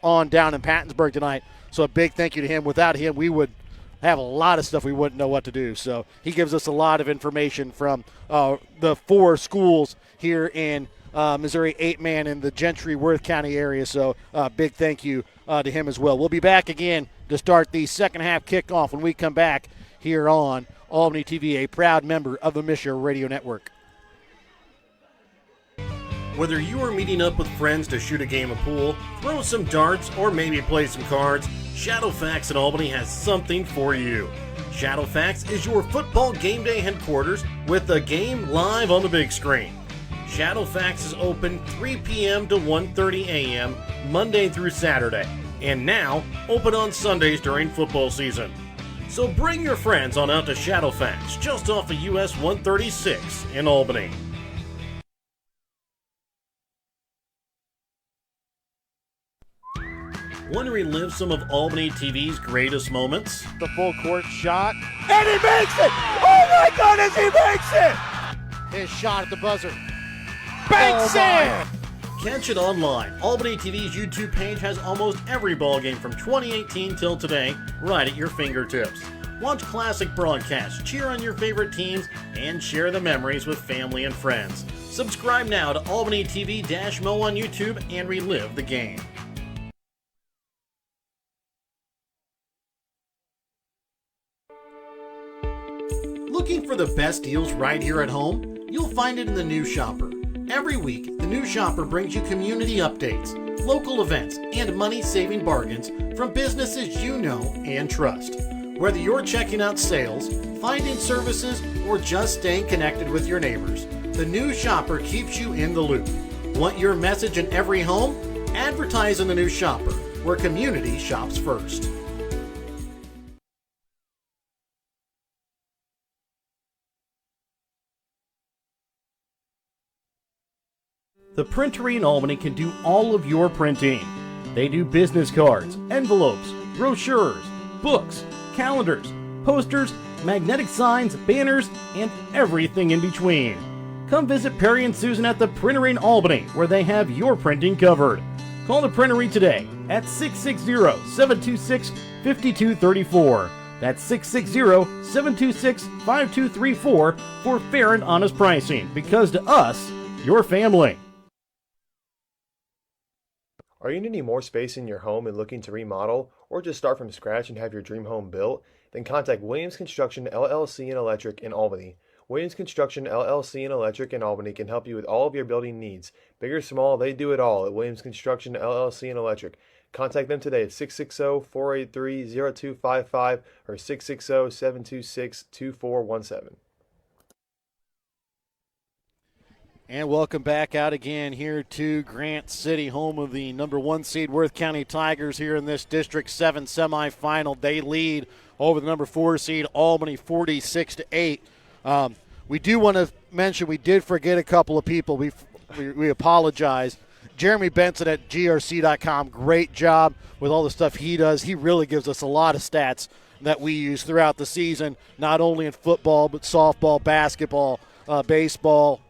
on down in Pattonsburg tonight. So a big thank you to him. Without him, we would have a lot of stuff we wouldn't know what to do. So he gives us a lot of information from the 4 schools here in Missouri 8-man in the Gentry-Worth County area. So big thank you to him as well. We'll be back again to start the second half kickoff when we come back here on Albany TV, a proud member of the Misha Radio Network. Whether you are meeting up with friends to shoot a game of pool, throw some darts, or maybe play some cards, Shadowfax in Albany has something for you. Shadowfax is your football game day headquarters with the game live on the big screen. Shadowfax is open 3 p.m. to 1:30 a.m. Monday through Saturday, and now open on Sundays during football season. So bring your friends on out to Shadowfax, just off of US 136 in Albany. Want to relive some of Albany TV's greatest moments? The full court shot. And he makes it! Oh my goodness, he makes it! His shot at the buzzer. Banks it! Catch it online. Albany TV's YouTube page has almost every ballgame from 2018 till today right at your fingertips. Watch classic broadcasts, cheer on your favorite teams, and share the memories with family and friends. Subscribe now to Albany TV-Mo on YouTube and relive the game. Looking for the best deals right here at home? You'll find it in the New Shopper. Every week, the New Shopper brings you community updates, local events, and money-saving bargains from businesses you know and trust. Whether you're checking out sales, finding services, or just staying connected with your neighbors, the New Shopper keeps you in the loop. Want your message in every home? Advertise in the New Shopper, where community shops first. The Printery in Albany can do all of your printing. They do business cards, envelopes, brochures, books, calendars, posters, magnetic signs, banners, and everything in between. come visit Perry and Susan at the Printery in Albany, where they have your printing covered. Call the Printery today at 660-726-5234. That's 660-726-5234 for fair and honest pricing, because to us, your family. Are you needing more space in your home and looking to remodel, or just start from scratch and have your dream home built? Then contact Williams Construction LLC and Electric in Albany. Williams Construction LLC and Electric in Albany can help you with all of your building needs. Big or small, they do it all at Williams Construction LLC and Electric. Contact them today at 660-483-0255 or 660-726-2417. And welcome back out again here to Grant City, home of the number 1 seed Worth County Tigers here in this District 7 semifinal. They lead over the number 4 seed Albany 46-8. We do want to mention we did forget a couple of people. We apologize. Jeremy Benson at grc.com, great job with all the stuff he does. He really gives us a lot of stats that we use throughout the season, not only in football but softball, basketball, baseball,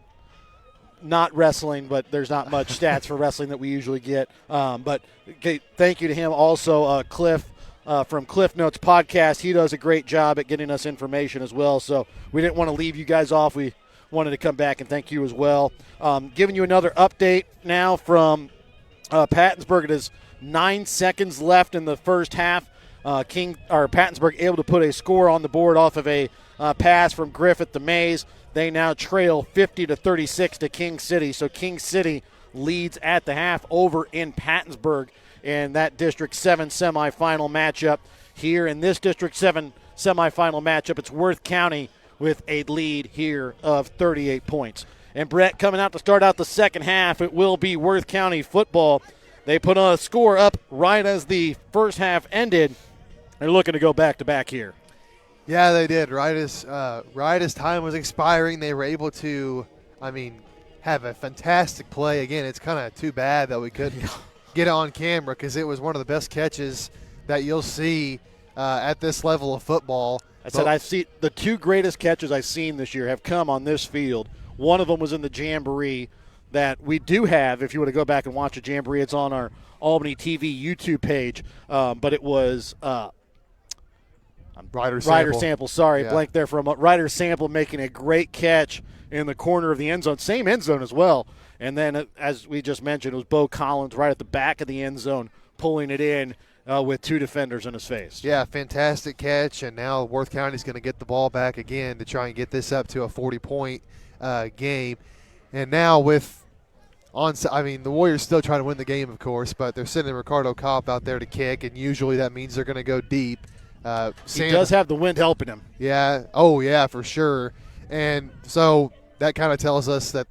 not wrestling, but there's not much stats for wrestling that we usually get. But okay, thank you to him. Also, Cliff from Cliff Notes Podcast. He does a great job at getting us information as well. So we didn't want to leave you guys off. We wanted to come back and thank you as well. Giving you another update now from Pattonsburg. It is 9 seconds left in the first half. Pattonsburg able to put a score on the board off of a pass from Griffith to Mays. They now trail 50-36 to King City. So King City leads at the half over in Pattonsburg in that District 7 semifinal matchup. Here in this District 7 semifinal matchup, it's Worth County with a lead here of 38 points. And Brett, coming out to start out the second half, it will be Worth County football. They put a score up right as the first half ended. They're looking to go back-to-back here. Yeah, they did. Right as time was expiring, they were able to, have a fantastic play. Again, it's kind of too bad that we couldn't get it on camera because it was one of the best catches that you'll see at this level of football. I see the 2 greatest catches I've seen this year have come on this field. One of them was in the Jamboree that we do have. If you want to go back and watch a Jamboree, it's on our Albany TV YouTube page. But it was Ryder Sample. Sorry, blank there for a moment. Ryder Sample making a great catch in the corner of the end zone. Same end zone as well. And then, as we just mentioned, it was Bo Collins right at the back of the end zone pulling it in with 2 defenders in his face. Yeah, fantastic catch. And now Worth County's going to get the ball back again to try and get this up to a 40-point game. And now the Warriors still trying to win the game, of course, but they're sending Ricardo Kopp out there to kick, and usually that means they're going to go deep. He does have the wind helping him. Yeah. Oh, yeah, for sure. And so that kind of tells us that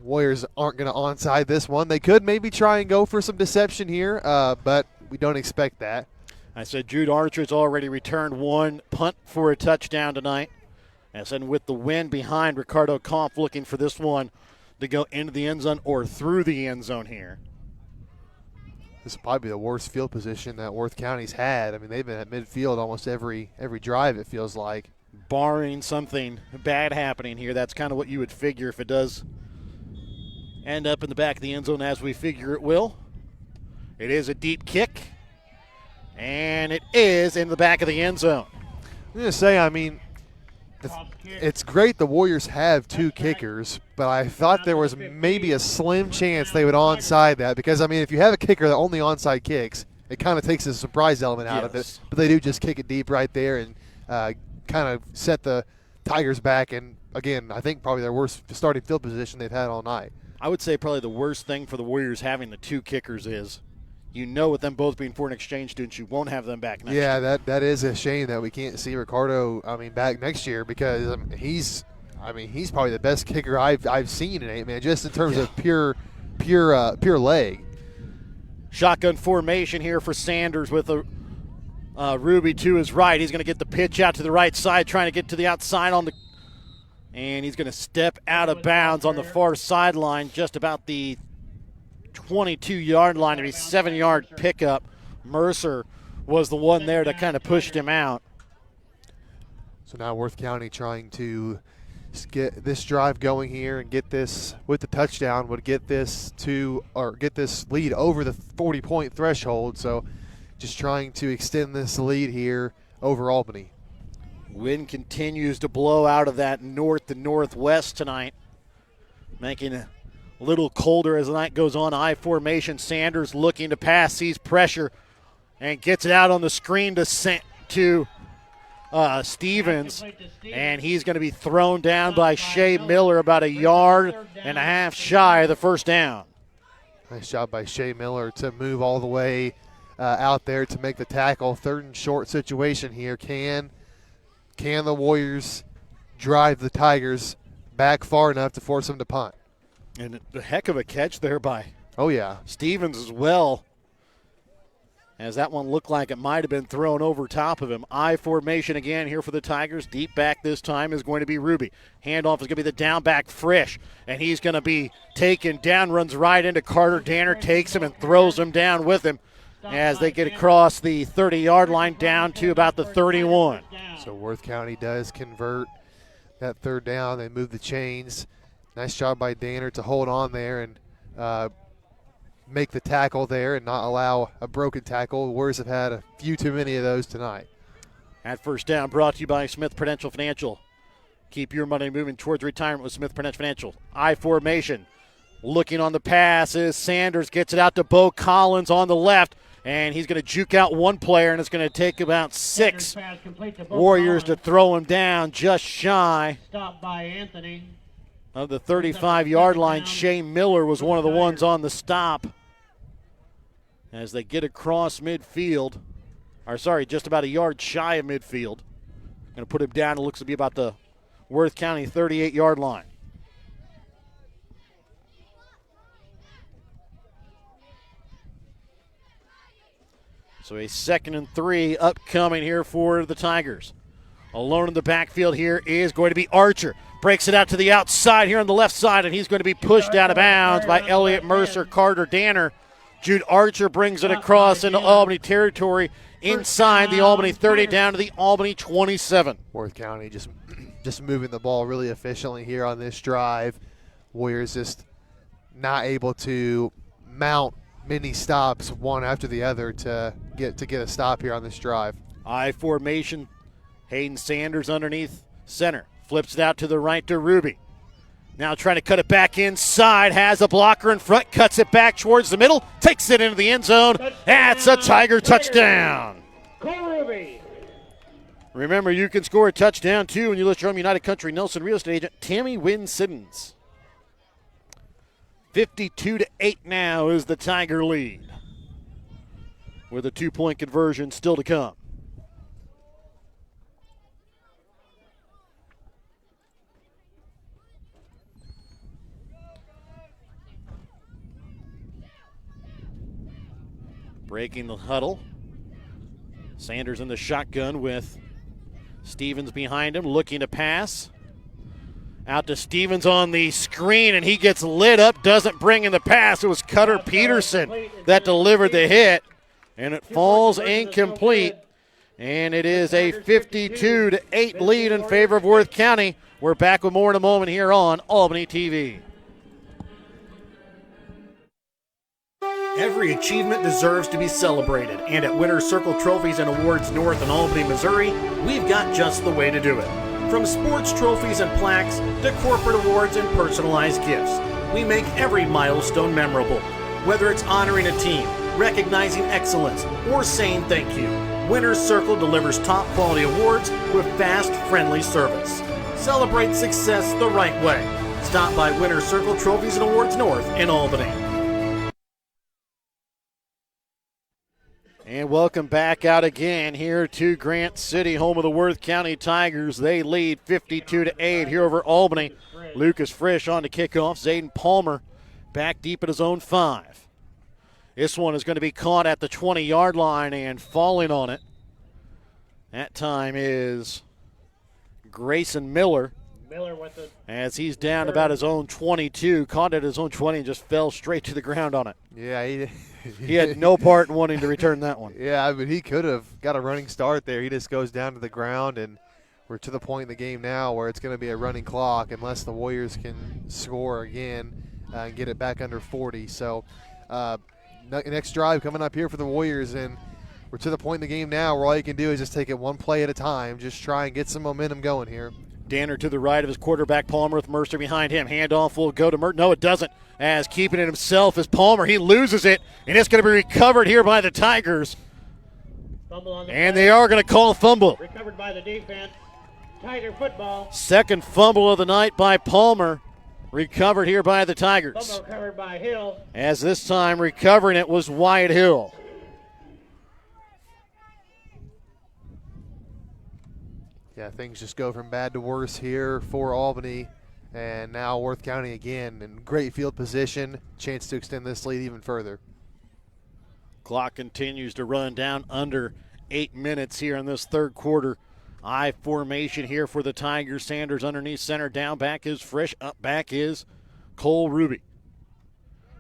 Warriors aren't going to onside this one. They could maybe try and go for some deception here, but we don't expect that. I said Jude Archer's already returned 1 punt for a touchdown tonight. And then with the wind behind, Ricardo Kopp looking for this one to go into the end zone or through the end zone here. This is probably the worst field position that Worth County's had. They've been at midfield almost every drive, it feels like. Barring something bad happening here, that's kind of what you would figure if it does end up in the back of the end zone, as we figure it will. It is a deep kick, and it is in the back of the end zone. I'm going to say, it's great the Warriors have 2 kickers, but I thought there was maybe a slim chance they would onside that because, if you have a kicker that only onside kicks, it kind of takes the surprise element out of it. But they do just kick it deep right there and kind of set the Tigers back. And, again, I think probably their worst starting field position they've had all night. I would say probably the worst thing for the Warriors having the 2 kickers is, with them both being foreign exchange students, you won't have them back next year. Yeah, that is a shame that we can't see Ricardo, back next year because he's probably the best kicker I've seen in 8-man, just in terms of pure leg. Shotgun formation here for Sanders with a Ruby to his right. He's going to get the pitch out to the right side, trying to get to the outside and he's going to step out of bounds on the far sideline, just about the 22-yard line, to be 7-yard pickup. Mercer was the one there that kind of pushed him out. So now Worth County trying to just get this drive going here and get this with the touchdown would get this lead over the 40-point threshold. So just trying to extend this lead here over Albany. Wind continues to blow out of that north to northwest tonight, making it a little colder as the night goes on. I formation. Sanders looking to pass, sees pressure, and gets it out on the screen to Stevens, and he's going to be thrown down by Shea Miller about 1.5 yards shy of the first down. Nice job by Shea Miller to move all the way out there to make the tackle. 3rd and short situation here. Can the Warriors drive the Tigers back far enough to force them to punt? And a heck of a catch there by Stevens as well, as that one looked like it might have been thrown over top of him. I formation again here for the Tigers. Deep back this time is going to be Ruby. Handoff is going to be the down back Frisch, and he's going to be taken down, runs right into Carter Danner, takes him and throws him down with him as they get across the 30-yard line down to about the 31. So Worth County does convert that 3rd down. They move the chains. Nice job by Danner to hold on there and make the tackle there and not allow a broken tackle. The Warriors have had a few too many of those tonight. That first down brought to you by Smith Prudential Financial. Keep your money moving towards retirement with Smith Prudential Financial. I formation. Looking on the pass is Sanders, gets it out to Bo Collins on the left, and he's going to juke out one player, and it's going to take about 6 Warriors to throw him down just shy Stopped by Anthony of the 35-yard line. Shea Miller was one of the ones on the stop as they get across midfield. Just about 1 yard shy of midfield. Going to put him down. It looks to be about the Worth County 38-yard line. So a 2nd and 3 upcoming here for the Tigers. Alone in the backfield here is going to be Archer. Breaks it out to the outside here on the left side, and he's going to be pushed out of bounds by Elliott Mercer, Carter Danner. Jude Archer brings it across into Albany territory inside the Albany 30 down to the Albany 27. Worth County just moving the ball really efficiently here on this drive. Warriors just not able to mount many stops one after the other to get a stop here on this drive. I formation. Hayden Sanders underneath center. Flips it out to the right to Ruby. Now trying to cut it back inside. Has a blocker in front. Cuts it back towards the middle. Takes it into the end zone. That's a Tiger touchdown. Cole Ruby. Remember, you can score a touchdown too when you list your home United Country Nelson real estate agent Tammy Wynn Siddons. 52-8 now is the Tiger lead, with a 2-point conversion still to come. Breaking the huddle. Sanders in the shotgun with Stevens behind him, looking to pass. Out to Stevens on the screen, and he gets lit up, doesn't bring in the pass. It was Cutter Peterson that delivered the hit, and it falls incomplete. And it is a 52-8 lead in favor of Worth County. We're back with more in a moment here on Albany TV. Every achievement deserves to be celebrated, and at Winner's Circle Trophies and Awards North in Albany, Missouri, we've got just the way to do it. From sports trophies and plaques to corporate awards and personalized gifts, we make every milestone memorable. Whether it's honoring a team, recognizing excellence, or saying thank you, Winner's Circle delivers top quality awards with fast, friendly service. Celebrate success the right way. Stop by Winner's Circle Trophies and Awards North in Albany. And welcome back out again here to Grant City, home of the Worth County Tigers. They lead 52-8 here over Albany. Lucas Frisch on to kickoff. Zayden Palmer back deep at his own 5. This one is going to be caught at the 20-yard line, and falling on it that time is Grayson Miller. With it. As he's down about his own 22, caught at his own 20 and just fell straight to the ground on it. Yeah, he had no part in wanting to return that one. Yeah, I mean, he could have got a running start there. He just goes down to the ground and we're to the point in the game now where it's going to be a running clock unless the Warriors can score again and get it back under 40. So next drive coming up here for the Warriors, and we're to the point in the game now where all you can do is just take it one play at a time, just try and get some momentum going here. Danner to the right of his quarterback, Palmer, with Mercer behind him. Handoff will go to Mercer. No, it doesn't. As keeping it himself is Palmer. He loses it, and it's going to be recovered here by the Tigers. And they are going to call a fumble. Recovered by the defense. Tiger football. Second fumble of the night by Palmer. Recovered here by the Tigers. Fumble recovered by Hill. As this time recovering it was Wyatt Hill. Yeah, things just go from bad to worse here for Albany. And now Worth County again in great field position. Chance to extend this lead even further. Clock continues to run down under 8 minutes here in this third quarter. I formation here for the Tigers. Sanders underneath center. Down back is Frisch. Up back is Cole Ruby.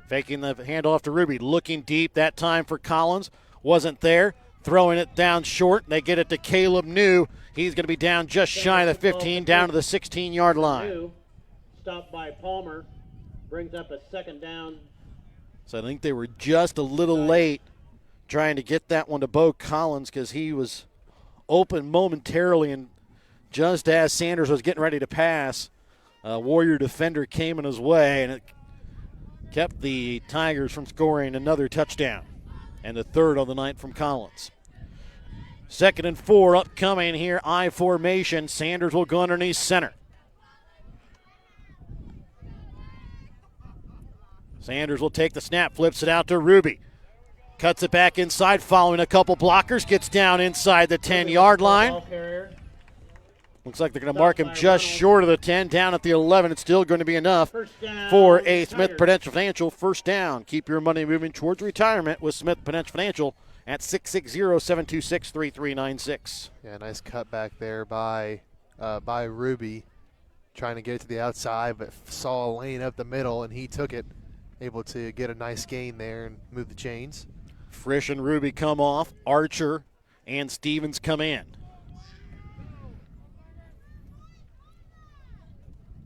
Faking the handoff to Ruby. Looking deep that time for Collins. Wasn't there. Throwing it down short. They get it to Caleb New. He's going to be down just shy of the 15, down to the 16-yard line. Stopped by Palmer. Brings up a second down. So I think they were just a little late trying to get that one to Bo Collins because he was open momentarily, and just as Sanders was getting ready to pass, a Warrior defender came in his way, and it kept the Tigers from scoring another touchdown, and the third on the night from Collins. 2nd and 4 upcoming here, I formation. Sanders will go underneath center. Sanders will take the snap, flips it out to Ruby. Cuts it back inside, following a couple blockers. Gets down inside the 10-yard line. Looks like they're going to mark him just short of the 10, down at the 11. It's still going to be enough for a Smith Prudential Financial first down. Keep your money moving towards retirement with Smith Prudential Financial at 660-726-3396. Yeah, nice cut back there by Ruby, trying to get it to the outside, but saw a lane up the middle, and he took it, able to get a nice gain there and move the chains. Frisch and Ruby come off. Archer and Stevens come in.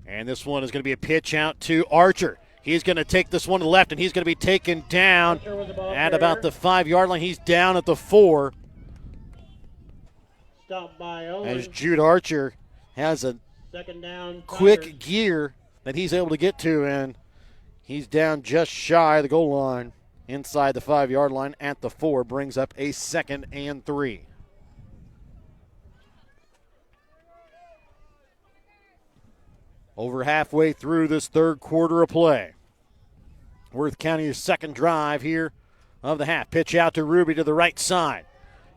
And this one is going to be a pitch out to Archer. He's going to take this one to the left, and he's going to be taken down at about the 5-yard line. He's down at the 4. Stopped by Owen. As Jude Archer has a second down, quick gear that he's able to get to, and he's down just shy of the goal line inside the 5-yard line at the 4. Brings up a 2nd and 3. Over halfway through this third quarter of play. Worth County's second drive here of the half. Pitch out to Ruby to the right side.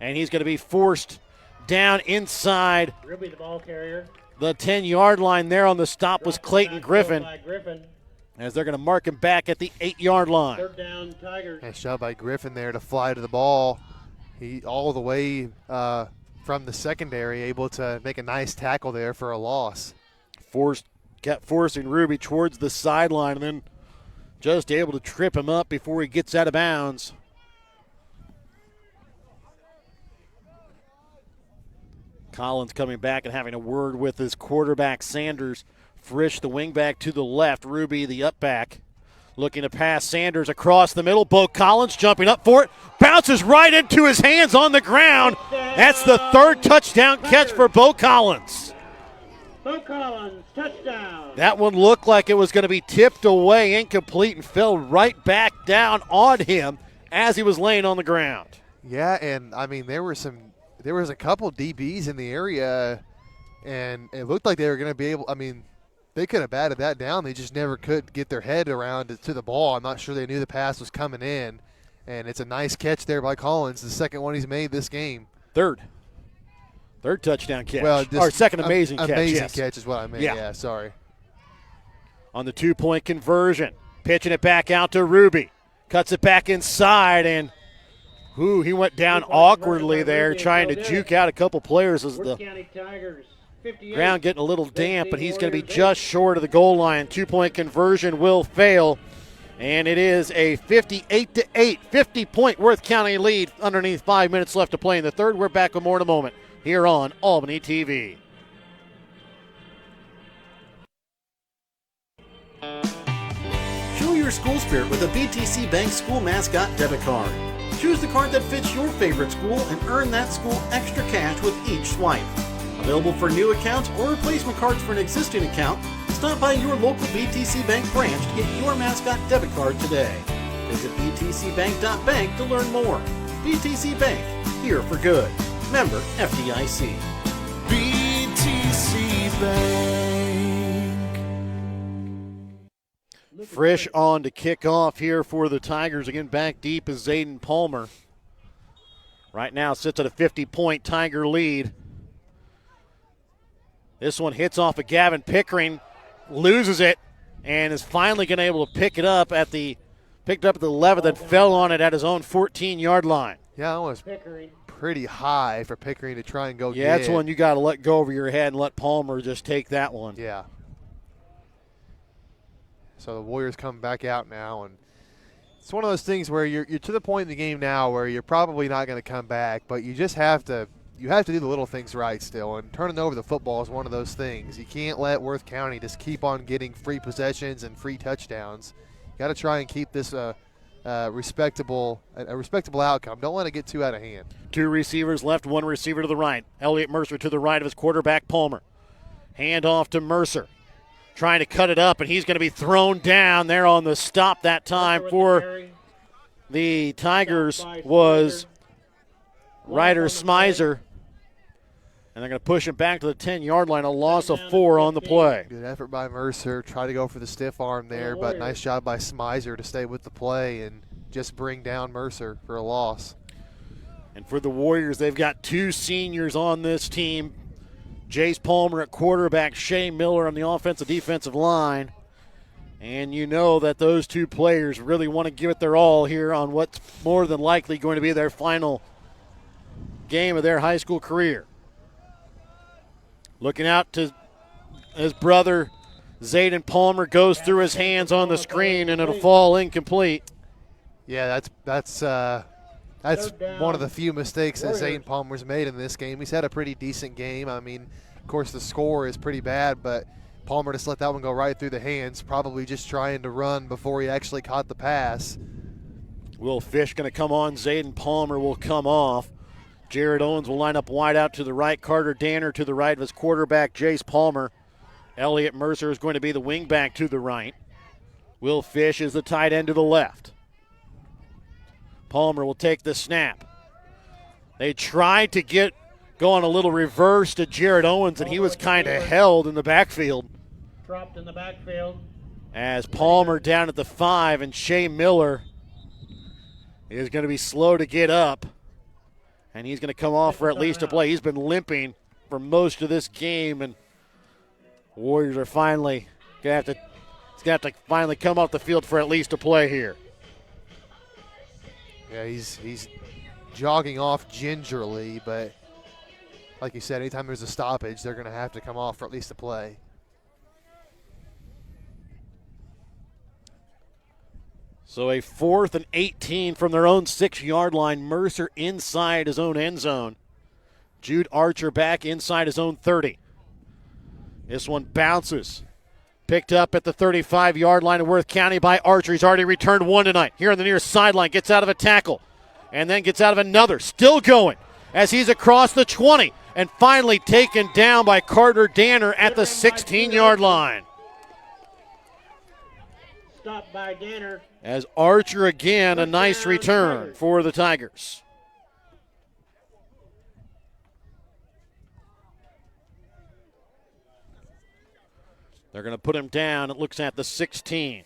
And he's going to be forced down inside. Ruby, the ball carrier. The 10-yard line there on the stop was Clayton Griffin. As they're going to mark him back at the 8-yard line. Third down, Tigers. Nice job by Griffin there to fly to the ball. He all the way from the secondary, able to make a nice tackle there for a loss. Kept forcing Ruby towards the sideline, and then just able to trip him up before he gets out of bounds. Collins coming back and having a word with his quarterback, Sanders. Frisch, the wingback, to the left. Ruby, the upback, looking to pass Sanders across the middle. Bo Collins jumping up for it. Bounces right into his hands on the ground. That's the third touchdown catch for Bo Collins. Bo Collins, touchdown. That one looked like it was going to be tipped away, incomplete, and fell right back down on him as he was laying on the ground. Yeah, and I mean there was a couple DBs in the area, and it looked like they were going to be able. I mean, they could have batted that down. They just never could get their head around to the ball. I'm not sure they knew the pass was coming in, and it's a nice catch there by Collins, the second one he's made this game. Third touchdown catch. Well, or second amazing catch. Amazing catch is what I meant. Yeah, sorry. On the 2-point conversion, pitching it back out to Ruby. Cuts it back inside, and he went down awkwardly there, trying to juke out a couple players as the ground getting a little damp, but he's going to be just short of the goal line. 2-point conversion will fail, and it is a 58-8, 50-point Worth County lead underneath 5 minutes left to play in the third. We're back with more in a moment here on Albany TV. your school spirit with a BTC Bank School Mascot Debit Card. Choose the card that fits your favorite school and earn that school extra cash with each swipe. Available for new accounts or replacement cards for an existing account, stop by your local BTC Bank branch to get your mascot debit card today. Visit btcbank.bank to learn more. BTC Bank, here for good. Member FDIC. BTC Bank. Frisch on to kick off here for the Tigers. Again, back deep is Zayden Palmer. Right now sits at a 50-point Tiger lead. This one hits off of Gavin Pickering, loses it, and is finally going to be able to picked up at the 11th and fell on it at his own 14-yard line. Yeah, it was pretty high for Pickering to try and go get. Yeah, that's one you got to let go over your head and let Palmer just take that one. Yeah. So the Warriors come back out now, and it's one of those things where you're to the point in the game now where you're probably not going to come back, but you just have to do the little things right still, and turning over the football is one of those things. You can't let Worth County just keep on getting free possessions and free touchdowns. You got to try and keep this a respectable outcome. Don't let it get too out of hand. Two receivers left, one receiver to the right. Elliott Mercer to the right of his quarterback, Palmer. Hand off to Mercer. Trying to cut it up, and he's going to be thrown down there on the stop that time for the Tigers was Ryder Smizer. And they're going to push him back to the 10-yard line, a loss of 4 on the play. Good effort by Mercer. Try to go for the stiff arm there, but nice job by Smizer to stay with the play and just bring down Mercer for a loss. And for the Warriors, they've got two seniors on this team. Jace Palmer at quarterback, Shea Miller on the offensive defensive line. And you know that those two players really want to give it their all here on what's more than likely going to be their final game of their high school career. Looking out to his brother, Zayden Palmer goes through his hands on the screen, and it'll fall incomplete. Yeah, that's one of the few mistakes that Zayden Palmer's made in this game. He's had a pretty decent game. I mean, of course, the score is pretty bad, but Palmer just let that one go right through the hands, probably just trying to run before he actually caught the pass. Will Fish going to come on. Zayden Palmer will come off. Jared Owens will line up wide out to the right. Carter Danner to the right of his quarterback, Jace Palmer. Elliott Mercer is going to be the wingback to the right. Will Fish is the tight end to the left. Palmer will take the snap. They tried to get going a little reverse to Jared Owens, and he was kind of held in the backfield. Dropped in the backfield. As Palmer down at the 5, and Shea Miller is going to be slow to get up. And he's going to come off for at least a play. He's been limping for most of this game, and Warriors are finally going to have to finally come off the field for at least a play here. Yeah, he's jogging off gingerly, but like you said, anytime there's a stoppage, they're going to have to come off for at least a play. So a 4th and 18 from their own 6-yard line. Mercer inside his own end zone. Jude Archer back inside his own 30. This one bounces. Picked up at the 35-yard line of Worth County by Archer. He's already returned one tonight. Here on the near sideline, gets out of a tackle. And then gets out of another. Still going as he's across the 20. And finally taken down by Carter Danner at the 16-yard line. Stopped by Danner. As Archer again, a nice return for the Tigers. They're going to put him down. It looks at the 16.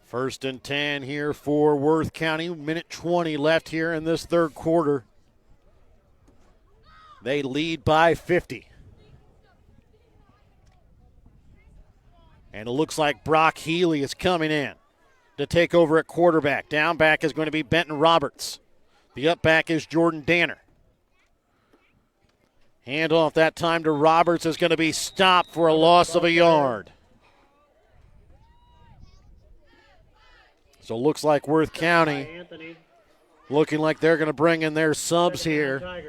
First and 10 here for Worth County. Minute 20 left here in this third quarter. They lead by 50. And it looks like Brock Healy is coming in to take over at quarterback. Down back is going to be Benton Roberts. The up back is Jordan Danner. Hand off that time to Roberts is going to be stopped for a loss of a yard. So it looks like Worth County looking like they're going to bring in their subs here.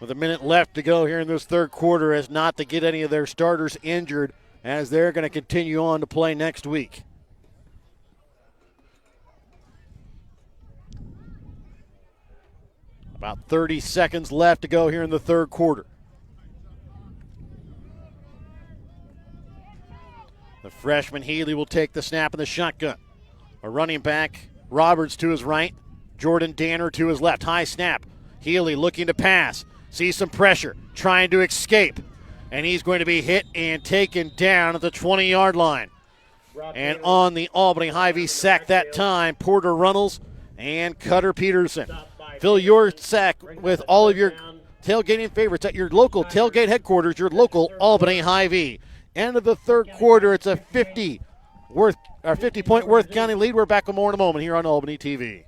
With a minute left to go here in this third quarter, as not to get any of their starters injured, as they're going to continue on to play next week. About 30 seconds left to go here in the third quarter. The freshman Healy will take the snap in the shotgun. A running back, Roberts to his right, Jordan Danner to his left. High snap. Healy looking to pass. Sees some pressure, trying to escape. And he's going to be hit and taken down at the 20-yard line. And on the Albany Hy-Vee sack that time, Porter Runnels and Cutter Peterson. Fill your sack with all of your tailgating favorites at your local tailgate headquarters, your local Albany Hy-Vee. End of the third quarter, it's a 50-point Worth County lead. We're back with more in a moment here on Albany TV.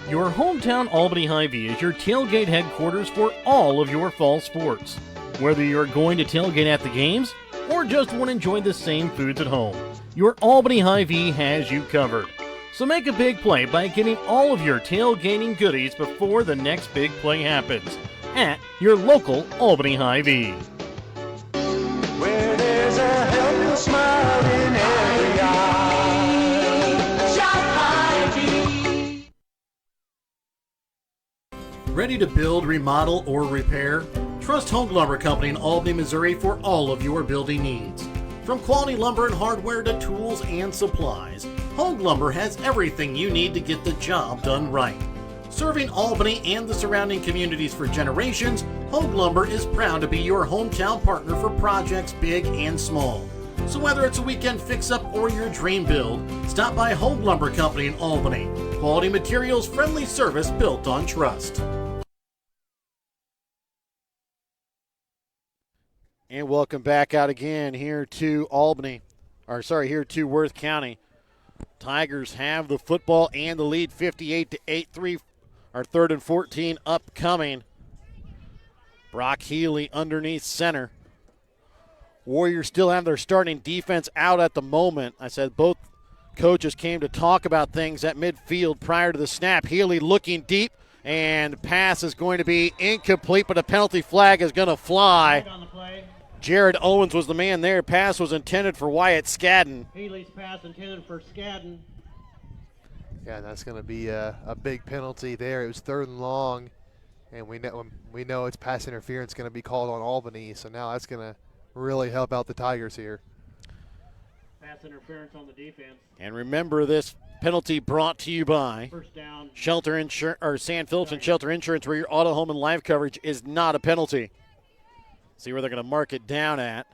Your hometown Albany Hy-Vee is your tailgate headquarters for all of your fall sports. Whether you're going to tailgate at the games or just want to enjoy the same foods at home, your Albany Hy-Vee has you covered. So make a big play by getting all of your tailgating goodies before the next big play happens at your local Albany Hy-Vee. Where there's a helpless smiling area. Shop Hy-Vee. Ready to build, remodel, or repair? Trust Home Lumber Company in Albany, Missouri for all of your building needs. From quality lumber and hardware to tools and supplies, Home Lumber has everything you need to get the job done right. Serving Albany and the surrounding communities for generations, Home Lumber is proud to be your hometown partner for projects big and small. So whether it's a weekend fix-up or your dream build, stop by Home Lumber Company in Albany. Quality materials, friendly service built on trust. And welcome back out again here to here to Worth County. Tigers have the football and the lead 58-8. Our 3rd and 14 upcoming. Brock Healy underneath center. Warriors still have their starting defense out at the moment. I said both coaches came to talk about things at midfield prior to the snap. Healy looking deep, and pass is going to be incomplete, but a penalty flag is going to fly. Jared Owens was the man there. Pass was intended for Wyatt Skadden. Healy's pass intended for Skadden. Yeah, that's going to be a big penalty there. It was 3rd and long, and we know it's pass interference going to be called on Albany, so now that's going to really help out the Tigers here. Pass interference on the defense. And remember, this penalty brought to you by Sand Phillips and Shelter Insurance, where your auto, home, and life coverage is not a penalty. See where they're going to mark it down at.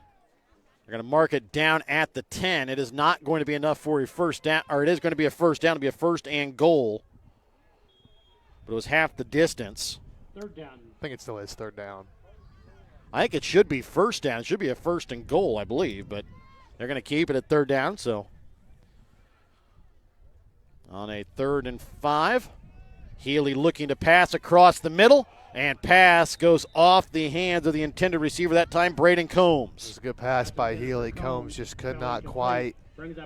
They're going to mark it down at the 10. It is not going to be enough for a first down, or it is going to be a first down. It'll be a first and goal. But it was half the distance. 3rd down. I think it still is 3rd down. I think it should be first down. It should be a first and goal, I believe, but they're going to keep it at 3rd down. So on a 3rd and 5, Healy looking to pass across the middle. And pass goes off the hands of the intended receiver that time, Braden Combs. It was a good pass by Healy. Combs just could not quite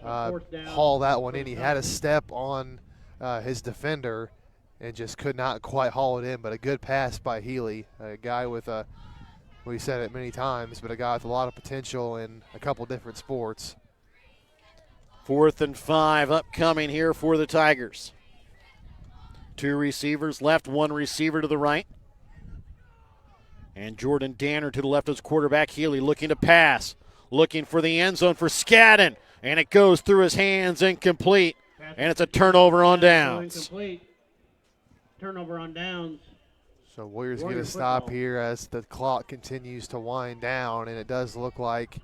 haul that one in. He had a step on his defender and just could not quite haul it in, but a good pass by Healy, a guy with we said it many times, but a guy with a lot of potential in a couple different sports. 4th and 5 upcoming here for the Tigers. 2 receivers left, 1 receiver to the right. And Jordan Danner to the left as quarterback. Healy looking to pass. Looking for the end zone for Skadden. And it goes through his hands, incomplete. And it's a turnover on downs. Incomplete. Turnover on downs. So Warriors get a stop here as the clock continues to wind down. And it does look like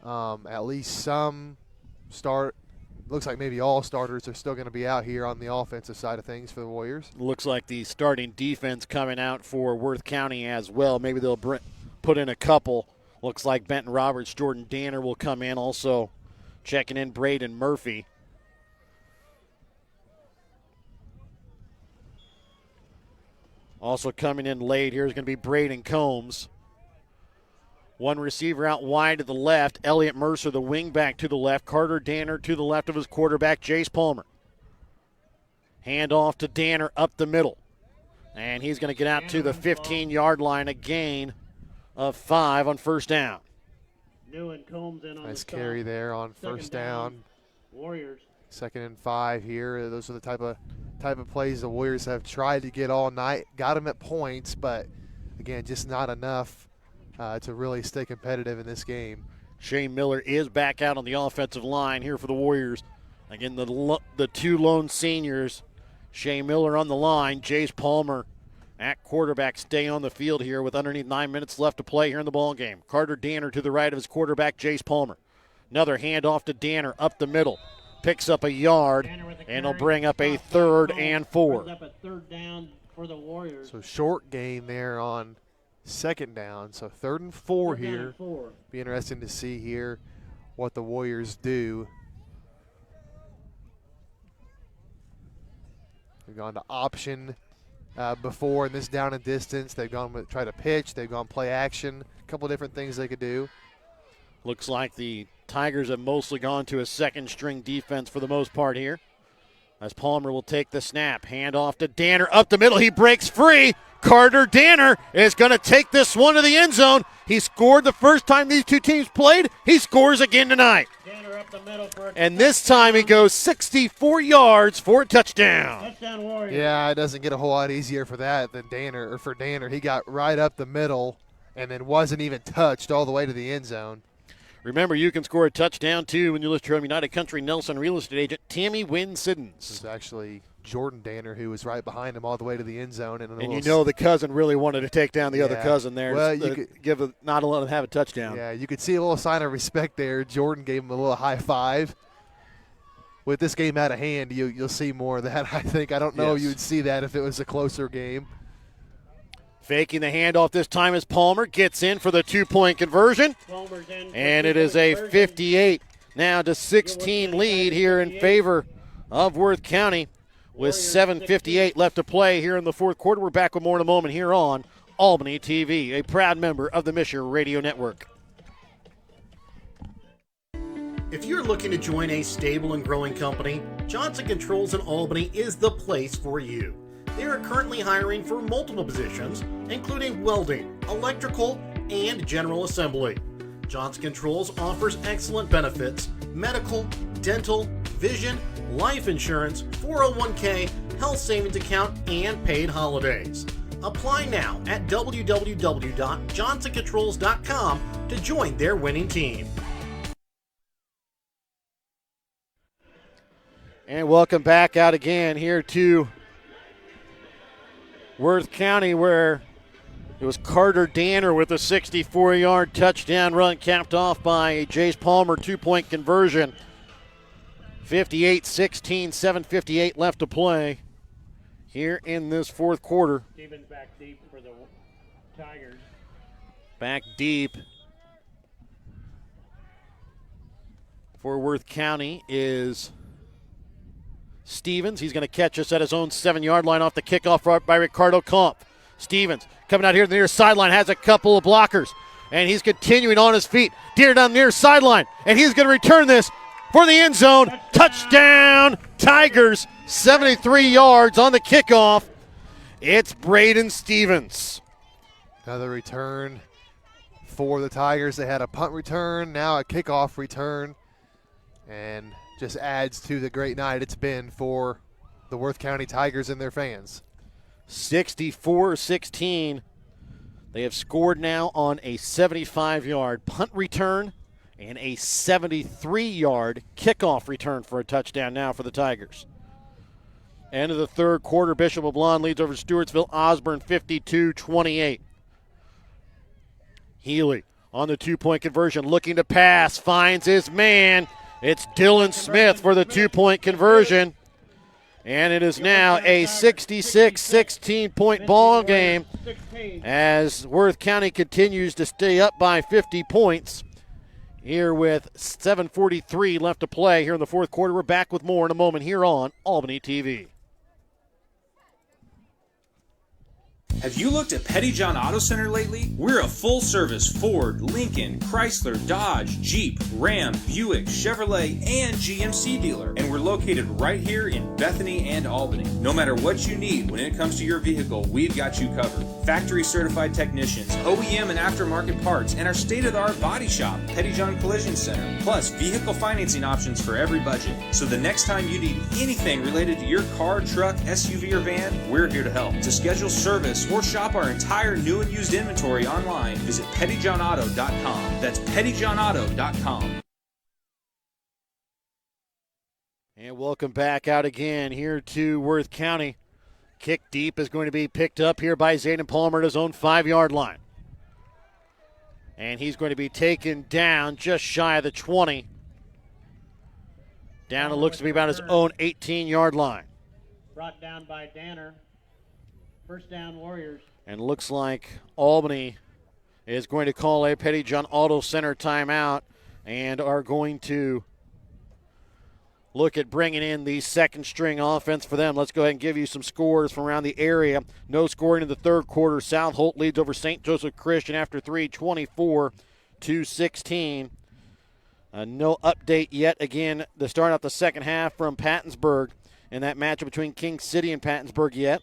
at least some looks like maybe all starters are still going to be out here on the offensive side of things for the Warriors. Looks like the starting defense coming out for Worth County as well. Maybe they'll put in a couple. Looks like Benton Roberts, Jordan Danner will come in. Also checking in Braden Murphy. Also coming in late here is going to be Braden Combs. 1 receiver out wide to the left. Elliott Mercer, the wingback, to the left. Carter Danner to the left of his quarterback, Jace Palmer. Hand off to Danner up the middle. And he's going to get out to the 15-yard line, a gain of 5 on first down. New and Combs in on nice the carry stop. there on first down. Warriors. 2nd and 5 here. Those are the type of plays the Warriors have tried to get all night. Got them at points, but again, just not enough to really stay competitive in this game. Shane Miller is back out on the offensive line here for the Warriors. Again, the two lone seniors. Shane Miller on the line. Jace Palmer at quarterback stay on the field here with underneath 9 minutes left to play here in the ball game. Carter Danner to the right of his quarterback, Jace Palmer. Another handoff to Danner up the middle. Picks up a yard, and he'll bring up a 3rd and 4. Brings up a 3rd down for the Warriors. So short gain there on 2nd down. So 3rd and 4 3rd down here. and 4. Be interesting to see here what the Warriors do. They've gone to option before in this down and distance. They've gone with try to pitch. They've gone play action. A couple different things they could do. Looks like the Tigers have mostly gone to a second-string defense for the most part here. As Palmer will take the snap. Hand off to Danner up the middle. He breaks free. Carter Danner is going to take this one to the end zone. He scored the first time these two teams played. He scores again tonight. Danner up the middle for a And this time he goes 64 yards for a touchdown. touchdown Warriors. Yeah, it doesn't get a whole lot easier for that than Danner. Or for Danner, he got right up the middle and then wasn't even touched all the way to the end zone. Remember, you can score a touchdown, too, when you list your United Country Nelson real estate agent, Tammy Wynn Siddons. It was actually Jordan Danner who was right behind him all the way to the end zone. And you know the cousin really wanted to take down the other cousin there. Well, not let him have a touchdown. Yeah, you could see a little sign of respect there. Jordan gave him a little high five. With this game out of hand, you'll see more of that, I think. I don't know if you would see that if it was a closer game. Faking the handoff this time as Palmer gets in for the 2-point conversion. And it is a 58 now to 16 lead here in favor of Worth County with 7:58 left to play here in the fourth quarter. We're back with more in a moment here on Albany TV, a proud member of the Misher Radio Network. If you're looking to join a stable and growing company, Johnson Controls in Albany is the place for you. They are currently hiring for multiple positions, including welding, electrical, and general assembly. Johnson Controls offers excellent benefits: medical, dental, vision, life insurance, 401k, health savings account, and paid holidays. Apply now at www.johnsoncontrols.com to join their winning team. And welcome back out again here to Worth County, where it was Carter Danner with a 64-yard touchdown run capped off by Jace Palmer 2-point conversion. 58-16, 7:58 left to play here in this fourth quarter. Stevens back deep for the Tigers. Back deep for Worth County is Stevens. He's going to catch us at his own 7-yard line off the kickoff by Ricardo Kampf. Stevens coming out here to the near sideline, has a couple of blockers, and he's continuing on his feet. Deer down the near sideline, and he's going to return this for the end zone. Touchdown, Tigers, 73 yards on the kickoff. It's Braden Stevens. Another return for the Tigers. They had a punt return, now a kickoff return, and just adds to the great night it's been for the Worth County Tigers and their fans. 64-16. They have scored now on a 75-yard punt return and a 73-yard kickoff return for a touchdown now for the Tigers. End of the third quarter, Bishop LeBlanc leads over Stewartsville Osborne 52-28. Healy on the 2-point conversion, looking to pass, finds his man. It's Dylan Smith for the 2-point conversion. And it is now a 66-16-point ball game as Worth County continues to stay up by 50 points. Here with 7:43 left to play here in the fourth quarter. We're back with more in a moment here on Albany TV. Have you looked at Petty John Auto Center lately? We're a full-service Ford, Lincoln, Chrysler, Dodge, Jeep, Ram, Buick, Chevrolet, and GMC dealer. And we're located right here in Bethany and Albany. No matter what you need when it comes to your vehicle, we've got you covered. Factory-certified technicians, OEM and aftermarket parts, and our state-of-the-art body shop, Petty John Collision Center. Plus, vehicle financing options for every budget. So the next time you need anything related to your car, truck, SUV, or van, we're here to help. To schedule service or shop our entire new and used inventory online, visit pettyjohnauto.com. That's pettyjohnauto.com. And welcome back out again here to Worth County. Kick deep is going to be picked up here by Zayden Palmer at his own 5-yard line. And he's going to be taken down just shy of the 20. Down it looks to be about his own 18-yard line. Brought down by Danner. First down, Warriors. And looks like Albany is going to call a Petty John Auto Center timeout and are going to look at bringing in the second string offense for them. Let's go ahead and give you some scores from around the area. No scoring in the third quarter. South Holt leads over St. Joseph Christian after 3, 24-16. No update yet. Again, the start out the second half from Pattonsburg in that matchup between King City and Pattonsburg yet.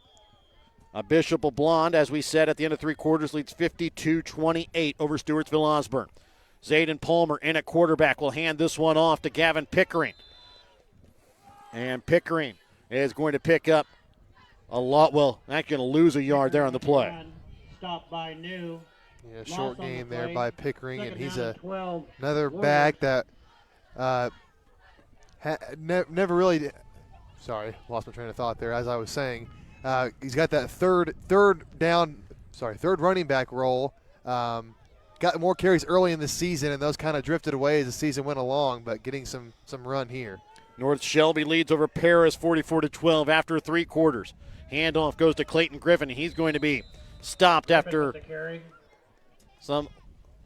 Bishop LeBlond, as we said, at the end of 3 quarters, leads 52-28 over Stewartsville Osborne. Zayden Palmer in at quarterback will hand this one off to Gavin Pickering. And Pickering is going to pick up a lot. Well, actually going to lose a yard there on the play. Stopped by New. Yeah, short gain there by Pickering, and he's another Warriors. back that never really. Sorry, lost my train of thought there. As I was saying, he's got that third running back role. Got more carries early in the season, and those kind of drifted away as the season went along. But getting some run here. North Shelby leads over Paris 44-12 after 3 quarters. Handoff goes to Clayton Griffin. He's going to be stopped after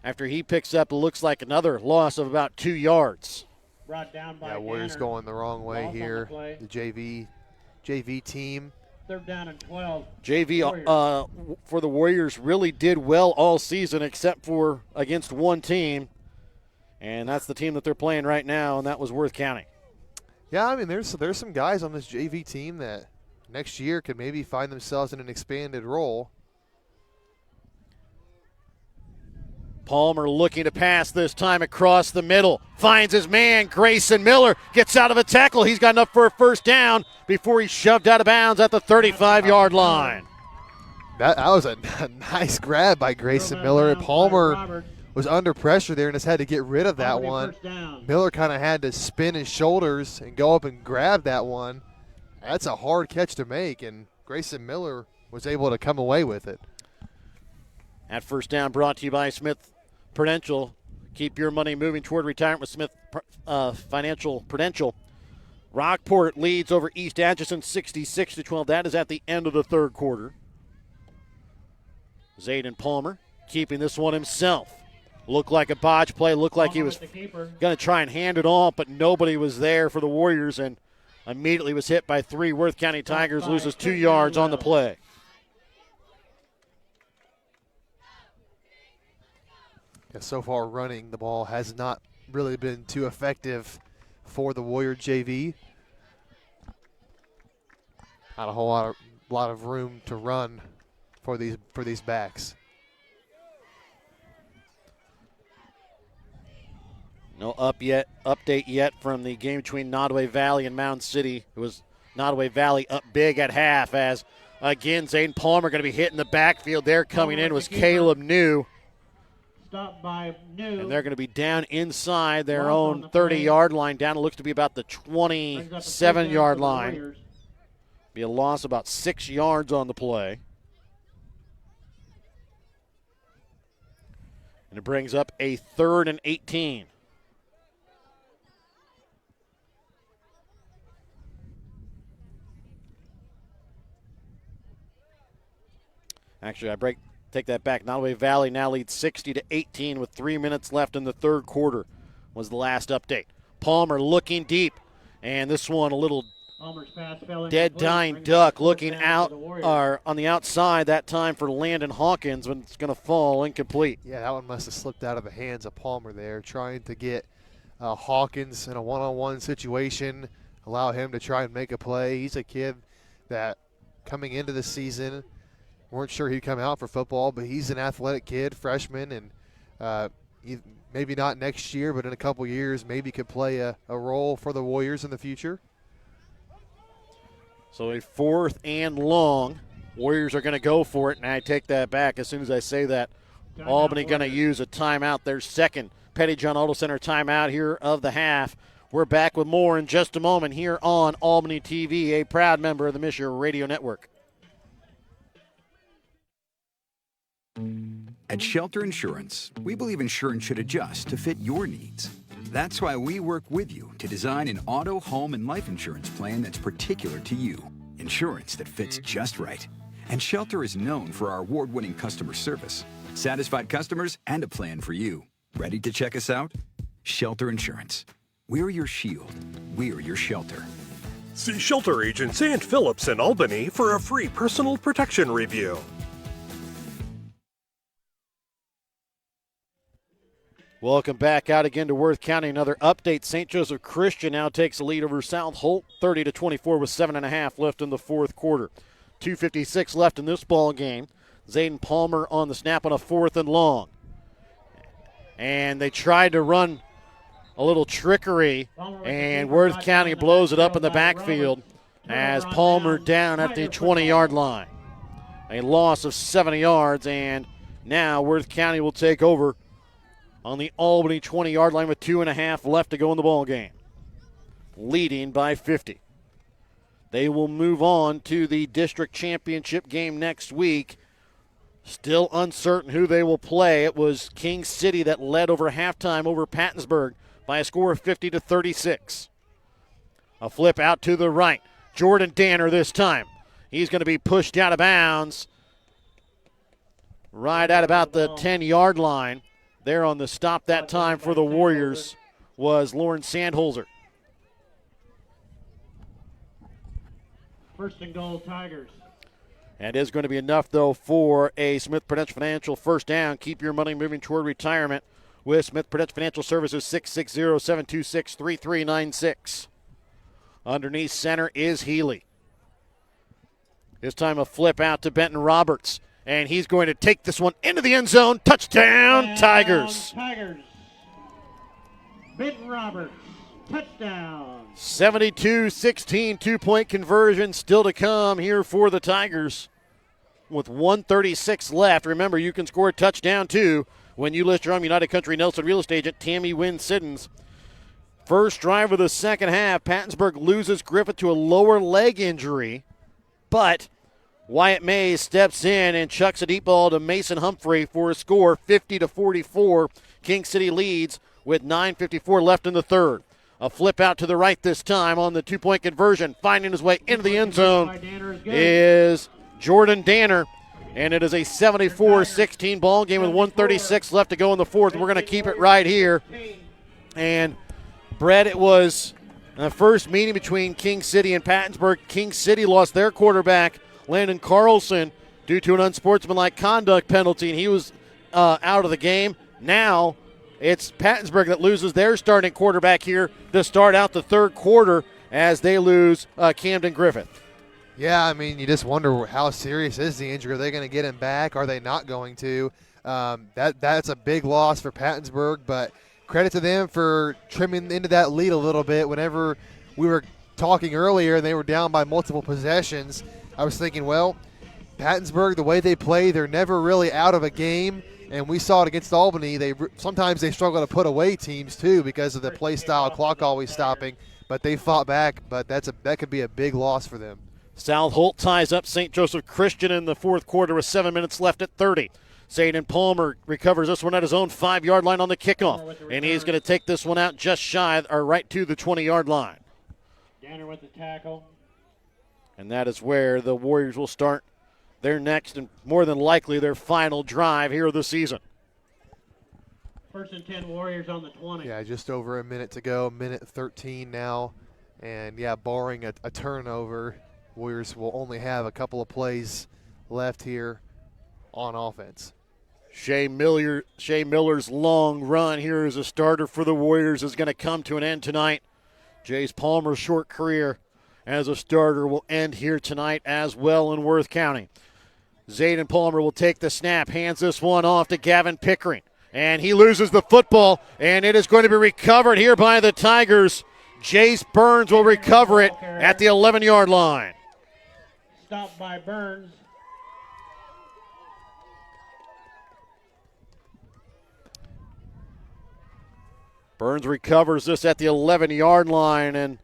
he picks up, looks like another loss of about 2 yards. Brought down by Warriors Danner. going the wrong way Ball's on here. the The JV team. Third down and 12. JV for the Warriors really did well all season except for against one team, and that's the team that they're playing right now, and that was Worth County. Yeah, I mean, there's some guys on this JV team that next year could maybe find themselves in an expanded role. Palmer looking to pass this time across the middle. Finds his man, Grayson Miller. Gets out of a tackle. He's got enough for a first down before he's shoved out of bounds at the 35-yard line. That was a nice grab by Grayson Miller. Palmer was under pressure there and just had to get rid of that one. Miller kind of had to spin his shoulders and go up and grab that one. That's a hard catch to make, and Grayson Miller was able to come away with it. That first down brought to you by Smith Prudential. Keep your money moving toward retirement with Smith Financial Prudential. Rockport leads over East Atchison 66-12. That is at the end of the third quarter. Zayden Palmer keeping this one himself. Looked like a botch play. Looked like he was going to try and hand it off, but nobody was there for the Warriors, and immediately was hit by 3 Worth County Tigers, loses 2 yards on the play. Yeah, so far running the ball has not really been too effective for the Warrior JV. Not a whole lot of room to run for these backs. No update yet from the game between Nodaway Valley and Mound City. It was Nodaway Valley up big at half as, again, Zayden Palmer going to be hitting the backfield. There coming in was Caleb New. Stopped by New. And they're going to be down inside their own 30-yard line. Down it looks to be about the 27-yard line. Be a loss about 6 yards on the play. And it brings up a 3rd and 18. Actually, take that back. Nodaway Valley now leads 60-18 with 3 minutes left in the third quarter was the last update. Palmer looking deep, and this one a little Palmer's pass fell dead incomplete. dying Brings duck up looking fourth down out for the Warriors. or on the outside that time for Landon Hawkins, but it's going to fall incomplete. Yeah, that one must have slipped out of the hands of Palmer there, trying to get Hawkins in a one-on-one situation, allow him to try and make a play. He's a kid that coming into the season, weren't sure he'd come out for football, but he's an athletic kid, freshman, and maybe not next year, but in a couple years, maybe could play a role for the Warriors in the future. So a 4th and long. Warriors are going to go for it, and I take that back as soon as I say that. Timeout, Albany going to Warriors. use a timeout, their second Petty-John Auto Center timeout here of the half. We're back with more in just a moment here on Albany TV, a proud member of the Missouri Radio Network. At Shelter Insurance, we believe insurance should adjust to fit your needs. That's why we work with you to design an auto, home, and life insurance plan that's particular to you. Insurance that fits just right. And Shelter is known for our award-winning customer service, satisfied customers, and a plan for you. Ready to check us out? Shelter Insurance. We're your shield. We're your shelter. See Shelter Agent St. Phillips in Albany for a free personal protection review. Welcome back out again to Worth County. Another update. St. Joseph Christian now takes the lead over South Holt, 30-24 with 7.5 left in the fourth quarter. 2:56 left in this ball game. Zayden Palmer on the snap on a 4th and long. And they tried to run a little trickery, and Worth County blows it up in the backfield as Palmer down at the 20-yard line. A loss of 70 yards, and now Worth County will take over on the Albany 20-yard line with 2.5 left to go in the ball game, leading by 50. They will move on to the district championship game next week. Still uncertain who they will play. It was King City that led over halftime over Pattonsburg by a score of 50-36. A flip out to the right. Jordan Danner this time. He's going to be pushed out of bounds right at about the 10-yard line. There on the stop that time for the Warriors was Lauren Sandholzer. 1st and goal, Tigers. And is going to be enough, though, for a Smith Prudential Financial first down. Keep your money moving toward retirement with Smith Prudential Financial Services, 660-726-3396. Underneath center is Healy. This time a flip out to Benton Roberts. And he's going to take this one into the end zone. Touchdown, Tigers. Tigers. Benton Roberts, touchdown. 72-16, 2-point conversion still to come here for the Tigers with 1:36 left. Remember, you can score a touchdown, too, when you list your own United Country Nelson Real Estate agent, Tammy Wynn Siddons. First drive of the second half, Pattonsburg loses Griffith to a lower leg injury, but Wyatt Mays steps in and chucks a deep ball to Mason Humphrey for a score 50-44. King City leads with 9:54 left in the third. A flip out to the right this time on the 2-point conversion. Finding his way into the end zone is Jordan Danner. And it is a 74-16 ball game with 1:36 left to go in the fourth. We're going to keep it right here. And, Brett, it was the first meeting between King City and Pattonsburg. King City lost their quarterback, Landon Carlson, due to an unsportsmanlike conduct penalty, and he was out of the game. Now it's Pattonsburg that loses their starting quarterback here to start out the third quarter as they lose Camden Griffith. Yeah, I mean, you just wonder how serious is the injury. Are they going to get him back? Are they not going to? That's a big loss for Pattonsburg, but credit to them for trimming into that lead a little bit. Whenever we were talking earlier and they were down by multiple possessions, I was thinking, well, Pattonsburg, the way they play, they're never really out of a game. And we saw it against Albany. Sometimes they struggle to put away teams, too, because of the play style, clock always stopping. But they fought back, but that could be a big loss for them. South Holt ties up St. Joseph Christian in the fourth quarter with 7 minutes left at 30. Zayden Palmer recovers this one at his own 5-yard line on the kickoff. And he's going to take this one out just shy, or right to the 20-yard line. Danner with the tackle. And that is where the Warriors will start their next and more than likely their final drive here of the season. 1st and 10 Warriors on the 20. Yeah, just over a minute to go, minute 13 now. And, yeah, barring a turnover, Warriors will only have a couple of plays left here on offense. Shea Miller's long run here as a starter for the Warriors is going to come to an end tonight. Jace Palmer's short career as a starter will end here tonight as well in Worth County. Zayden Palmer will take the snap, hands this one off to Gavin Pickering, and he loses the football, and it is going to be recovered here by the Tigers. Jace Burns will recover it at the 11-yard line. Stopped by Burns. Burns recovers this at the 11-yard line, and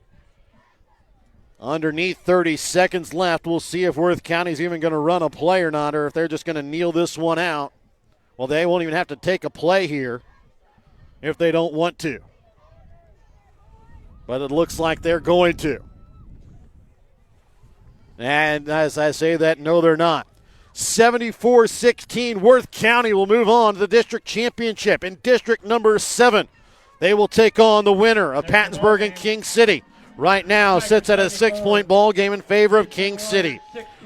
underneath 30 seconds left, we'll see if Worth County's even going to run a play or not, or if they're just going to kneel this one out. Well, they won't even have to take a play here if they don't want to. But it looks like they're going to. And as I say that, no, they're not. 74-16, Worth County will move on to the district championship. In district number 7, they will take on the winner of Pattonsburg and King City. Right now sits at a 6-point ball game in favor of King City.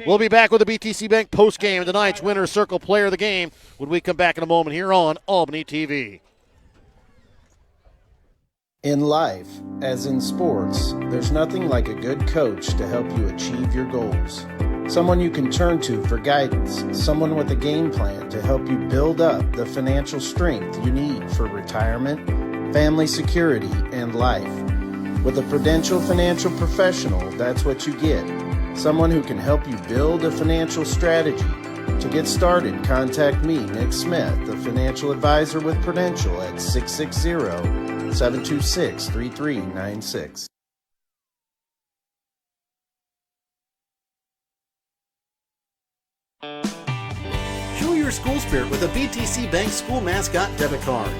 We'll be back with the BTC Bank postgame and tonight's winner circle player of the game when we come back in a moment here on Albany TV. In life, as in sports, there's nothing like a good coach to help you achieve your goals. Someone you can turn to for guidance, someone with a game plan to help you build up the financial strength you need for retirement, family security, and life. With a Prudential financial professional, that's what you get. Someone who can help you build a financial strategy. To get started, contact me, Nick Smith, the financial advisor with Prudential at 660-726-3396. Show your school spirit with a BTC Bank School Mascot Debit Card.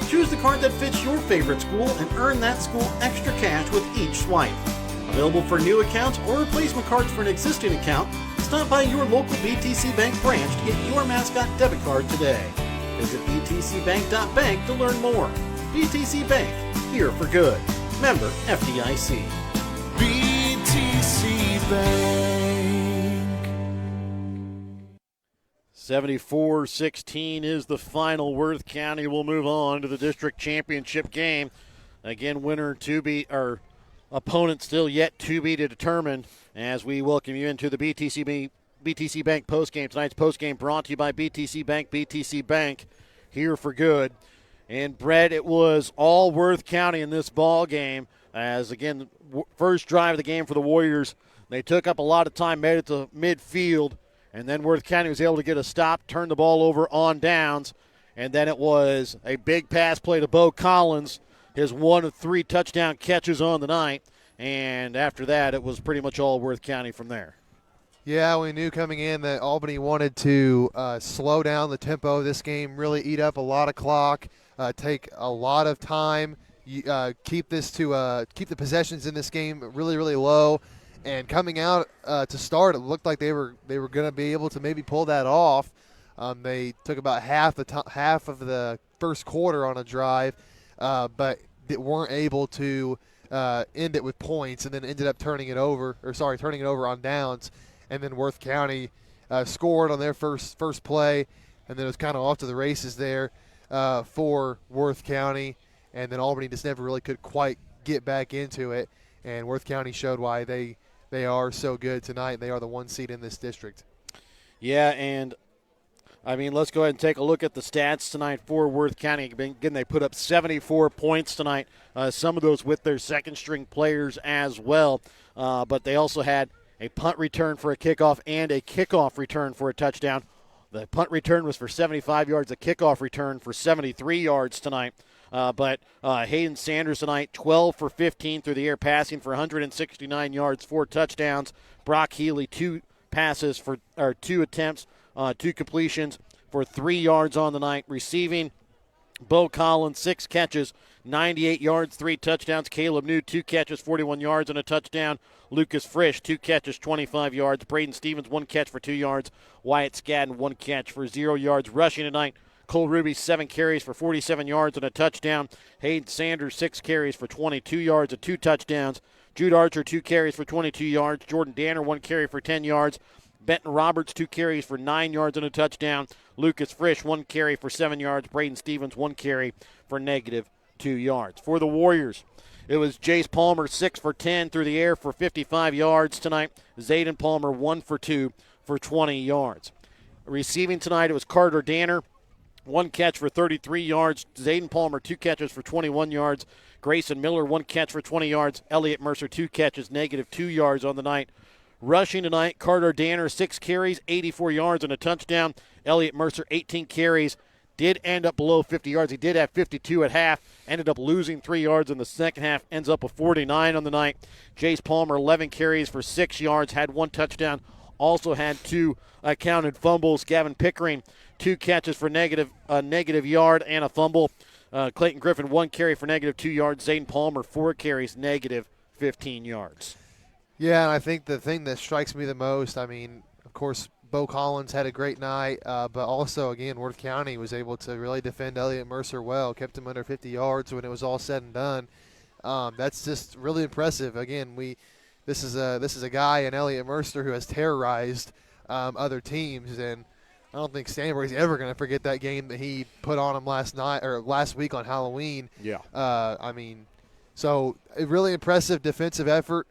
Choose the card that fits your favorite school and earn that school extra cash with each swipe. Available for new accounts or replacement cards for an existing account, stop by your local BTC Bank branch to get your mascot debit card today. Visit btcbank.bank to learn more. BTC Bank, here for good. Member FDIC. BTC Bank. 74-16 is the final. Worth County will move on to the district championship game. Again, winner to be, or opponent still yet to be determined, as we welcome you into the BTC Bank postgame. Tonight's postgame brought to you by BTC Bank. BTC Bank, here for good. And Brett, it was all Worth County in this ball game. As again, first drive of the game for the Warriors, they took up a lot of time, made it to midfield. And then Worth County was able to get a stop, turn the ball over on downs. And then it was a big pass play to Bo Collins, his 1 of 3 touchdown catches on the night. And after that, it was pretty much all Worth County from there. Yeah, we knew coming in that Albany wanted to slow down the tempo of this game, really eat up a lot of clock, take a lot of time, keep the possessions in this game really, really low. And coming out to start, it looked like they were going to be able to maybe pull that off. They took about half of the first quarter on a drive, but they weren't able to end it with points, and then ended up turning it over on downs. And then Worth County scored on their first play, and then it was kind of off to the races there for Worth County. And then Albany just never really could quite get back into it. And Worth County showed why they are so good tonight. They are the 1 seed in this district. Yeah, and I mean, let's go ahead and take a look at the stats tonight for Worth County. Again, they put up 74 points tonight, some of those with their second-string players as well. But they also had a punt return for a kickoff and a kickoff return for a touchdown. The punt return was for 75 yards, a kickoff return for 73 yards tonight. But Hayden Sanders tonight, 12 for 15 through the air, passing for 169 yards, 4 touchdowns. Brock Healy, 2 attempts, 2 completions for 3 yards on the night. Receiving, Bo Collins, 6 catches, 98 yards, 3 touchdowns. Caleb New, 2 catches, 41 yards and a touchdown. Lucas Frisch, 2 catches, 25 yards. Braden Stevens, 1 catch for 2 yards. Wyatt Skadden, 1 catch for 0 yards. Rushing tonight, Cole Ruby, 7 carries for 47 yards and a touchdown. Hayden Sanders, 6 carries for 22 yards and 2 touchdowns. Jude Archer, 2 carries for 22 yards. Jordan Danner, 1 carry for 10 yards. Benton Roberts, 2 carries for 9 yards and a touchdown. Lucas Frisch, 1 carry for 7 yards. Braden Stevens, 1 carry for -2 yards. For the Warriors, it was Jace Palmer, 6 for 10 through the air for 55 yards tonight. Zayden Palmer, 1 for 2 for 20 yards. Receiving tonight, it was Carter Danner, 1 catch for 33 yards. Zayden Palmer, 2 catches for 21 yards. Grayson Miller, 1 catch for 20 yards. Elliott Mercer, 2 catches, -2 yards on the night. Rushing tonight, Carter Danner, 6 carries, 84 yards and a touchdown. Elliott Mercer, 18 carries, did end up below 50 yards. He did have 52 at half, ended up losing 3 yards in the second half, ends up with 49 on the night. Jace Palmer, 11 carries for 6 yards, had 1 touchdown, also had 2 accounted fumbles. Gavin Pickering, 2 catches for a negative yard and a fumble. Clayton Griffin, 1 carry for -2 yards. Zayden Palmer, 4 carries, -15 yards. Yeah, and I think the thing that strikes me the most, I mean, of course, Bo Collins had a great night, but also, again, Worth County was able to really defend Elliott Mercer well, kept him under 50 yards when it was all said and done. That's just really impressive. Again, this is a guy in Elliott Mercer who has terrorized other teams, and I don't think Stanbury's ever going to forget that game that he put on him last week on Halloween. Yeah. I mean, so a really impressive defensive effort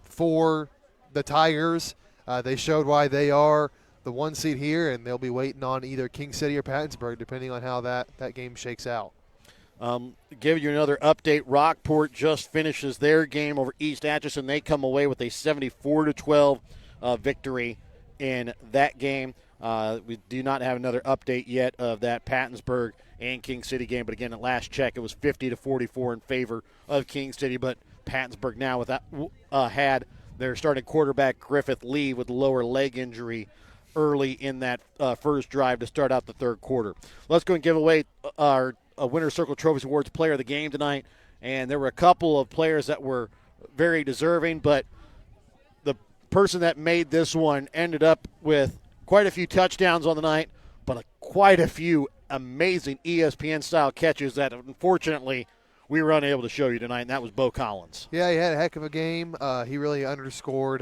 for the Tigers. They showed why they are the 1 seed here, and they'll be waiting on either King City or Pattonsburg, depending on how that game shakes out. Give you another update. Rockport just finishes their game over East Atchison. They come away with a 74-12 victory in that game. We do not have another update yet of that Pattonsburg and King City game, but again, at last check, it was 50-44 in favor of King City, but Pattonsburg now had their starting quarterback Griffith leave with a lower leg injury early in that first drive to start out the third quarter. Let's go and give away our Winter Circle Trophies Awards Player of the Game tonight, and there were a couple of players that were very deserving, but the person that made this one ended up with quite a few touchdowns on the night, but quite a few amazing ESPN-style catches that unfortunately we were unable to show you tonight, and that was Bo Collins. Yeah, he had a heck of a game. He really underscored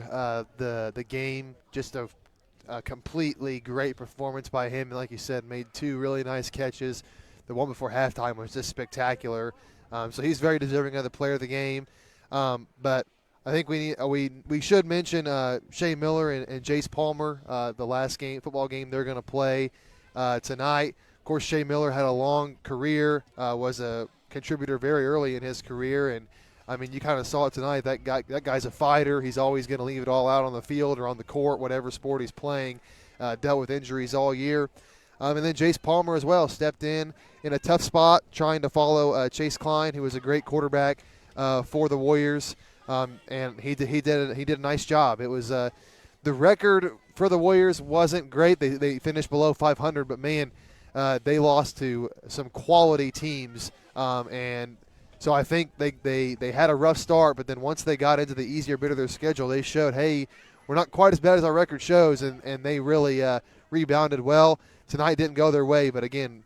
the game. Just a completely great performance by him. And like you said, made 2 really nice catches. The one before halftime was just spectacular. So he's very deserving of the player of the game. But I think we should mention Shea Miller and Jace Palmer, the last football game they're going to play tonight. Of course, Shea Miller had a long career, was a contributor very early in his career, and I mean, you kind of saw it tonight. That guy's a fighter. He's always going to leave it all out on the field or on the court, whatever sport he's playing. Dealt with injuries all year. And then Jace Palmer as well stepped in a tough spot, trying to follow Chase Klein, who was a great quarterback for the Warriors. And he did a nice job. It was the record for the Warriors wasn't great. They finished below 500, but man, they lost to some quality teams. And so I think they had a rough start, but then once they got into the easier bit of their schedule, they showed, hey, we're not quite as bad as our record shows, and they really rebounded well. Tonight didn't go their way, but again,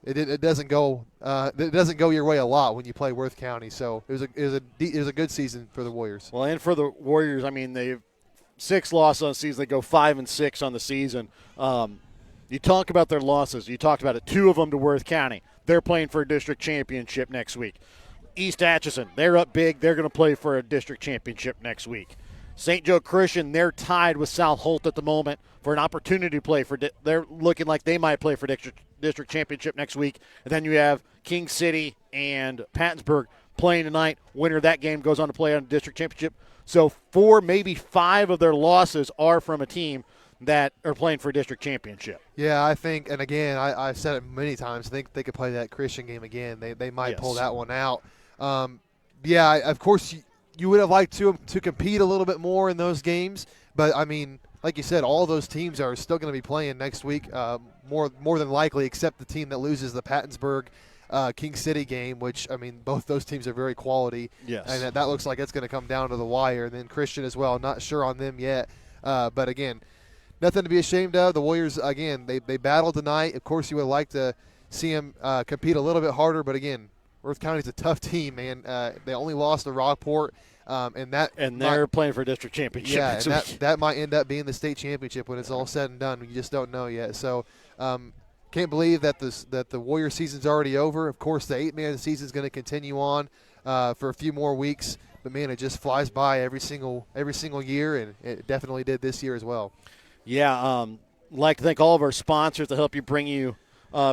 it doesn't go your way a lot when you play Worth County. So it was a good season for the Warriors. Well, and for the Warriors, I mean, they've 6 losses on the season. They go 5-6 on the season. You talk about their losses. You talked about it. 2 of them to Worth County. They're playing for a district championship next week. East Atchison, they're up big. They're going to play for a district championship next week. St. Joe Christian, they're tied with South Holt at the moment for an opportunity to play for. They're looking like they might play for district championship next week. And then you have King City and Pattonsburg playing tonight. Winner of that game goes on to play on district championship. So 4, maybe 5 of their losses are from a team that are playing for a district championship. Yeah, I think, and again, I've said it many times, I think they could play that Christian game again. They might pull that one out. Yeah, of course, you would have liked to compete a little bit more in those games, but, I mean, like you said, all those teams are still going to be playing next week, more than likely, except the team that loses the Pattonsburg King City game, which, I mean, both those teams are very quality. Yes. And that looks like it's going to come down to the wire. And then Christian as well, not sure on them yet. But, again, nothing to be ashamed of. The Warriors, again, they battled tonight. Of course, you would like to see them compete a little bit harder, but, again, Worth County's a tough team, man. They only lost to Rockport, and they're playing for a district championship. Yeah, and that might end up being the state championship when it's all said and done. You just don't know yet. So, can't believe that the Warrior season's already over. Of course, the 8-man season is going to continue on for a few more weeks. But man, it just flies by every single year, and it definitely did this year as well. Yeah, like to thank all of our sponsors to help you bring you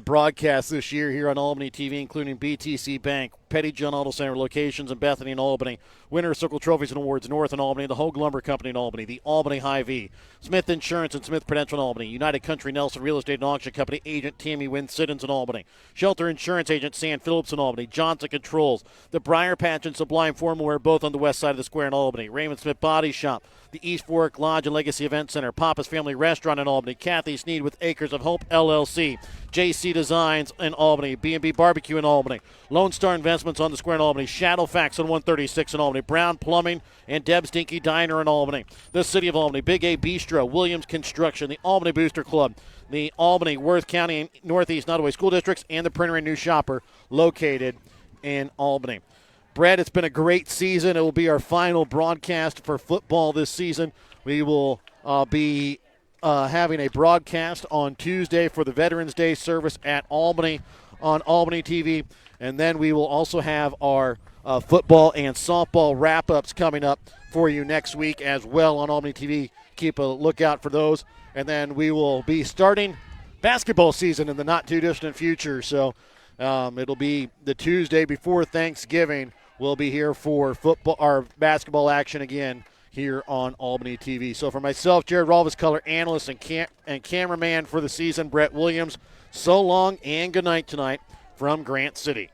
broadcasts this year here on Albany TV, including BTC Bank, Petty John Auto Center locations in Bethany and Albany, Winter Circle Trophies and Awards North in Albany, the Hogue Lumber Company in Albany, the Albany Hy-Vee, Smith Insurance and Smith Prudential in Albany, United Country Nelson Real Estate and Auction Company agent Tammy Wynn Siddons in Albany, Shelter Insurance agent Sam Phillips in Albany, Johnson Controls, the Briar Patch and Sublime Formal Wear both on the west side of the square in Albany, Raymond Smith Body Shop, the East Fork Lodge and Legacy Event Center, Papa's Family Restaurant in Albany, Kathy Sneed with Acres of Hope LLC, JC Designs in Albany, B&B Barbecue in Albany, Lone Star Investments on the square in Albany, Shadowfax on 136 in Albany, Brown Plumbing and Deb's Dinky Diner in Albany, the City of Albany, Big A Bistro, Williams Construction, the Albany Booster Club, the Albany, Worth County, and Northeast Nottoway School Districts, and the Printer and New Shopper located in Albany. Brett, it's been a great season. It will be our final broadcast for football this season. We will be having a broadcast on Tuesday for the Veterans Day service at Albany on Albany TV. And then we will also have our football and softball wrap-ups coming up for you next week as well on Albany TV. Keep a lookout for those. And then we will be starting basketball season in the not-too-distant future. So it'll be the Tuesday before Thanksgiving. We'll be here for football or basketball action again here on Albany TV. So for myself, Jared Rolvis, color analyst and cameraman for the season, Brett Williams, so long and good night tonight from Grant City.